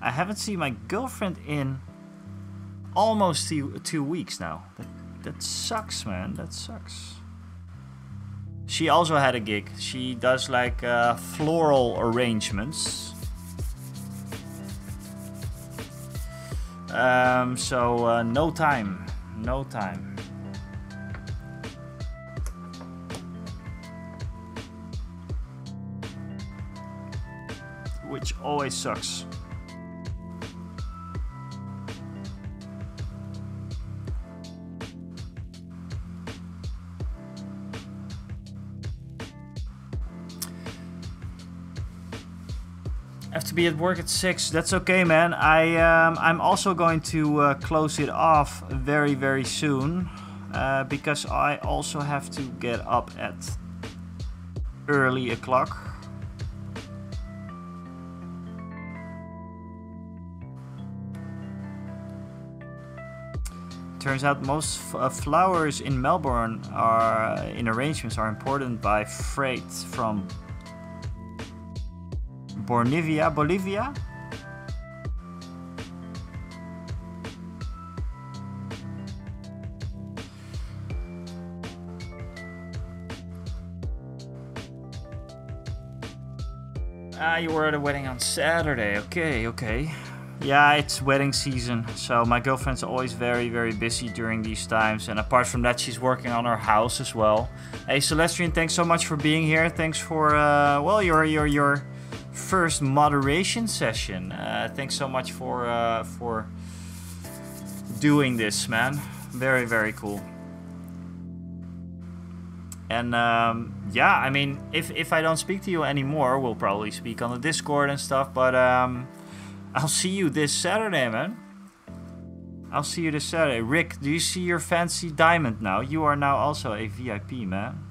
I haven't seen my girlfriend in almost 2 weeks now. That sucks, man. That sucks. She also had a gig. She does like floral arrangements. So no time. Which always sucks. I have to be at work at 6. That's okay, man. I'm also going to close it off very soon because I also have to get up at early o'clock. Turns out most flowers in Melbourne in arrangements are imported by freight from Bolivia? You were at a wedding on Saturday. Okay, okay. Yeah, it's wedding season, so my girlfriend's always very, very busy during these times. And apart from that, she's working on her house as well. Hey, Celestrian, thanks so much for being here. Thanks for well, your first moderation session. Thanks so much for doing this, man. Very, very cool. And yeah, I mean, if I don't speak to you anymore, we'll probably speak on the Discord and stuff. But I'll see you this Saturday, man. I'll see you this Saturday. Rick, do you see your fancy diamond now? You are now also a VIP, man.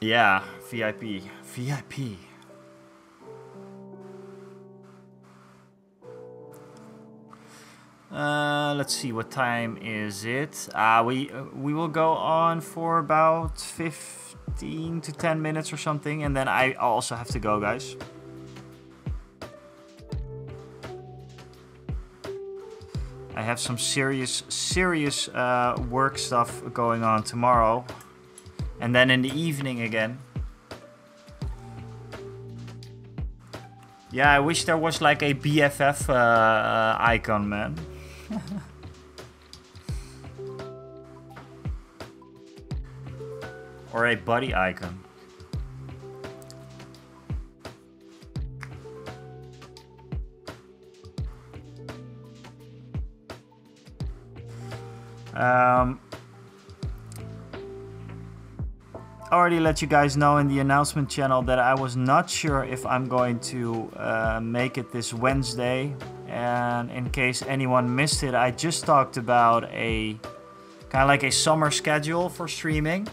Yeah, VIP. VIP. Let's see, what time is it? We will go on for about 15 to 10 minutes or something, and then I also have to go, guys. I have some serious work stuff going on tomorrow, and then in the evening again. Yeah, I wish there was like a BFF icon, man. Or a buddy icon. Already let you guys know in the announcement channel that I was not sure if I'm going to make it this Wednesday. And in case anyone missed it, I just talked about a kind of like a summer schedule for streaming.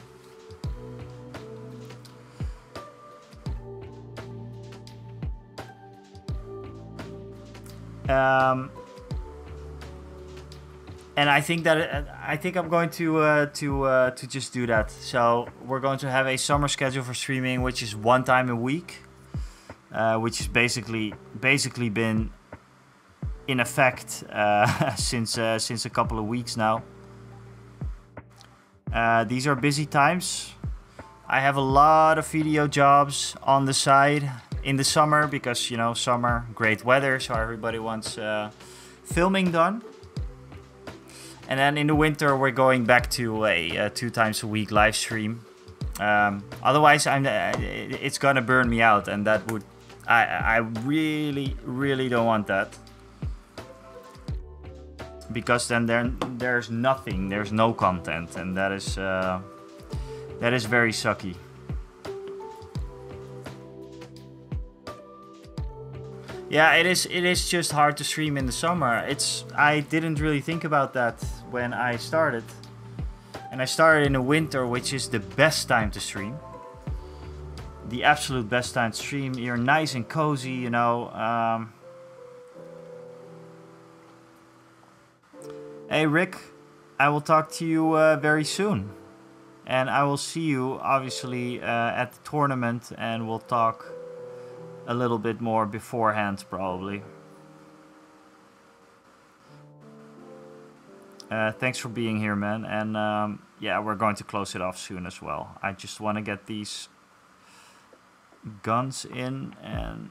And I think that I'm going to just do that. So we're going to have a summer schedule for streaming, which is one time a week, which has basically been in effect since a couple of weeks now. These are busy times. I have a lot of video jobs on the side in the summer because, you know, summer, great weather, so everybody wants filming done. And then in the winter, we're going back to a 2 times a week live stream. Otherwise, it's gonna burn me out, and that would, I really don't want that. Because then there's nothing, there's no content, and that is very sucky. Yeah, it is just hard to stream in the summer. I didn't really think about that when I started. And I started in the winter, which is the best time to stream. The absolute best time to stream. You're nice and cozy, you know. Hey Rick, I will talk to you very soon. And I will see you obviously at the tournament, and we'll talk a little bit more beforehand, probably. Thanks for being here, man. And yeah, we're going to close it off soon as well. I just want to get these guns in, and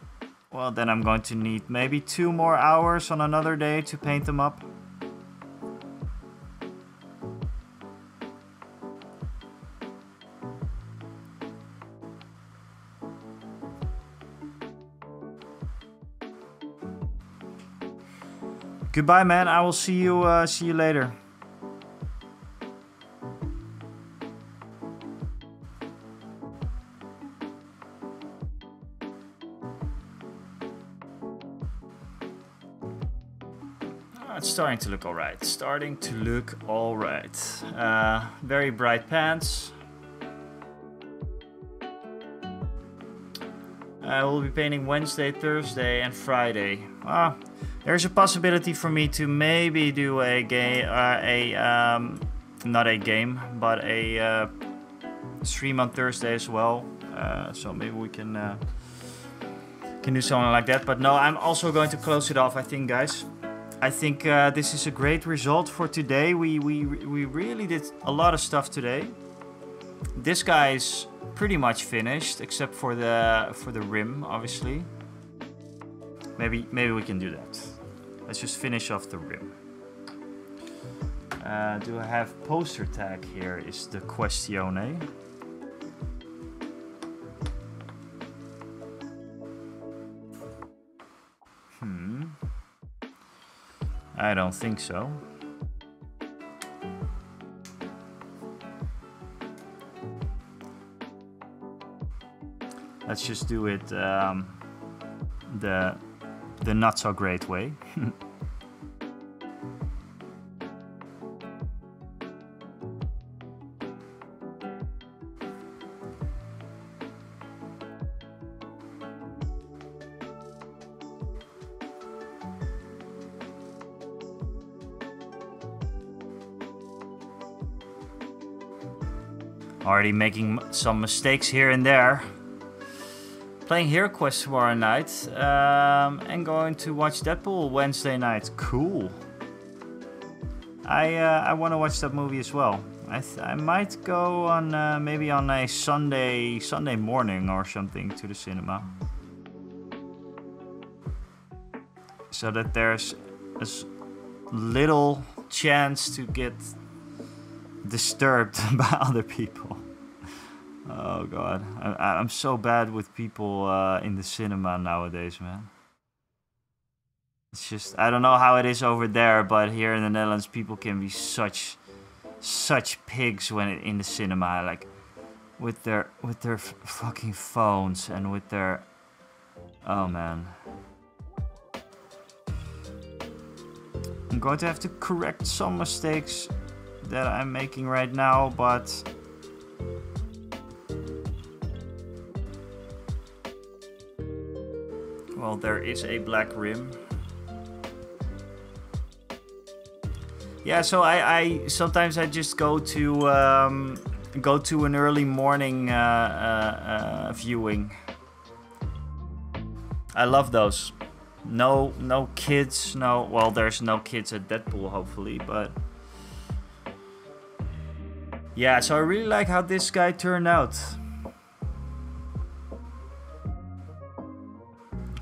well, then I'm going to need maybe 2 more hours on another day to paint them up. Goodbye, man. I will see you later. It's starting to look alright. Starting to look alright. Very bright pants. I will be painting Wednesday, Thursday, and Friday. There's a possibility for me to maybe do a game, not a game, but a stream on Thursday as well. So maybe we can can do something like that. But no, I'm also going to close it off, I think, guys. I think this is a great result for today. We really did a lot of stuff today. This guy is pretty much finished, except for the rim, obviously. Maybe we can do that. Let's just finish off the rim. Do I have poster tag here? Is the question. I don't think so. Let's just do it the not so great way. Already making some mistakes here and there. Playing Hero Quest tomorrow night and going to watch Deadpool Wednesday night. Cool. I want to watch that movie as well. I might go on maybe on a Sunday morning or something to the cinema, so that there's as little chance to get disturbed by other people. Oh god, I'm so bad with people in the cinema nowadays, man. It's just, I don't know how it is over there, but here in the Netherlands people can be such pigs when in the cinema, like with their fucking phones and with their, oh man. I'm going to have to correct some mistakes that I'm making right now, but well, there is a black rim. Yeah, so I sometimes I just go to an early morning viewing. I love those. No kids, no. Well, there's no kids at Deadpool, hopefully, but yeah. So I really like how this guy turned out.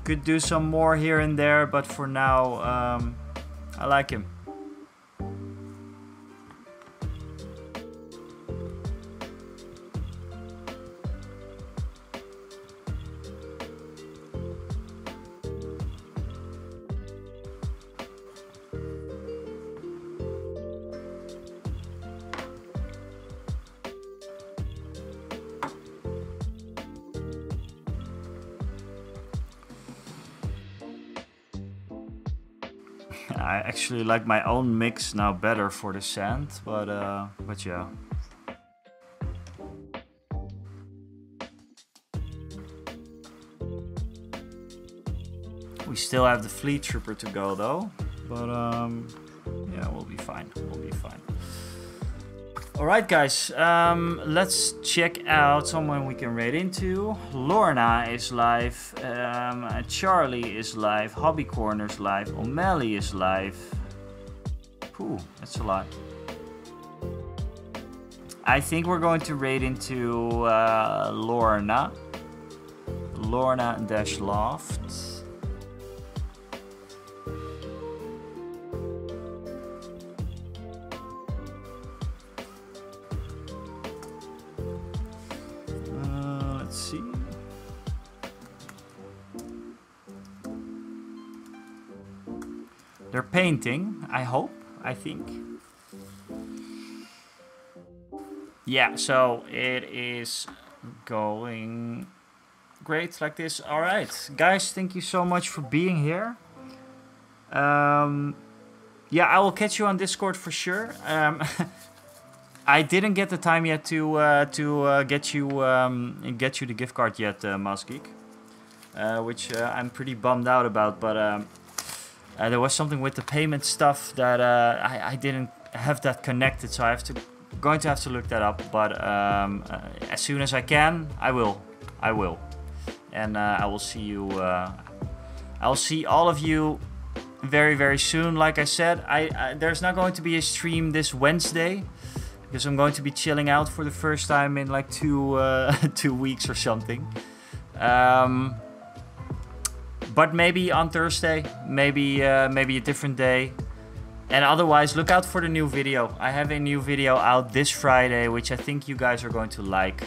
Could do some more here and there, but for now, I like him. I actually like my own mix now better for the sand, but yeah. We still have the Fleet Trooper to go though, but yeah, we'll be fine. We'll be fine. Alright guys, let's check out someone we can raid into. Lorna is live, Charlie is live, Hobby Corner's live, O'Malley is live. Ooh, that's a lot. I think we're going to raid into Lorna. Lorna-Loft. They're painting, I hope, I think. Yeah, so it is going great like this. All right, guys, thank you so much for being here. Yeah, I will catch you on Discord for sure. I didn't get the time yet to get you the gift card yet, MouseGeek, which I'm pretty bummed out about, but there was something with the payment stuff that I didn't have that connected, so going to have to look that up. But as soon as I can, I will. and I will see you. I'll see all of you very, very soon. Like I said, there's not going to be a stream this Wednesday because I'm going to be chilling out for the first time in like 2 weeks or something. But maybe on Thursday, maybe a different day. And otherwise, look out for the new video. I have a new video out this Friday, which I think you guys are going to like.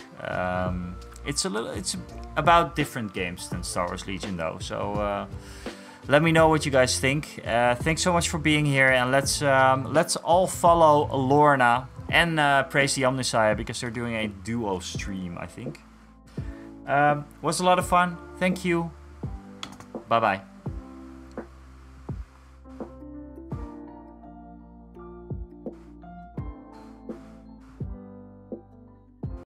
It's about different games than Star Wars Legion, though. So let me know what you guys think. Thanks so much for being here, and let's all follow Lorna and praise the Omnissiah because they're doing a duo stream, I think. Was a lot of fun. Thank you. Bye bye.